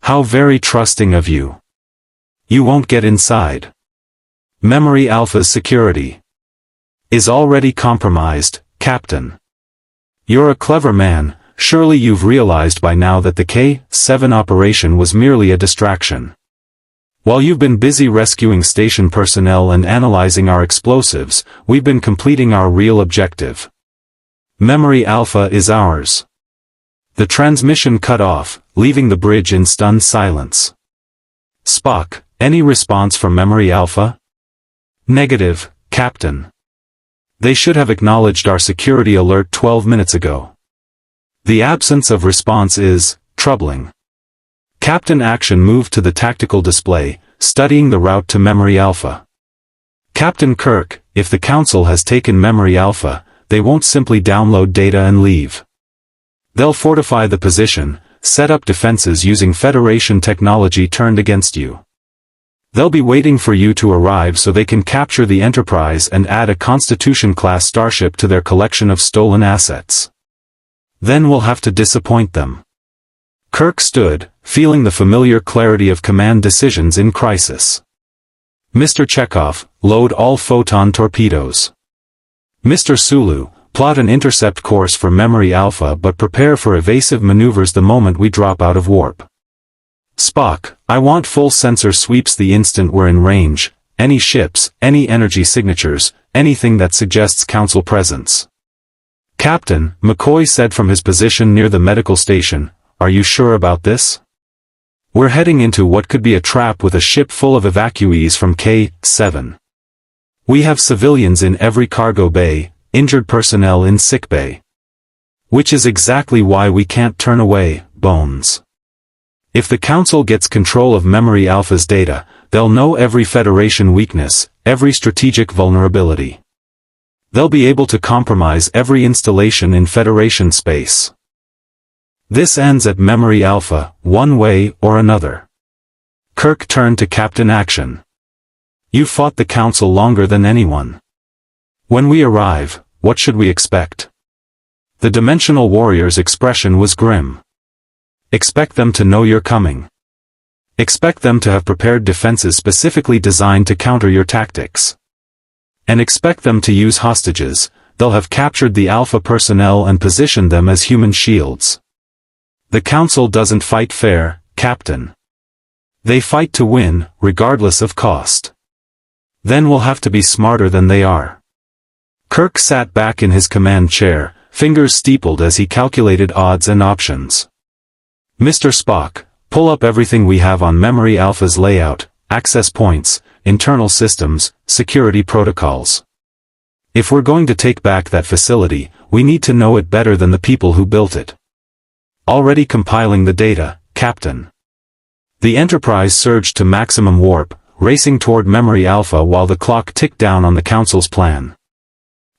How very trusting of you. You won't get inside. Memory Alpha's security is already compromised, Captain. You're a clever man, surely you've realized by now that the K-7 operation was merely a distraction. While you've been busy rescuing station personnel and analyzing our explosives, we've been completing our real objective. Memory Alpha is ours. The transmission cut off, leaving the bridge in stunned silence. Spock, any response from Memory Alpha? Negative, Captain. They should have acknowledged our security alert 12 minutes ago. The absence of response is troubling. Captain Action moved to the tactical display, studying the route to Memory Alpha. Captain Kirk, if the Council has taken Memory Alpha, they won't simply download data and leave. They'll fortify the position, set up defenses using Federation technology turned against you. They'll be waiting for you to arrive so they can capture the Enterprise and add a Constitution-class starship to their collection of stolen assets. Then we'll have to disappoint them. Kirk stood, feeling the familiar clarity of command decisions in crisis. Mr. Chekhov, load all photon torpedoes. Mr. Sulu, plot an intercept course for Memory Alpha but prepare for evasive maneuvers the moment we drop out of warp. Spock, I want full sensor sweeps the instant we're in range, any ships, any energy signatures, anything that suggests Council presence. Captain, McCoy said from his position near the medical station, are you sure about this? We're heading into what could be a trap with a ship full of evacuees from K-7. We have civilians in every cargo bay, injured personnel in sick bay. Which is exactly why we can't turn away, Bones. If the Council gets control of Memory Alpha's data, they'll know every Federation weakness, every strategic vulnerability. They'll be able to compromise every installation in Federation space. This ends at Memory Alpha, one way or another. Kirk turned to Captain Action. You fought the Council longer than anyone. When we arrive, what should we expect? The Dimensional Warrior's expression was grim. Expect them to know you're coming. Expect them to have prepared defenses specifically designed to counter your tactics. And expect them to use hostages. They'll have captured the Alpha personnel and positioned them as human shields. The Council doesn't fight fair, Captain. They fight to win, regardless of cost. Then we'll have to be smarter than they are. Kirk sat back in his command chair, fingers steepled as he calculated odds and options. Mr. Spock, pull up everything we have on Memory Alpha's layout, access points, internal systems, security protocols. If we're going to take back that facility, we need to know it better than the people who built it. Already compiling the data, Captain. The Enterprise surged to maximum warp, racing toward Memory Alpha while the clock ticked down on the Council's plan.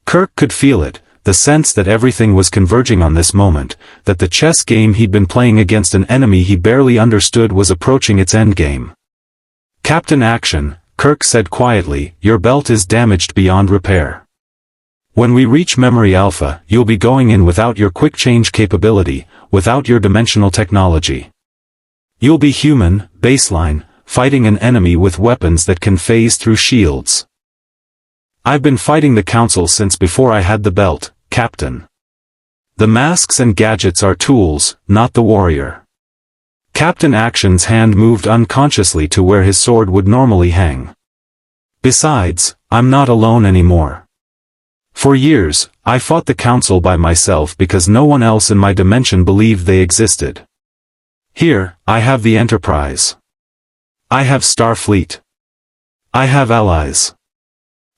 Kirk could feel it, the sense that everything was converging on this moment, that the chess game he'd been playing against an enemy he barely understood was approaching its endgame. Captain Action, Kirk said quietly, your belt is damaged beyond repair. When we reach Memory Alpha, you'll be going in without your quick change capability, without your dimensional technology. You'll be human, baseline, fighting an enemy with weapons that can phase through shields. I've been fighting the Council since before I had the belt, Captain. The masks and gadgets are tools, not the warrior. Captain Action's hand moved unconsciously to where his sword would normally hang. Besides, I'm not alone anymore. For years, I fought the Council by myself because no one else in my dimension believed they existed. Here, I have the Enterprise. I have Starfleet. I have allies.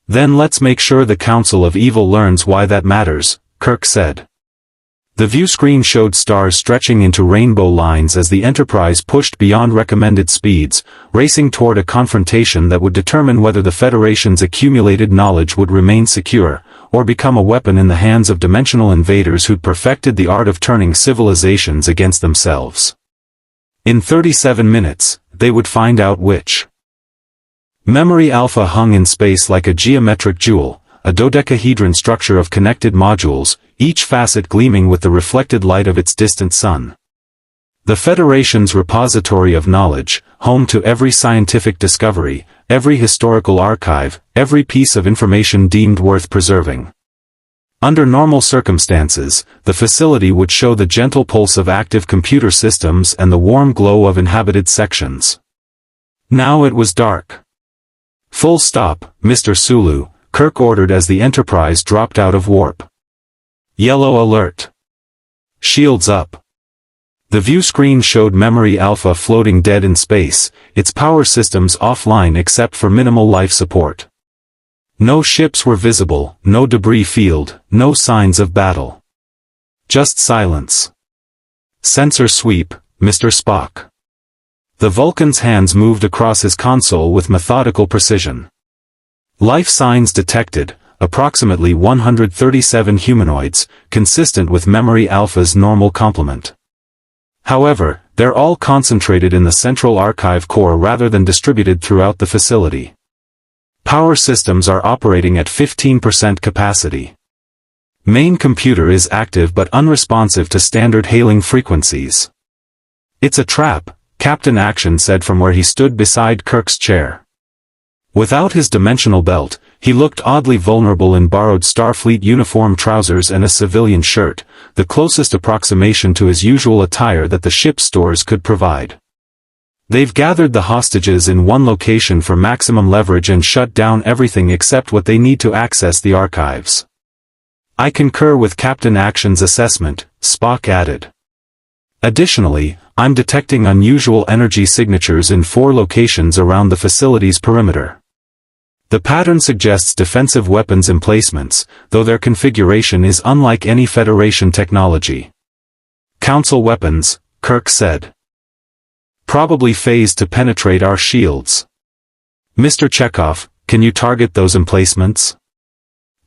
Then let's make sure the Council of Evil learns why that matters, Kirk said. The view screen showed stars stretching into rainbow lines as the Enterprise pushed beyond recommended speeds, racing toward a confrontation that would determine whether the Federation's accumulated knowledge would remain secure, or become a weapon in the hands of dimensional invaders who'd perfected the art of turning civilizations against themselves. In 37 minutes, they would find out which. Memory Alpha hung in space like a geometric jewel, a dodecahedron structure of connected modules, each facet gleaming with the reflected light of its distant sun. The Federation's repository of knowledge, home to every scientific discovery, every historical archive, every piece of information deemed worth preserving. Under normal circumstances, the facility would show the gentle pulse of active computer systems and the warm glow of inhabited sections. Now it was dark. Full stop, Mr. Sulu, Kirk ordered as the Enterprise dropped out of warp. Yellow alert. Shields up. The view screen showed Memory Alpha floating dead in space, its power systems offline except for minimal life support. No ships were visible, no debris field, no signs of battle. Just silence. Sensor sweep, Mr. Spock. The Vulcan's hands moved across his console with methodical precision. Life signs detected, approximately 137 humanoids, consistent with Memory Alpha's normal complement. However, they're all concentrated in the central archive core rather than distributed throughout the facility. Power systems are operating at 15% capacity. Main computer is active but unresponsive to standard hailing frequencies. It's a trap, Captain Action said from where he stood beside Kirk's chair. Without his dimensional belt, he looked oddly vulnerable in borrowed Starfleet uniform trousers and a civilian shirt, the closest approximation to his usual attire that the ship's stores could provide. They've gathered the hostages in one location for maximum leverage and shut down everything except what they need to access the archives. I concur with Captain Action's assessment, Spock added. Additionally, I'm detecting unusual energy signatures in 4 locations around the facility's perimeter. The pattern suggests defensive weapons emplacements, though their configuration is unlike any Federation technology. Council weapons, Kirk said. Probably phased to penetrate our shields. Mr. Chekhov, can you target those emplacements?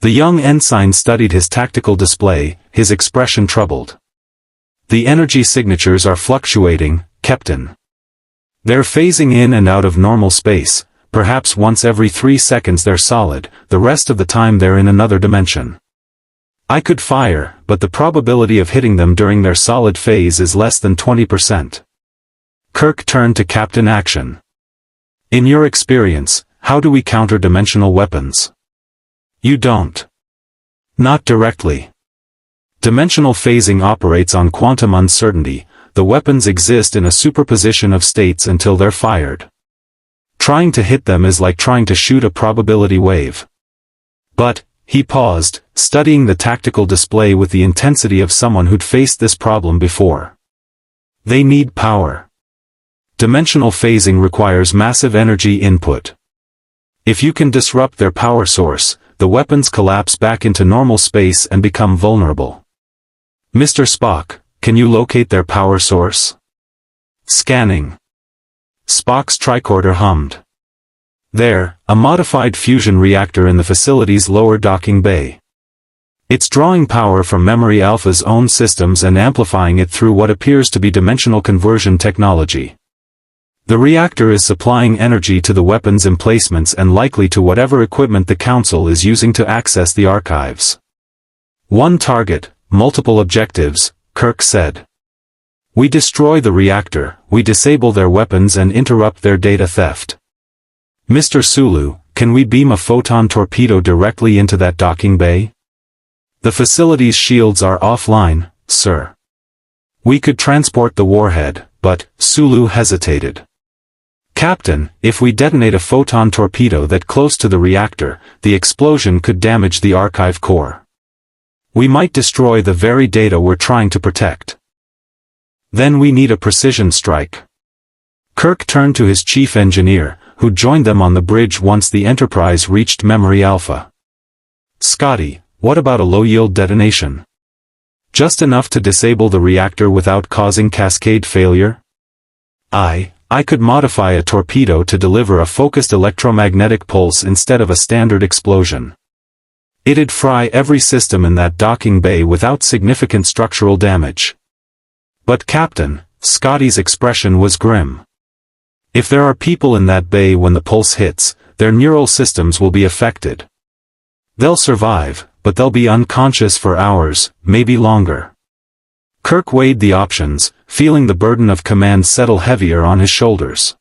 The young ensign studied his tactical display, his expression troubled. The energy signatures are fluctuating, Captain. They're phasing in and out of normal space, perhaps once every 3 seconds they're solid, the rest of the time they're in another dimension. I could fire, but the probability of hitting them during their solid phase is less than 20%. Kirk turned to Captain Action. In your experience, how do we counter dimensional weapons? You don't. Not directly. Dimensional phasing operates on quantum uncertainty, the weapons exist in a superposition of states until they're fired. Trying to hit them is like trying to shoot a probability wave. But, he paused, studying the tactical display with the intensity of someone who'd faced this problem before. They need power. Dimensional phasing requires massive energy input. If you can disrupt their power source, the weapons collapse back into normal space and become vulnerable. Mr. Spock, can you locate their power source? Scanning. Spock's tricorder hummed. There, a modified fusion reactor in the facility's lower docking bay. It's drawing power from Memory Alpha's own systems and amplifying it through what appears to be dimensional conversion technology. The reactor is supplying energy to the weapons emplacements and likely to whatever equipment the Council is using to access the archives. One target, multiple objectives, Kirk said. We destroy the reactor, we disable their weapons and interrupt their data theft. Mr. Sulu, can we beam a photon torpedo directly into that docking bay? The facility's shields are offline, sir. We could transport the warhead, but, Sulu hesitated. Captain, if we detonate a photon torpedo that close to the reactor, the explosion could damage the archive core. We might destroy the very data we're trying to protect. Then we need a precision strike. Kirk turned to his chief engineer, who joined them on the bridge once the Enterprise reached Memory Alpha. Scotty, what about a low-yield detonation? Just enough to disable the reactor without causing cascade failure? I could modify a torpedo to deliver a focused electromagnetic pulse instead of a standard explosion. It'd fry every system in that docking bay without significant structural damage. But Captain, Scotty's expression was grim. If there are people in that bay when the pulse hits, their neural systems will be affected. They'll survive, but they'll be unconscious for hours, maybe longer. Kirk weighed the options, feeling the burden of command settle heavier on his shoulders.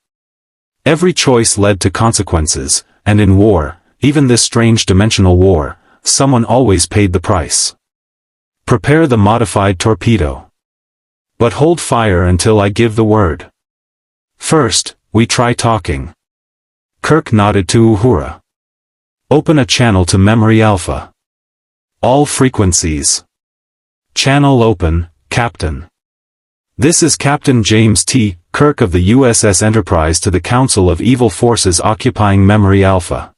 Every choice led to consequences, and in war, even this strange dimensional war, someone always paid the price. Prepare the modified torpedo. But hold fire until I give the word. First, we try talking. Kirk nodded to Uhura. Open a channel to Memory Alpha. All frequencies. Channel open, Captain. This is Captain James T. Kirk of the USS Enterprise to the Council of Evil Forces occupying Memory Alpha.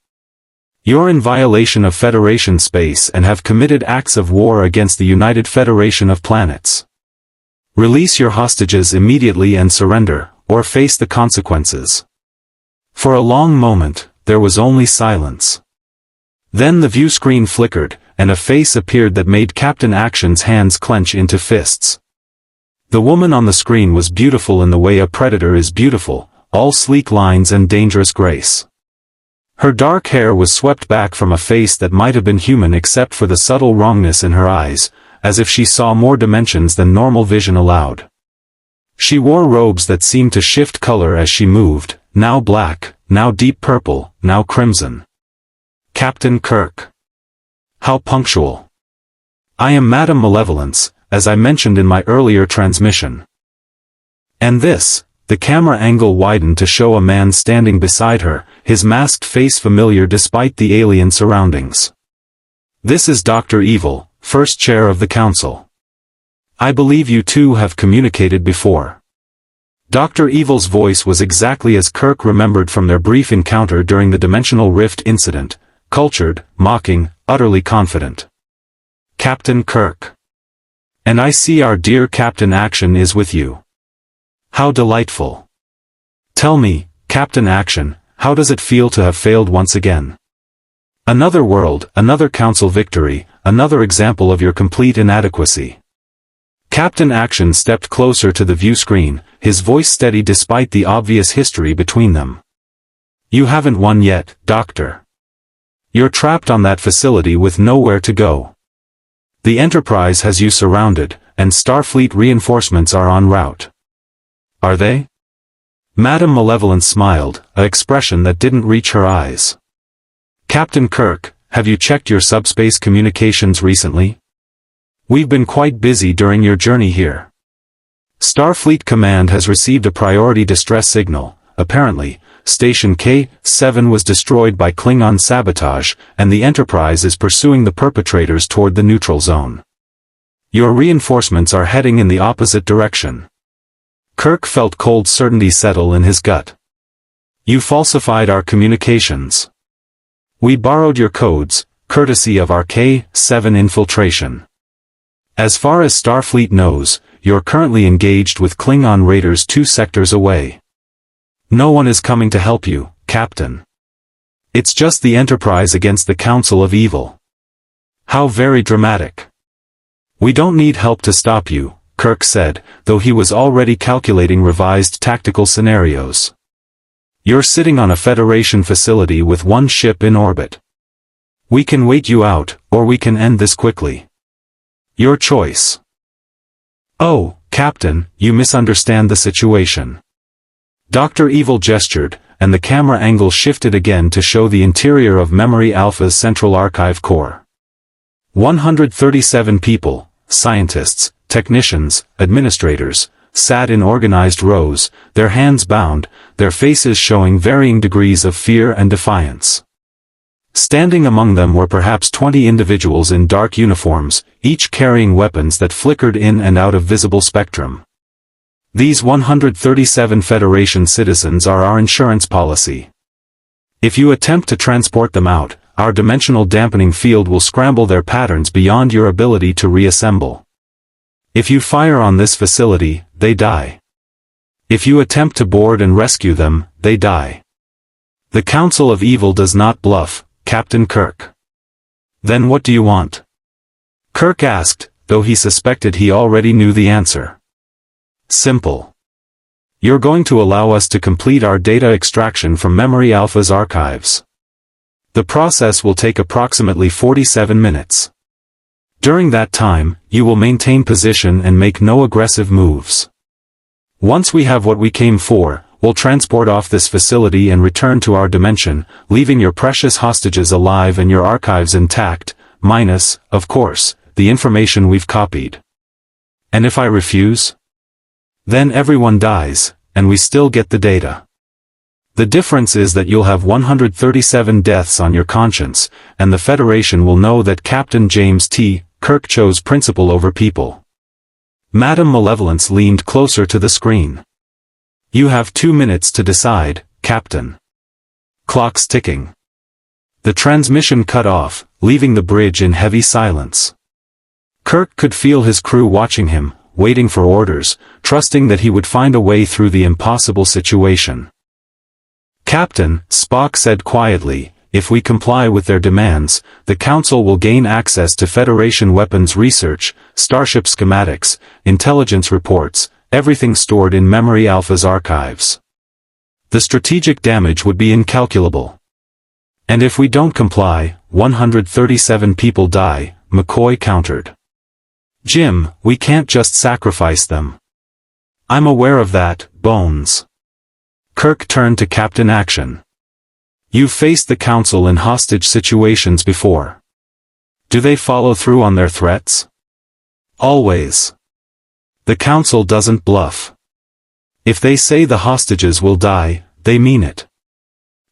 You're in violation of Federation space and have committed acts of war against the United Federation of Planets. Release your hostages immediately and surrender, or face the consequences. For a long moment, there was only silence. Then the view screen flickered, and a face appeared that made Captain Action's hands clench into fists. The woman on the screen was beautiful in the way a predator is beautiful, all sleek lines and dangerous grace. Her dark hair was swept back from a face that might have been human except for the subtle wrongness in her eyes, as if she saw more dimensions than normal vision allowed. She wore robes that seemed to shift color as she moved, now black, now deep purple, now crimson. Captain Kirk. How punctual. I am Madam Malevolence, as I mentioned in my earlier transmission. And this, the camera angle widened to show a man standing beside her, his masked face familiar despite the alien surroundings. This is Dr. Evil, first chair of the council. I believe you two have communicated before. Dr. Evil's voice was exactly as Kirk remembered from their brief encounter during the Dimensional Rift incident, cultured, mocking, utterly confident. Captain Kirk. And I see our dear Captain Action is with you. How delightful. Tell me, Captain Action, how does it feel to have failed once again? Another world, another council victory, another example of your complete inadequacy. Captain Action stepped closer to the view screen, his voice steady despite the obvious history between them. You haven't won yet, Doctor. You're trapped on that facility with nowhere to go. The Enterprise has you surrounded, and Starfleet reinforcements are en route. Are they? Madam Malevolence smiled, an expression that didn't reach her eyes. Captain Kirk, have you checked your subspace communications recently? We've been quite busy during your journey here. Starfleet Command has received a priority distress signal. Apparently, Station K-7 was destroyed by Klingon sabotage, and the Enterprise is pursuing the perpetrators toward the neutral zone. Your reinforcements are heading in the opposite direction. Kirk felt cold certainty settle in his gut. You falsified our communications. We borrowed your codes, courtesy of our K-7 infiltration. As far as Starfleet knows, you're currently engaged with Klingon raiders 2 sectors away. No one is coming to help you, Captain. It's just the Enterprise against the Council of Evil. How very dramatic. We don't need help to stop you, Kirk said, though he was already calculating revised tactical scenarios. You're sitting on a Federation facility with one ship in orbit. We can wait you out, or we can end this quickly. Your choice. Oh, Captain, you misunderstand the situation. Dr. Evil gestured, and the camera angle shifted again to show the interior of Memory Alpha's central archive core. 137 people, scientists, technicians, administrators, sat in organized rows, their hands bound, their faces showing varying degrees of fear and defiance. Standing among them were perhaps 20 individuals in dark uniforms, each carrying weapons that flickered in and out of visible spectrum. These 137 Federation citizens are our insurance policy. If you attempt to transport them out, our dimensional dampening field will scramble their patterns beyond your ability to reassemble. If you fire on this facility, they die. If you attempt to board and rescue them, they die. The Council of Evil does not bluff, Captain Kirk. Then what do you want? Kirk asked, though he suspected he already knew the answer. Simple. You're going to allow us to complete our data extraction from Memory Alpha's archives. The process will take approximately 47 minutes. During that time, you will maintain position and make no aggressive moves. Once we have what we came for, we'll transport off this facility and return to our dimension, leaving your precious hostages alive and your archives intact, minus, of course, the information we've copied. And if I refuse? Then everyone dies, and we still get the data. The difference is that you'll have 137 deaths on your conscience, and the Federation will know that Captain James T. Kirk chose principle over people. Madame Malevolence leaned closer to the screen. You have 2 minutes to decide, Captain. Clock's ticking. The transmission cut off, leaving the bridge in heavy silence. Kirk could feel his crew watching him, waiting for orders, trusting that he would find a way through the impossible situation. Captain, Spock said quietly, if we comply with their demands, the Council will gain access to Federation weapons research, starship schematics, intelligence reports, everything stored in Memory Alpha's archives. The strategic damage would be incalculable. And if we don't comply, 137 people die, McCoy countered. Jim, we can't just sacrifice them. I'm aware of that, Bones. Kirk turned to Captain Action. You've faced the Council in hostage situations before. Do they follow through on their threats? Always. The Council doesn't bluff. If they say the hostages will die, they mean it.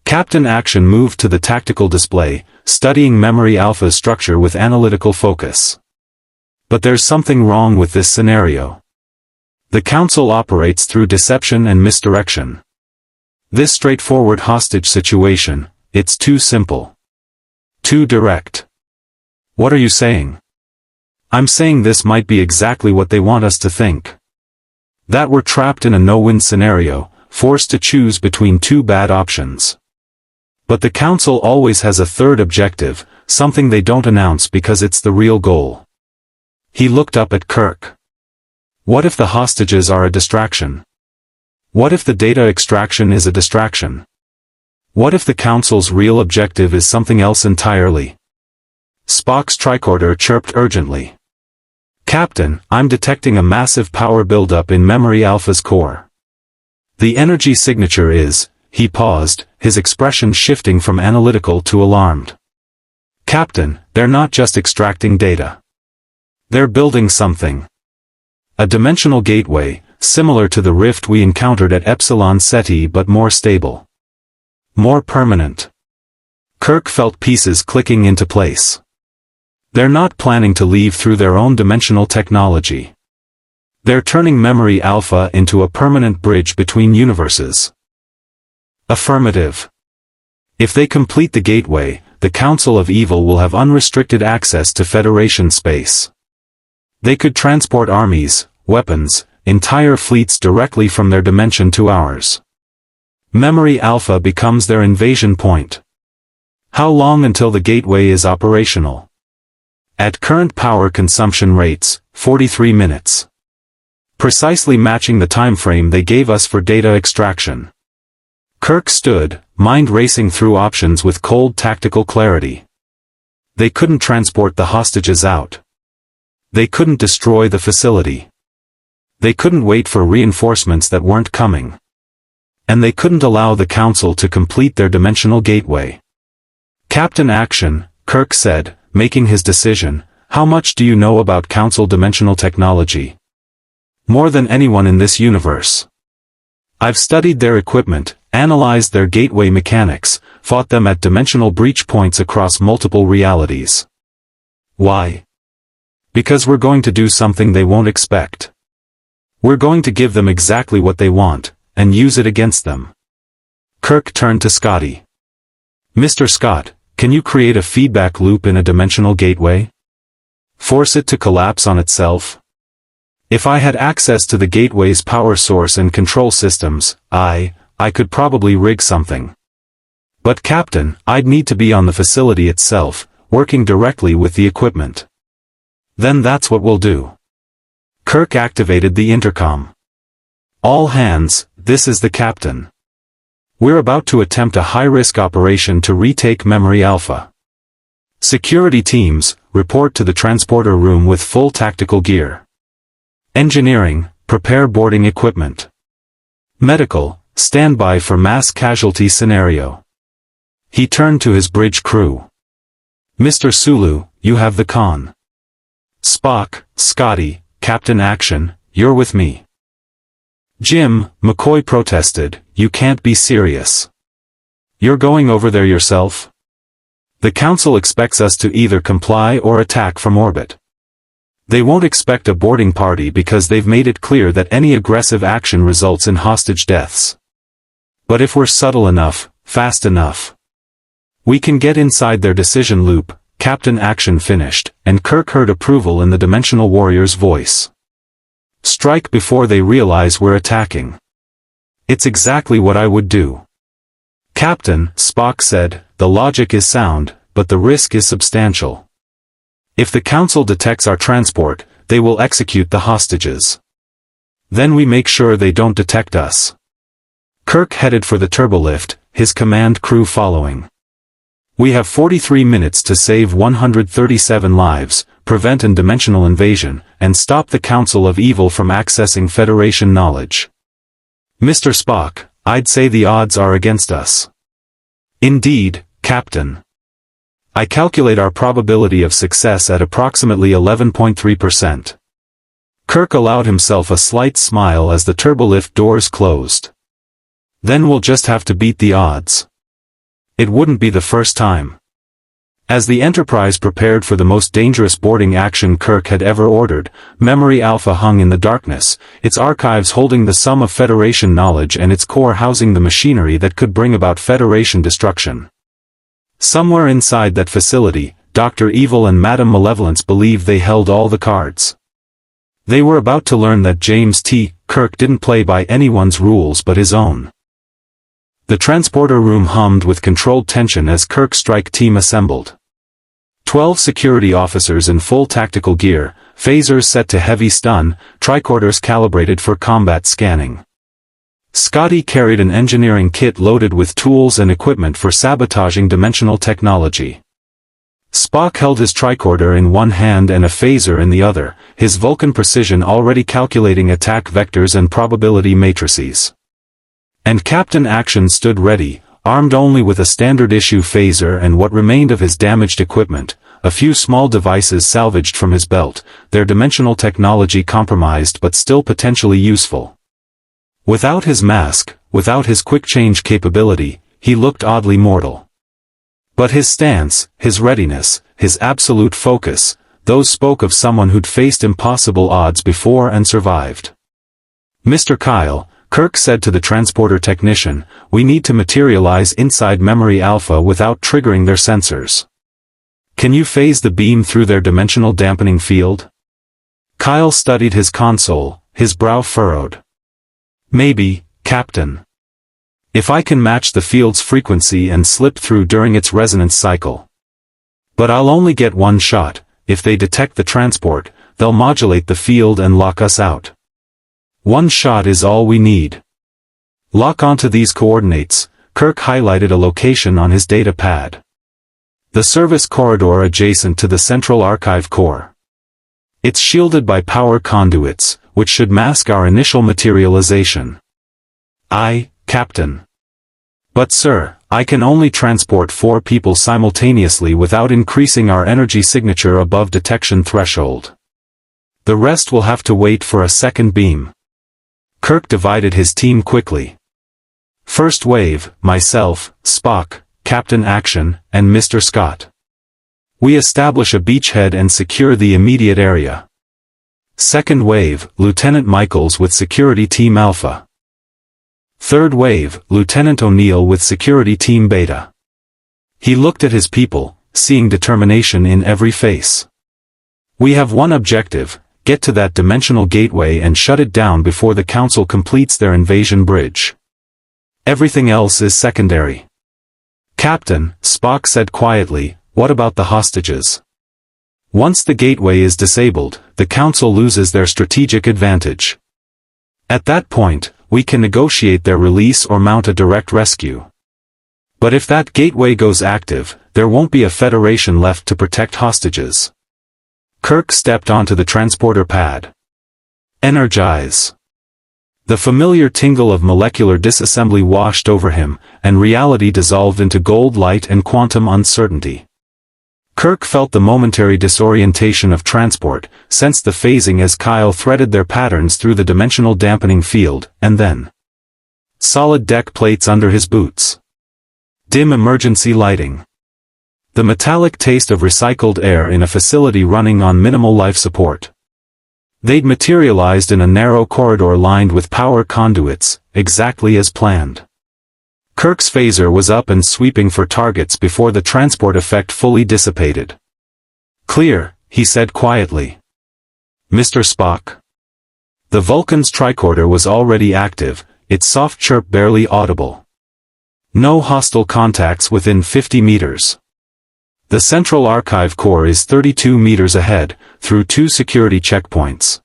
Captain Action moved to the tactical display, studying Memory Alpha's structure with analytical focus. But there's something wrong with this scenario. The Council operates through deception and misdirection. This straightforward hostage situation, it's too simple. Too direct. What are you saying? I'm saying this might be exactly what they want us to think. That we're trapped in a no-win scenario, forced to choose between two bad options. But the Council always has a third objective, something they don't announce because it's the real goal. He looked up at Kirk. What if the hostages are a distraction? What if the data extraction is a distraction? What if the Council's real objective is something else entirely? Spock's tricorder chirped urgently. Captain, I'm detecting a massive power buildup in Memory Alpha's core. The energy signature is, he paused, his expression shifting from analytical to alarmed. Captain, they're not just extracting data. They're building something. A dimensional gateway, similar to the rift we encountered at Epsilon Ceti but more stable. More permanent. Kirk felt pieces clicking into place. They're not planning to leave through their own dimensional technology. They're turning Memory Alpha into a permanent bridge between universes. Affirmative. If they complete the gateway, the Council of Evil will have unrestricted access to Federation space. They could transport armies, weapons, entire fleets directly from their dimension to ours. Memory Alpha becomes their invasion point. How long until the gateway is operational? At current power consumption rates, 43 minutes. Precisely matching the time frame they gave us for data extraction. Kirk stood, mind racing through options with cold tactical clarity. They couldn't transport the hostages out. They couldn't destroy the facility. They couldn't wait for reinforcements that weren't coming. And they couldn't allow the Council to complete their dimensional gateway. Captain Action, Kirk said, making his decision, how much do you know about Council dimensional technology? More than anyone in this universe. I've studied their equipment, analyzed their gateway mechanics, fought them at dimensional breach points across multiple realities. Why? Because we're going to do something they won't expect. We're going to give them exactly what they want, and use it against them. Kirk turned to Scotty. Mr. Scott, can you create a feedback loop in a dimensional gateway? Force it to collapse on itself? If I had access to the gateway's power source and control systems, I could probably rig something. But Captain, I'd need to be on the facility itself, working directly with the equipment. Then that's what we'll do. Kirk activated the intercom. All hands, this is the Captain. We're about to attempt a high-risk operation to retake Memory Alpha. Security teams, report to the transporter room with full tactical gear. Engineering, prepare boarding equipment. Medical, stand by for mass casualty scenario. He turned to his bridge crew. Mr. Sulu, you have the con. Spock, Scotty, Captain Action, you're with me. Jim, McCoy protested, you can't be serious. You're going over there yourself? The Council expects us to either comply or attack from orbit. They won't expect a boarding party because they've made it clear that any aggressive action results in hostage deaths. But if we're subtle enough, fast enough, we can get inside their decision loop. Captain Action finished, and Kirk heard approval in the Dimensional Warrior's voice. Strike before they realize we're attacking. It's exactly what I would do. Captain, Spock said, the logic is sound, but the risk is substantial. If the Council detects our transport, they will execute the hostages. Then we make sure they don't detect us. Kirk headed for the turbolift, his command crew following. We have 43 minutes to save 137 lives, prevent an dimensional invasion, and stop the Council of Evil from accessing Federation knowledge. Mr. Spock, I'd say the odds are against us. Indeed, Captain. I calculate our probability of success at approximately 11.3%. Kirk allowed himself a slight smile as the turbolift doors closed. Then we'll just have to beat the odds. It wouldn't be the first time. As the Enterprise prepared for the most dangerous boarding action Kirk had ever ordered, Memory Alpha hung in the darkness, its archives holding the sum of Federation knowledge and its core housing the machinery that could bring about Federation destruction. Somewhere inside that facility, Dr. Evil and Madam Malevolence believed they held all the cards. They were about to learn that James T. Kirk didn't play by anyone's rules but his own. The transporter room hummed with controlled tension as Kirk's strike team assembled. 12 security officers in full tactical gear, phasers set to heavy stun, tricorders calibrated for combat scanning. Scotty carried an engineering kit loaded with tools and equipment for sabotaging dimensional technology. Spock held his tricorder in one hand and a phaser in the other, his Vulcan precision already calculating attack vectors and probability matrices. And Captain Action stood ready, armed only with a standard-issue phaser and what remained of his damaged equipment, a few small devices salvaged from his belt, their dimensional technology compromised but still potentially useful. Without his mask, without his quick-change capability, he looked oddly mortal. But his stance, his readiness, his absolute focus, those spoke of someone who'd faced impossible odds before and survived. Mr. Kyle, Kirk said to the transporter technician, we need to materialize inside Memory Alpha without triggering their sensors. Can you phase the beam through their dimensional dampening field? Kyle studied his console, his brow furrowed. Maybe, Captain. If I can match the field's frequency and slip through during its resonance cycle. But I'll only get one shot. If they detect the transport, they'll modulate the field and lock us out. One shot is all we need. Lock onto these coordinates. Kirk highlighted a location on his data pad. The service corridor adjacent to the central archive core. It's shielded by power conduits, which should mask our initial materialization. Aye, Captain. But sir, I can only transport 4 people simultaneously without increasing our energy signature above detection threshold. The rest will have to wait for a second beam. Kirk divided his team quickly. First wave, myself, Spock, Captain Action, and Mr. Scott. We establish a beachhead and secure the immediate area. Second wave, Lieutenant Michaels with Security Team Alpha. Third wave, Lieutenant O'Neill with Security Team Beta. He looked at his people, seeing determination in every face. We have one objective: get to that dimensional gateway and shut it down before the Council completes their invasion bridge. Everything else is secondary. Captain, Spock said quietly, what about the hostages? Once the gateway is disabled, the Council loses their strategic advantage. At that point, we can negotiate their release or mount a direct rescue. But if that gateway goes active, there won't be a Federation left to protect hostages. Kirk stepped onto the transporter pad. Energize. The familiar tingle of molecular disassembly washed over him, and reality dissolved into gold light and quantum uncertainty. Kirk felt the momentary disorientation of transport, sensed the phasing as Kyle threaded their patterns through the dimensional dampening field, and then solid deck plates under his boots. Dim emergency lighting. The metallic taste of recycled air in a facility running on minimal life support. They'd materialized in a narrow corridor lined with power conduits, exactly as planned. Kirk's phaser was up and sweeping for targets before the transport effect fully dissipated. Clear, he said quietly. Mr. Spock. The Vulcan's tricorder was already active, its soft chirp barely audible. No hostile contacts within 50 meters. The central archive core is 32 meters ahead, through 2 security checkpoints.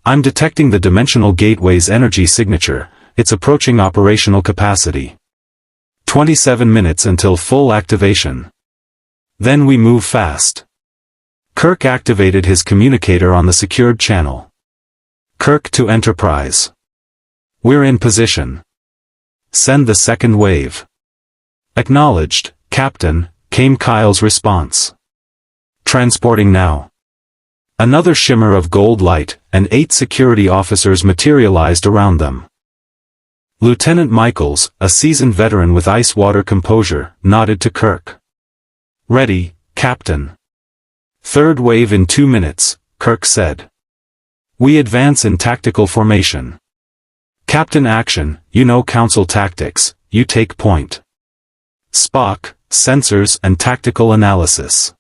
I'm detecting the dimensional gateway's energy signature, it's approaching operational capacity. 27 minutes until full activation. Then we move fast. Kirk activated his communicator on the secured channel. Kirk to Enterprise. We're in position. Send the second wave. Acknowledged, Captain, came Kyle's response. Transporting now. Another shimmer of gold light, and 8 security officers materialized around them. Lieutenant Michaels, a seasoned veteran with ice-water composure, nodded to Kirk. Ready, Captain. Third wave in 2 minutes, Kirk said. We advance in tactical formation. Captain Action, you know Council tactics, you take point. Spock, sensors and tactical analysis.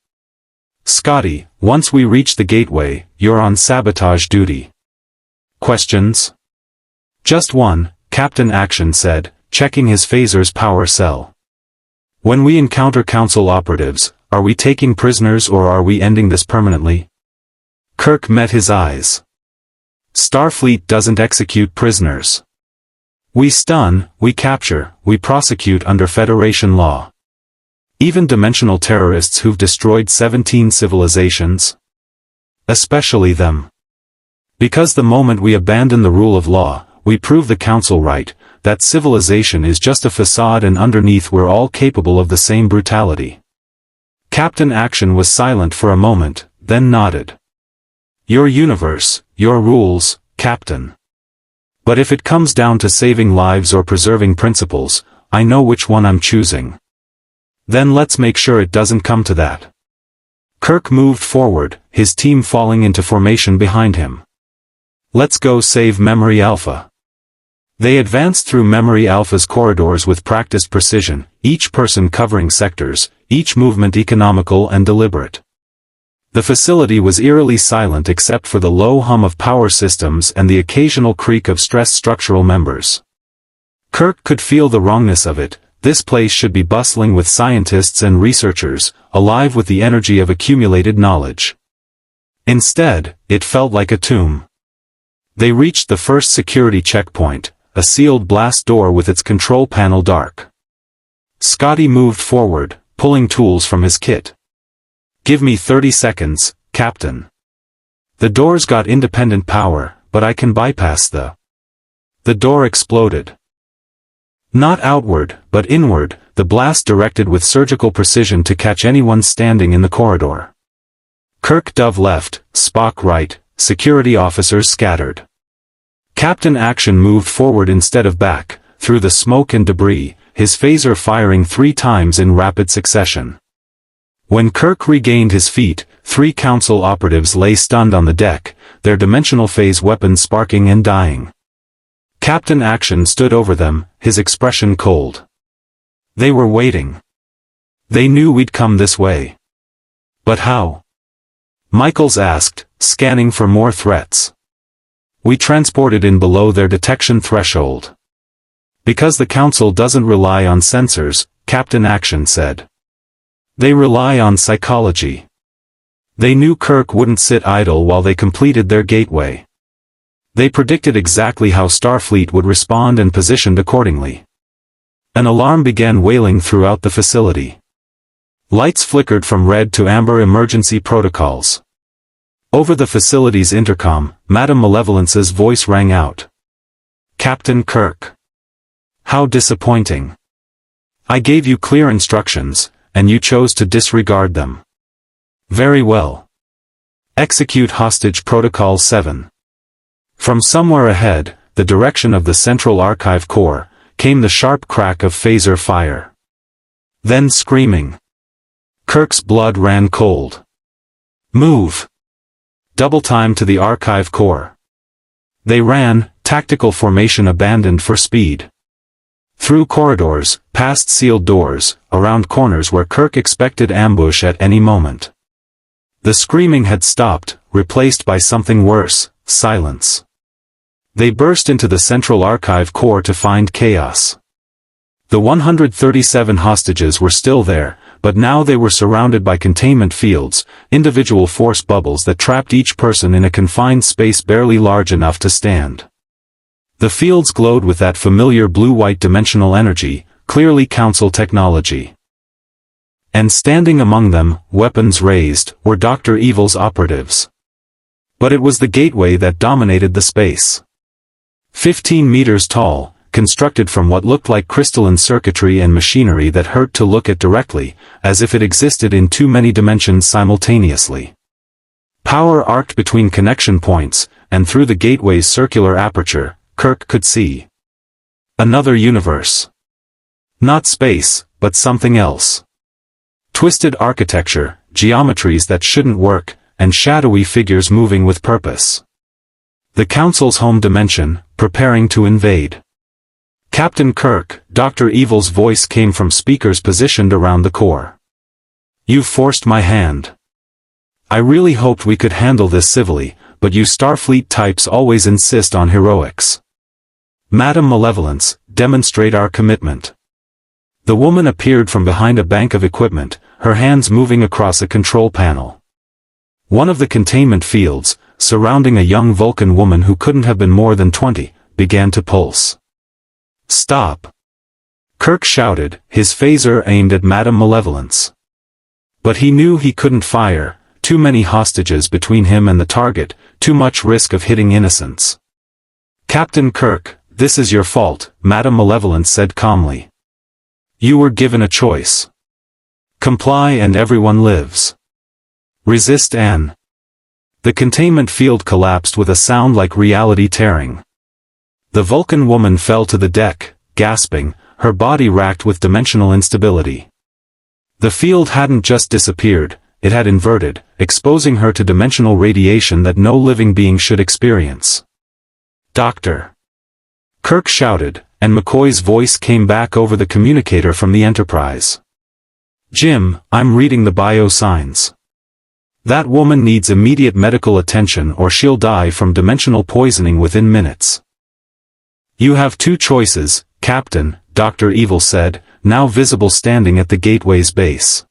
Scotty, once we reach the gateway, you're on sabotage duty. Questions? Just one, Captain Action said, checking his phaser's power cell. When we encounter Council operatives, are we taking prisoners or are we ending this permanently? Kirk met his eyes. Starfleet doesn't execute prisoners. We stun, we capture, we prosecute under Federation law. Even dimensional terrorists who've destroyed 17 civilizations. Especially them. Because the moment we abandon the rule of law, we prove the Council right, that civilization is just a facade and underneath we're all capable of the same brutality. Captain Action was silent for a moment, then nodded. Your universe, your rules, Captain. But if it comes down to saving lives or preserving principles, I know which one I'm choosing. Then let's make sure it doesn't come to that. Kirk moved forward, his team falling into formation behind him. Let's go save Memory Alpha. They advanced through Memory Alpha's corridors with practiced precision, each person covering sectors, each movement economical and deliberate. The facility was eerily silent except for the low hum of power systems and the occasional creak of stressed structural members. Kirk could feel the wrongness of it. This place should be bustling with scientists and researchers, alive with the energy of accumulated knowledge. Instead, it felt like a tomb. They reached the first security checkpoint, a sealed blast door with its control panel dark. Scotty moved forward, pulling tools from his kit. Give me 30 seconds, Captain. The door's got independent power, but I can bypass the door exploded. Not outward, but inward, the blast directed with surgical precision to catch anyone standing in the corridor. Kirk dove left, Spock right, security officers scattered. Captain Action moved forward instead of back, through the smoke and debris, his phaser firing 3 times in rapid succession. When Kirk regained his feet, 3 Council operatives lay stunned on the deck, their dimensional phase weapons sparking and dying. Captain Action stood over them, his expression cold. They were waiting. They knew we'd come this way. But how? Michaels asked, scanning for more threats. We transported in below their detection threshold. Because the Council doesn't rely on sensors, Captain Action said. They rely on psychology. They knew Kirk wouldn't sit idle while they completed their gateway. They predicted exactly how Starfleet would respond and positioned accordingly. An alarm began wailing throughout the facility. Lights flickered from red to amber emergency protocols. Over the facility's intercom, Madame Malevolence's voice rang out. Captain Kirk. How disappointing. I gave you clear instructions, and you chose to disregard them. Very well. Execute Hostage Protocol 7. From somewhere ahead, the direction of the Central Archive Core, came the sharp crack of phaser fire. Then screaming. Kirk's blood ran cold. Move! Double time to the Archive Core. They ran, tactical formation abandoned for speed. Through corridors, past sealed doors, around corners where Kirk expected ambush at any moment. The screaming had stopped, replaced by something worse, silence. They burst into the Central Archive Core to find chaos. The 137 hostages were still there, but now they were surrounded by containment fields, individual force bubbles that trapped each person in a confined space barely large enough to stand. The fields glowed with that familiar blue-white dimensional energy, clearly Council technology. And standing among them, weapons raised, were Dr. Evil's operatives. But it was the gateway that dominated the space. 15 meters tall, constructed from what looked like crystalline circuitry and machinery that hurt to look at directly, as if it existed in too many dimensions simultaneously. Power arced between connection points, and through the gateway's circular aperture, Kirk could see another universe. Not space, but something else. Twisted architecture, geometries that shouldn't work, and shadowy figures moving with purpose. The Council's home dimension, preparing to invade. Captain Kirk, Dr. Evil's voice came from speakers positioned around the core. You forced my hand. I really hoped we could handle this civilly, but you Starfleet types always insist on heroics. Madame Malevolence, demonstrate our commitment. The woman appeared from behind a bank of equipment, her hands moving across a control panel. One of the containment fields, surrounding a young Vulcan woman who couldn't have been more than 20, began to pulse. Stop! Kirk shouted, his phaser aimed at Madame Malevolence. But he knew he couldn't fire, too many hostages between him and the target, too much risk of hitting innocents. Captain Kirk, this is your fault, Madame Malevolence said calmly. You were given a choice. Comply and everyone lives. Resist and... The containment field collapsed with a sound like reality tearing. The Vulcan woman fell to the deck, gasping, her body racked with dimensional instability. The field hadn't just disappeared, it had inverted, exposing her to dimensional radiation that no living being should experience. Doctor! Kirk shouted, and McCoy's voice came back over the communicator from the Enterprise. Jim, I'm reading the bio signs. That woman needs immediate medical attention or she'll die from dimensional poisoning within minutes. You have 2 choices, Captain, Dr. Evil said, now visible standing at the gateway's base.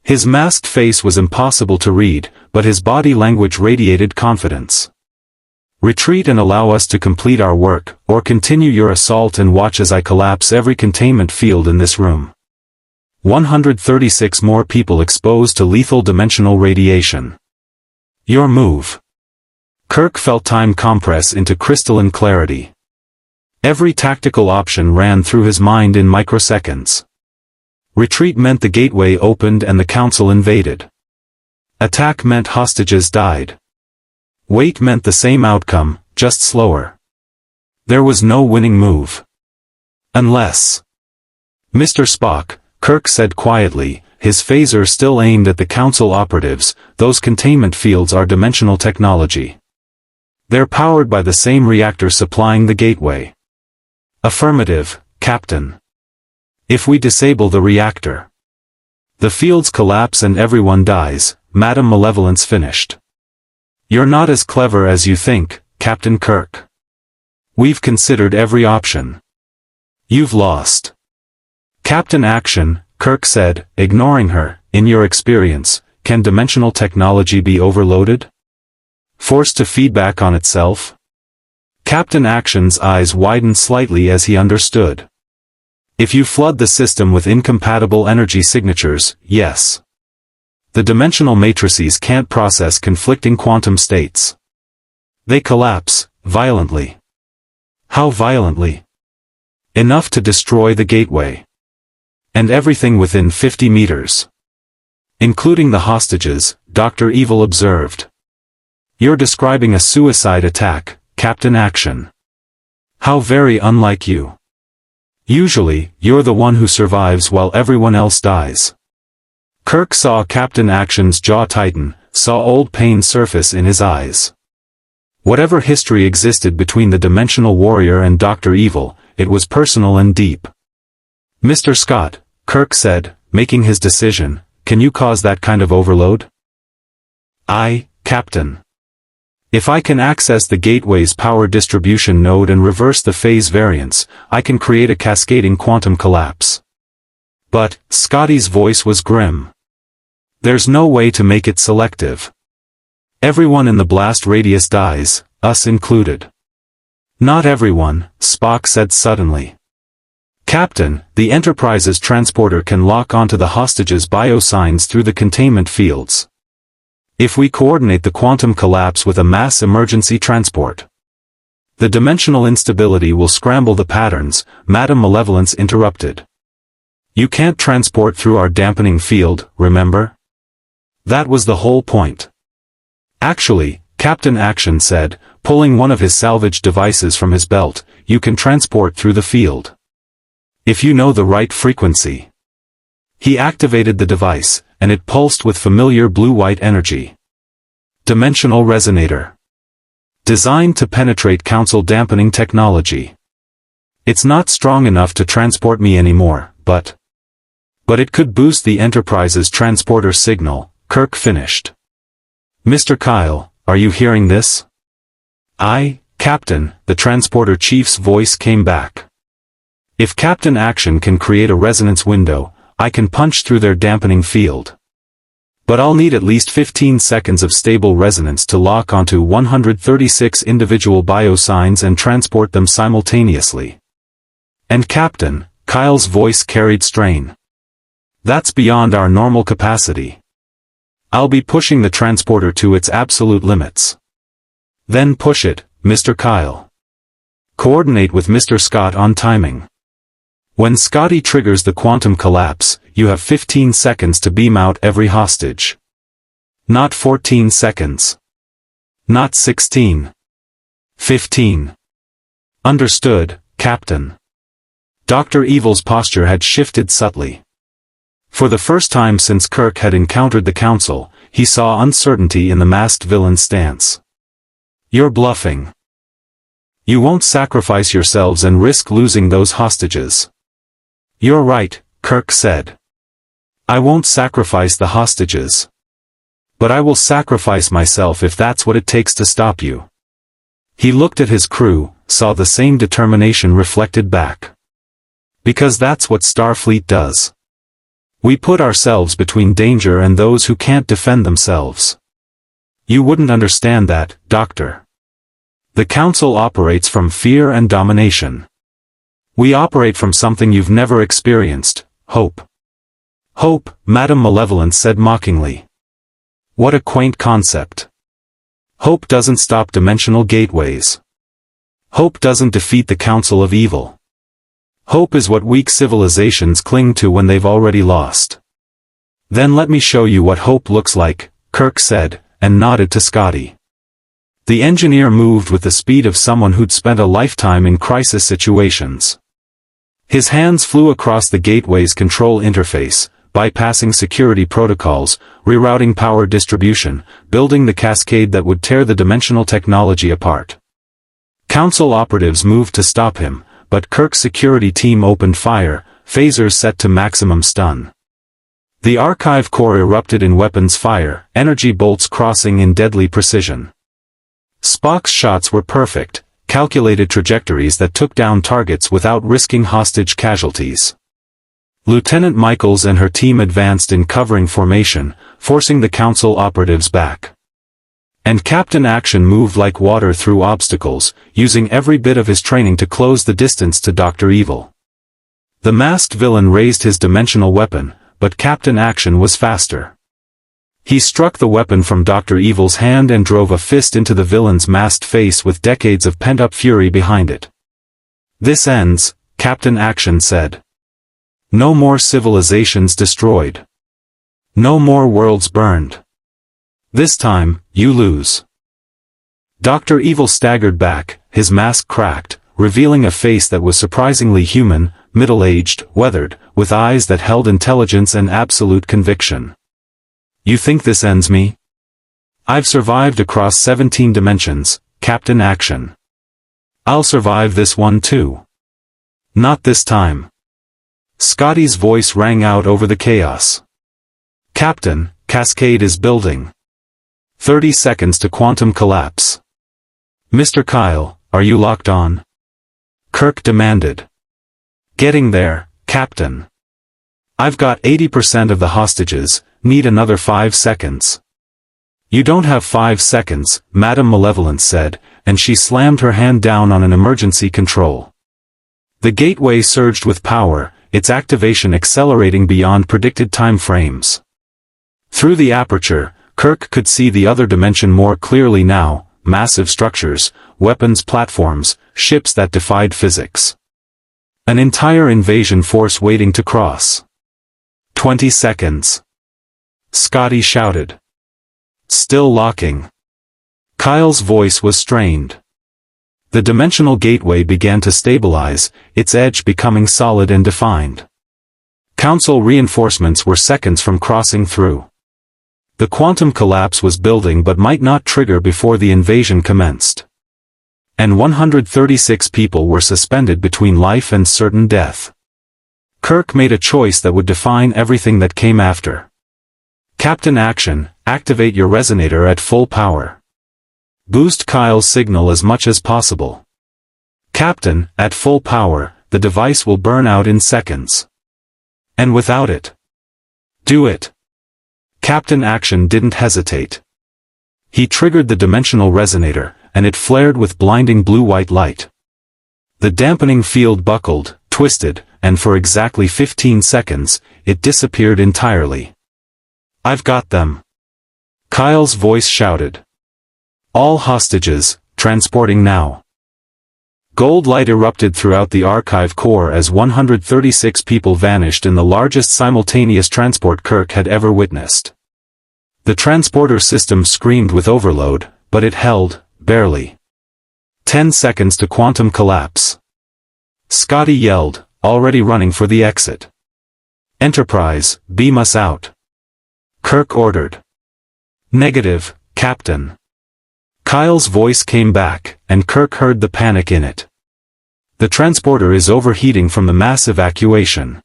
His masked face was impossible to read, but his body language radiated confidence. Retreat and allow us to complete our work, or continue your assault and watch as I collapse every containment field in this room. 136 more people exposed to lethal dimensional radiation. Your move. Kirk felt time compress into crystalline clarity. Every tactical option ran through his mind in microseconds. Retreat meant the gateway opened and the Council invaded. Attack meant hostages died. Wait meant the same outcome, just slower. There was no winning move. Unless... Mr. Spock, Kirk said quietly, his phaser still aimed at the Council operatives, those containment fields are dimensional technology. They're powered by the same reactor supplying the gateway. Affirmative, Captain. If we disable the reactor, the fields collapse and everyone dies, Madam Malevolence finished. You're not as clever as you think, Captain Kirk. We've considered every option. You've lost. Captain Action, Kirk said, ignoring her, in your experience, can dimensional technology be overloaded? Forced to feedback on itself? Captain Action's eyes widened slightly as he understood. If you flood the system with incompatible energy signatures, yes. The dimensional matrices can't process conflicting quantum states. They collapse, violently. How violently? Enough to destroy the gateway. And everything within 50 meters. Including the hostages, Dr. Evil observed. You're describing a suicide attack, Captain Action. How very unlike you. Usually, you're the one who survives while everyone else dies. Kirk saw Captain Action's jaw tighten, saw old pain surface in his eyes. Whatever history existed between the Dimensional Warrior and Dr. Evil, it was personal and deep. Mr. Scott, Kirk said, making his decision, can you cause that kind of overload? Captain. If I can access the gateway's power distribution node and reverse the phase variance, I can create a cascading quantum collapse. But, Scotty's voice was grim. There's no way to make it selective. Everyone in the blast radius dies, us included. Not everyone, Spock said suddenly. Captain, the Enterprise's transporter can lock onto the hostages' biosigns through the containment fields. If we coordinate the quantum collapse with a mass emergency transport, the dimensional instability will scramble the patterns, Madam Malevolence interrupted. You can't transport through our dampening field, remember? That was the whole point. Actually, Captain Action said, pulling one of his salvage devices from his belt, you can transport through the field. If you know the right frequency. He activated the device, and it pulsed with familiar blue-white energy. Dimensional resonator. Designed to penetrate Council dampening technology. It's not strong enough to transport me anymore, but it could boost the Enterprise's transporter signal, Kirk finished. Mr. Kyle, are you hearing this? Captain, the transporter chief's voice came back. If Captain Action can create a resonance window, I can punch through their dampening field. But I'll need at least 15 seconds of stable resonance to lock onto 136 individual biosigns and transport them simultaneously. And Captain, Kyle's voice carried strain. That's beyond our normal capacity. I'll be pushing the transporter to its absolute limits. Then push it, Mr. Kyle. Coordinate with Mr. Scott on timing. When Scotty triggers the quantum collapse, you have 15 seconds to beam out every hostage. Not 14 seconds. Not 16. 15. Understood, Captain. Dr. Evil's posture had shifted subtly. For the first time since Kirk had encountered the Council, he saw uncertainty in the masked villain's stance. You're bluffing. You won't sacrifice yourselves and risk losing those hostages. You're right, Kirk said. I won't sacrifice the hostages. But I will sacrifice myself if that's what it takes to stop you. He looked at his crew, saw the same determination reflected back. Because that's what Starfleet does. We put ourselves between danger and those who can't defend themselves. You wouldn't understand that, Doctor. The Council operates from fear and domination. We operate from something you've never experienced, hope. Hope, Madam Malevolence said mockingly. What a quaint concept. Hope doesn't stop dimensional gateways. Hope doesn't defeat the Council of Evil. Hope is what weak civilizations cling to when they've already lost. Then let me show you what hope looks like, Kirk said, and nodded to Scotty. The engineer moved with the speed of someone who'd spent a lifetime in crisis situations. His hands flew across the gateway's control interface, bypassing security protocols, rerouting power distribution, building the cascade that would tear the dimensional technology apart. Council operatives moved to stop him, but Kirk's security team opened fire, phasers set to maximum stun. The archive core erupted in weapons fire, energy bolts crossing in deadly precision. Spock's shots were perfect, calculated trajectories that took down targets without risking hostage casualties. Lieutenant Michaels and her team advanced in covering formation, forcing the Council operatives back. And Captain Action moved like water through obstacles, using every bit of his training to close the distance to Dr. Evil. The masked villain raised his dimensional weapon, but Captain Action was faster. He struck the weapon from Dr. Evil's hand and drove a fist into the villain's masked face with decades of pent-up fury behind it. "This ends," Captain Action said. "No more civilizations destroyed. No more worlds burned. This time, you lose." Dr. Evil staggered back, his mask cracked, revealing a face that was surprisingly human, middle-aged, weathered, with eyes that held intelligence and absolute conviction. "You think this ends me? I've survived across 17 dimensions, Captain Action. I'll survive this one too. Not this time." Scotty's voice rang out over the chaos. "Captain, cascade is building. 30 seconds to quantum collapse." "Mr. Kyle, are you locked on?" Kirk demanded. "Getting there, Captain. I've got 80% of the hostages, need another 5 seconds." "You don't have 5 seconds, Madam Malevolence said, and she slammed her hand down on an emergency control. The gateway surged with power, its activation accelerating beyond predicted time frames. Through the aperture, Kirk could see the other dimension more clearly now, massive structures, weapons platforms, ships that defied physics. An entire invasion force waiting to cross. 20 seconds. Scotty shouted. "Still locking." Kyle's voice was strained. The dimensional gateway began to stabilize, its edge becoming solid and defined. Council reinforcements were seconds from crossing through. The quantum collapse was building but might not trigger before the invasion commenced. And 136 people were suspended between life and certain death. Kirk made a choice that would define everything that came after. "Captain Action, activate your resonator at full power. Boost Kyle's signal as much as possible. Captain, at full power, the device will burn out in seconds. And without it. Do it." Captain Action didn't hesitate. He triggered the dimensional resonator, and it flared with blinding blue-white light. The dampening field buckled, twisted, and for exactly 15 seconds, it disappeared entirely. "I've got them." Kyle's voice shouted. "All hostages, transporting now." Gold light erupted throughout the archive core as 136 people vanished in the largest simultaneous transport Kirk had ever witnessed. The transporter system screamed with overload, but it held, barely. 10 seconds to quantum collapse. Scotty yelled, already running for the exit. "Enterprise, beam us out." Kirk ordered. "Negative, Captain." Kyle's voice came back, and Kirk heard the panic in it. "The transporter is overheating from the mass evacuation.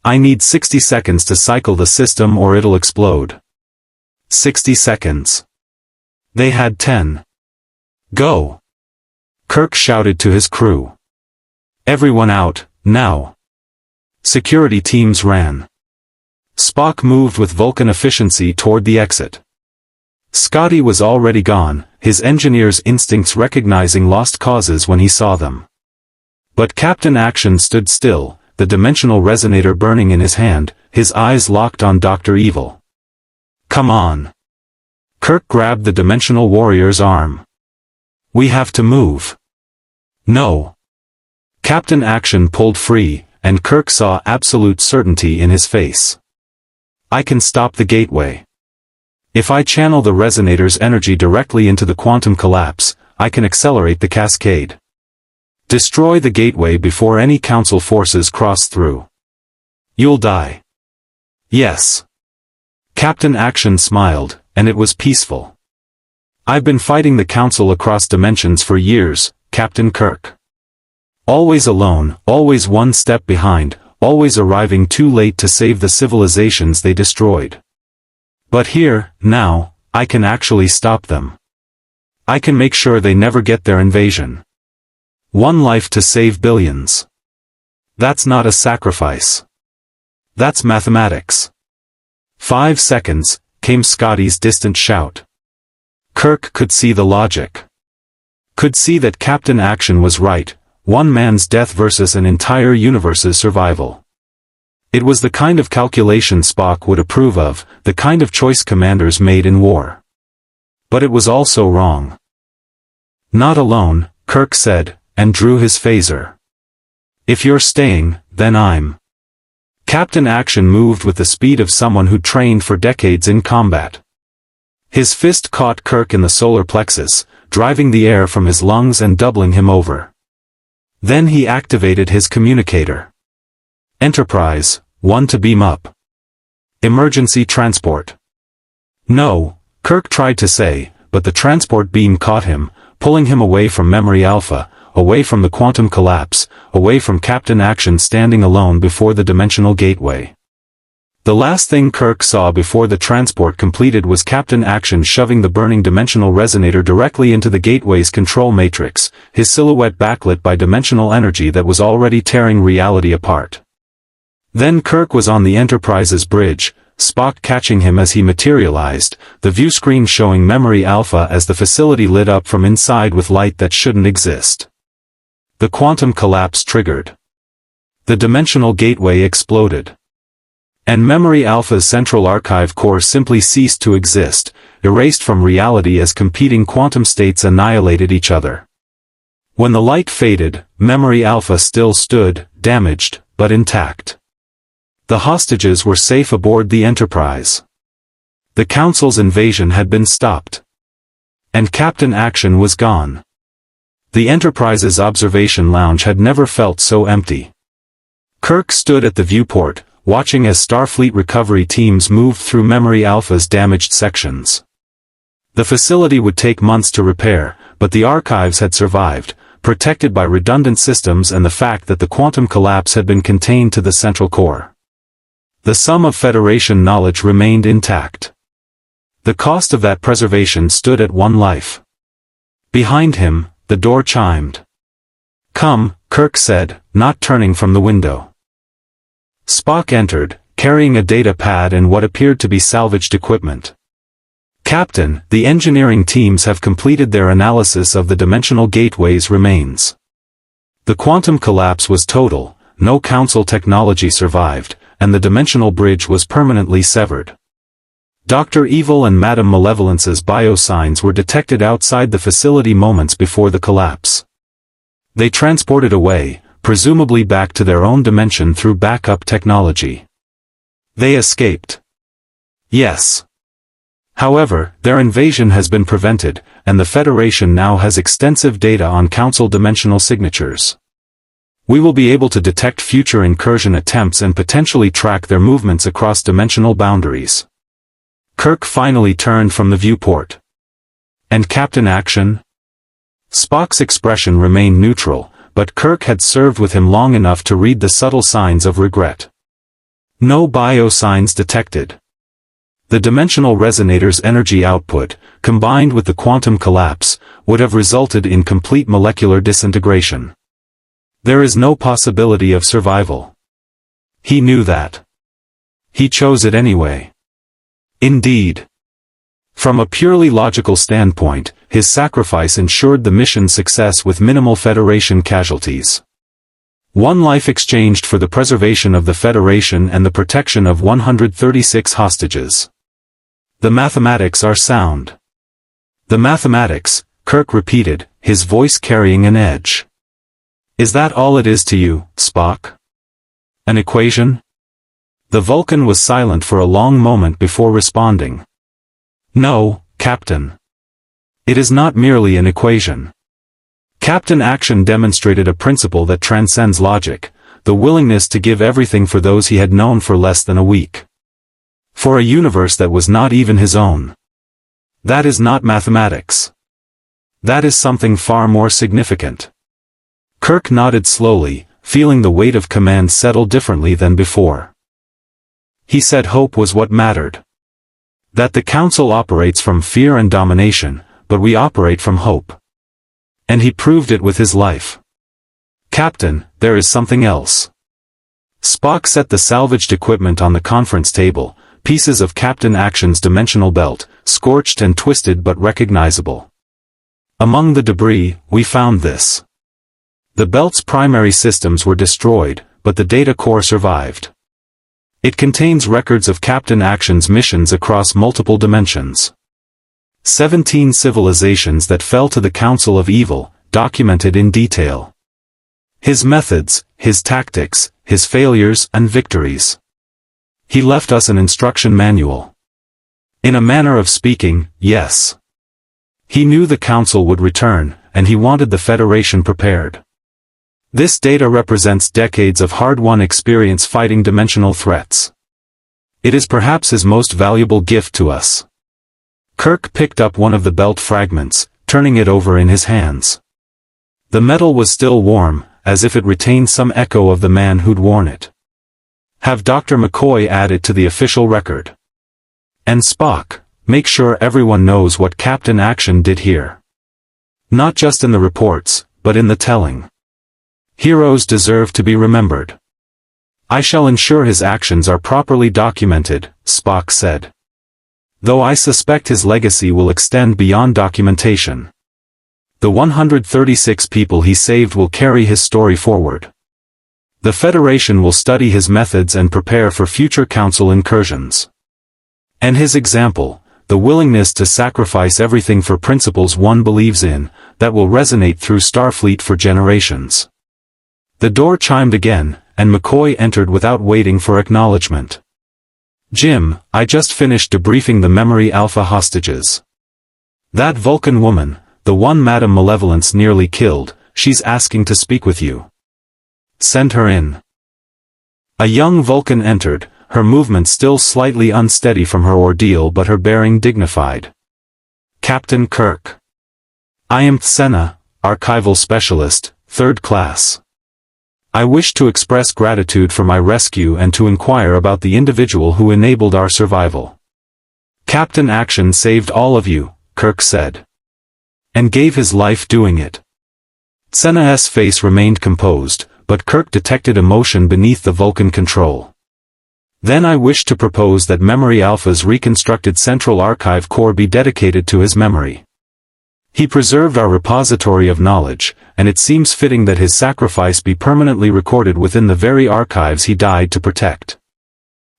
I need 60 seconds to cycle the system or it'll explode." 60 seconds. They had 10. "Go!" Kirk shouted to his crew. "Everyone out, now." Security teams ran. Spock moved with Vulcan efficiency toward the exit. Scotty was already gone, his engineer's instincts recognizing lost causes when he saw them. But Captain Action stood still, the dimensional resonator burning in his hand, his eyes locked on Dr. Evil. "Come on. Kirk grabbed the dimensional warrior's arm. "We have to move." "No." Captain Action pulled free, and Kirk saw absolute certainty in his face. "I can stop the gateway. If I channel the resonator's energy directly into the quantum collapse, I can accelerate the cascade. Destroy the gateway before any Council forces cross through. You'll die." "Yes." Captain Action smiled, and it was peaceful. "I've been fighting the Council across dimensions for years, Captain Kirk. Always alone, always one step behind, always arriving too late to save the civilizations they destroyed. But here, now, I can actually stop them. I can make sure they never get their invasion. One life to save billions. That's not a sacrifice. That's mathematics." 5 seconds, came Scotty's distant shout. Kirk could see the logic. Could see that Captain Action was right, one man's death versus an entire universe's survival. It was the kind of calculation Spock would approve of, the kind of choice commanders made in war. But it was also wrong. "Not alone," Kirk said, and drew his phaser. "If you're staying, then I'm." Captain Action moved with the speed of someone who trained for decades in combat. His fist caught Kirk in the solar plexus, driving the air from his lungs and doubling him over. Then he activated his communicator. "Enterprise, 1 to beam up. Emergency transport." "No," Kirk tried to say, but the transport beam caught him, pulling him away from Memory Alpha, away from the quantum collapse, away from Captain Action standing alone before the dimensional gateway. The last thing Kirk saw before the transport completed was Captain Action shoving the burning dimensional resonator directly into the gateway's control matrix, his silhouette backlit by dimensional energy that was already tearing reality apart. Then Kirk was on the Enterprise's bridge, Spock catching him as he materialized, the view screen showing Memory Alpha as the facility lit up from inside with light that shouldn't exist. The quantum collapse triggered. The dimensional gateway exploded. And Memory Alpha's central archive core simply ceased to exist, erased from reality as competing quantum states annihilated each other. When the light faded, Memory Alpha still stood, damaged, but intact. The hostages were safe aboard the Enterprise. The Council's invasion had been stopped. And Captain Action was gone. The Enterprise's observation lounge had never felt so empty. Kirk stood at the viewport, watching as Starfleet recovery teams moved through Memory Alpha's damaged sections. The facility would take months to repair, but the archives had survived, protected by redundant systems and the fact that the quantum collapse had been contained to the central core. The sum of Federation knowledge remained intact. The cost of that preservation stood at one life. Behind him, the door chimed. "Come," Kirk said, not turning from the window. Spock entered, carrying a data pad and what appeared to be salvaged equipment. "Captain, the engineering teams have completed their analysis of the dimensional gateway's remains. The quantum collapse was total, no Council technology survived, and the dimensional bridge was permanently severed. Dr. Evil and Madam Malevolence's biosigns were detected outside the facility moments before the collapse. They transported away, presumably back to their own dimension through backup technology. They escaped. Yes. However, their invasion has been prevented, and the Federation now has extensive data on Council dimensional signatures. We will be able to detect future incursion attempts and potentially track their movements across dimensional boundaries." Kirk finally turned from the viewport. "And Captain Action?" Spock's expression remained neutral, but Kirk had served with him long enough to read the subtle signs of regret. No biosigns detected. The dimensional resonator's energy output, combined with the quantum collapse, would have resulted in complete molecular disintegration. There is no possibility of survival. He knew that. He chose it anyway. Indeed. From a purely logical standpoint, his sacrifice ensured the mission's success with minimal Federation casualties. One life exchanged for the preservation of the Federation and the protection of 136 hostages. The mathematics are sound. The mathematics, Kirk repeated, his voice carrying an edge. Is that all it is to you, Spock? An equation? The Vulcan was silent for a long moment before responding. No, Captain. It is not merely an equation. Captain Action demonstrated a principle that transcends logic, the willingness to give everything for those he had known for less than a week. For a universe that was not even his own. That is not mathematics. That is something far more significant. Kirk nodded slowly, feeling the weight of command settle differently than before. He said hope was what mattered. That the Council operates from fear and domination, but we operate from hope. And he proved it with his life. Captain, there is something else. Spock set the salvaged equipment on the conference table, pieces of Captain Action's dimensional belt, scorched and twisted but recognizable. Among the debris, we found this. The belt's primary systems were destroyed, but the data core survived. It contains records of Captain Action's missions across multiple dimensions. 17 civilizations that fell to the Council of Evil, documented in detail. His methods, his tactics, his failures and victories. He left us an instruction manual. In a manner of speaking, yes. He knew the Council would return, and he wanted the Federation prepared. This data represents decades of hard-won experience fighting dimensional threats. It is perhaps his most valuable gift to us. Kirk picked up one of the belt fragments, turning it over in his hands. The metal was still warm, as if it retained some echo of the man who'd worn it. Have Dr. McCoy add it to the official record. And Spock, make sure everyone knows what Captain Action did here. Not just in the reports, but in the telling. Heroes deserve to be remembered. I shall ensure his actions are properly documented, Spock said. Though I suspect his legacy will extend beyond documentation. The 136 people he saved will carry his story forward. The Federation will study his methods and prepare for future Council incursions. And his example, the willingness to sacrifice everything for principles one believes in, that will resonate through Starfleet for generations. The door chimed again, and McCoy entered without waiting for acknowledgement. Jim, I just finished debriefing the Memory Alpha hostages. That Vulcan woman, the one Madame Malevolence nearly killed, she's asking to speak with you. Send her in. A young Vulcan entered, her movement still slightly unsteady from her ordeal but her bearing dignified. Captain Kirk. I am Tsena, Archival Specialist, 3rd Class. I wish to express gratitude for my rescue and to inquire about the individual who enabled our survival. Captain Action saved all of you, Kirk said. And gave his life doing it. Tsena's face remained composed, but Kirk detected emotion beneath the Vulcan control. Then I wish to propose that Memory Alpha's reconstructed Central Archive core be dedicated to his memory. He preserved our repository of knowledge, and it seems fitting that his sacrifice be permanently recorded within the very archives he died to protect.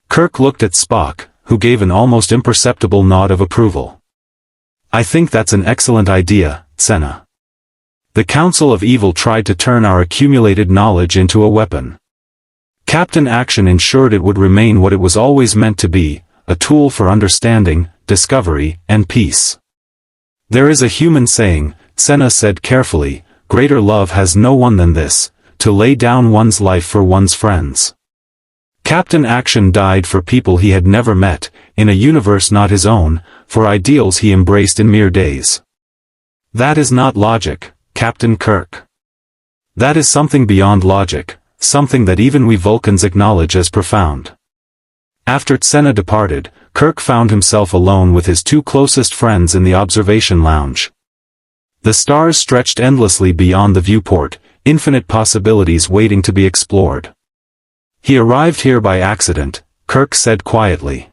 Kirk looked at Spock, who gave an almost imperceptible nod of approval. I think that's an excellent idea, Tsena. The Council of Evil tried to turn our accumulated knowledge into a weapon. Captain Action ensured it would remain what it was always meant to be, a tool for understanding, discovery, and peace. There is a human saying, Tsena said carefully, greater love has no one than this, to lay down one's life for one's friends. Captain Action died for people he had never met, in a universe not his own, for ideals he embraced in mere days. That is not logic, Captain Kirk. That is something beyond logic, something that even we Vulcans acknowledge as profound. After Tsena departed, Kirk found himself alone with his 2 closest friends in the observation lounge. The stars stretched endlessly beyond the viewport, infinite possibilities waiting to be explored. He arrived here by accident, Kirk said quietly.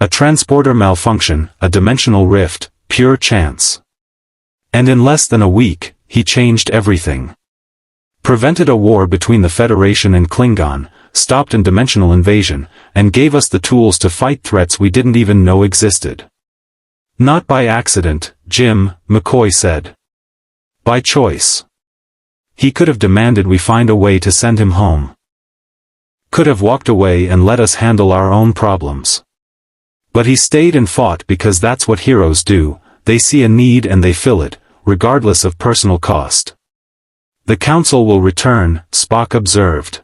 A transporter malfunction, a dimensional rift, pure chance. And in less than a week, he changed everything. Prevented a war between the Federation and Klingon, stopped interdimensional invasion, and gave us the tools to fight threats we didn't even know existed. Not by accident, Jim, McCoy said. By choice. He could have demanded we find a way to send him home. Could have walked away and let us handle our own problems. But he stayed and fought because that's what heroes do, they see a need and they fill it, regardless of personal cost. The Council will return, Spock observed.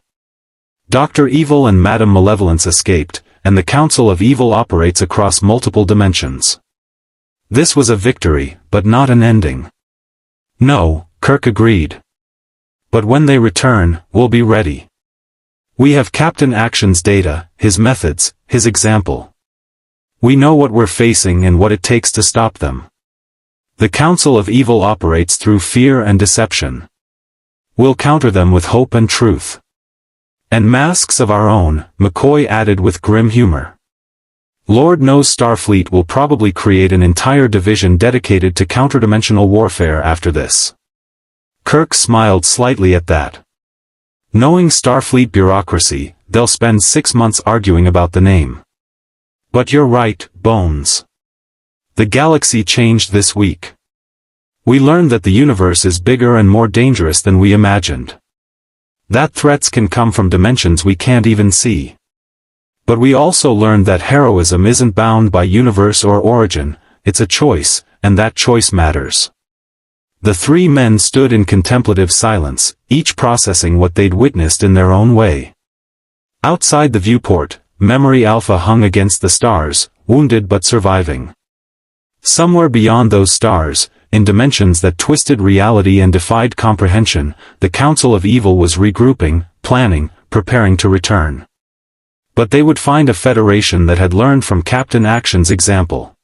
Dr. Evil and Madam Malevolence escaped, and the Council of Evil operates across multiple dimensions. This was a victory, but not an ending. No, Kirk agreed. But when they return, we'll be ready. We have Captain Action's data, his methods, his example. We know what we're facing and what it takes to stop them. The Council of Evil operates through fear and deception. We'll counter them with hope and truth. And masks of our own, McCoy added with grim humor. Lord knows Starfleet will probably create an entire division dedicated to counterdimensional warfare after this. Kirk smiled slightly at that. Knowing Starfleet bureaucracy, they'll spend 6 months arguing about the name. But you're right, Bones. The galaxy changed this week. We learned that the universe is bigger and more dangerous than we imagined. That threats can come from dimensions we can't even see. But we also learned that heroism isn't bound by universe or origin, it's a choice, and that choice matters. The three men stood in contemplative silence, each processing what they'd witnessed in their own way. Outside the viewport, Memory Alpha hung against the stars, wounded but surviving. Somewhere beyond those stars, in dimensions that twisted reality and defied comprehension, the Council of Evil was regrouping, planning, preparing to return. But they would find a federation that had learned from Captain Action's example.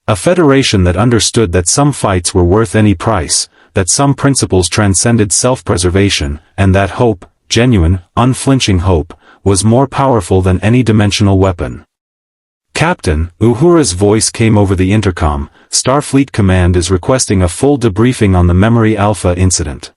A federation that understood that some fights were worth any price, that some principles transcended self-preservation, and that hope, genuine, unflinching hope, was more powerful than any dimensional weapon. Captain, Uhura's voice came over the intercom, Starfleet Command is requesting a full debriefing on the Memory Alpha incident.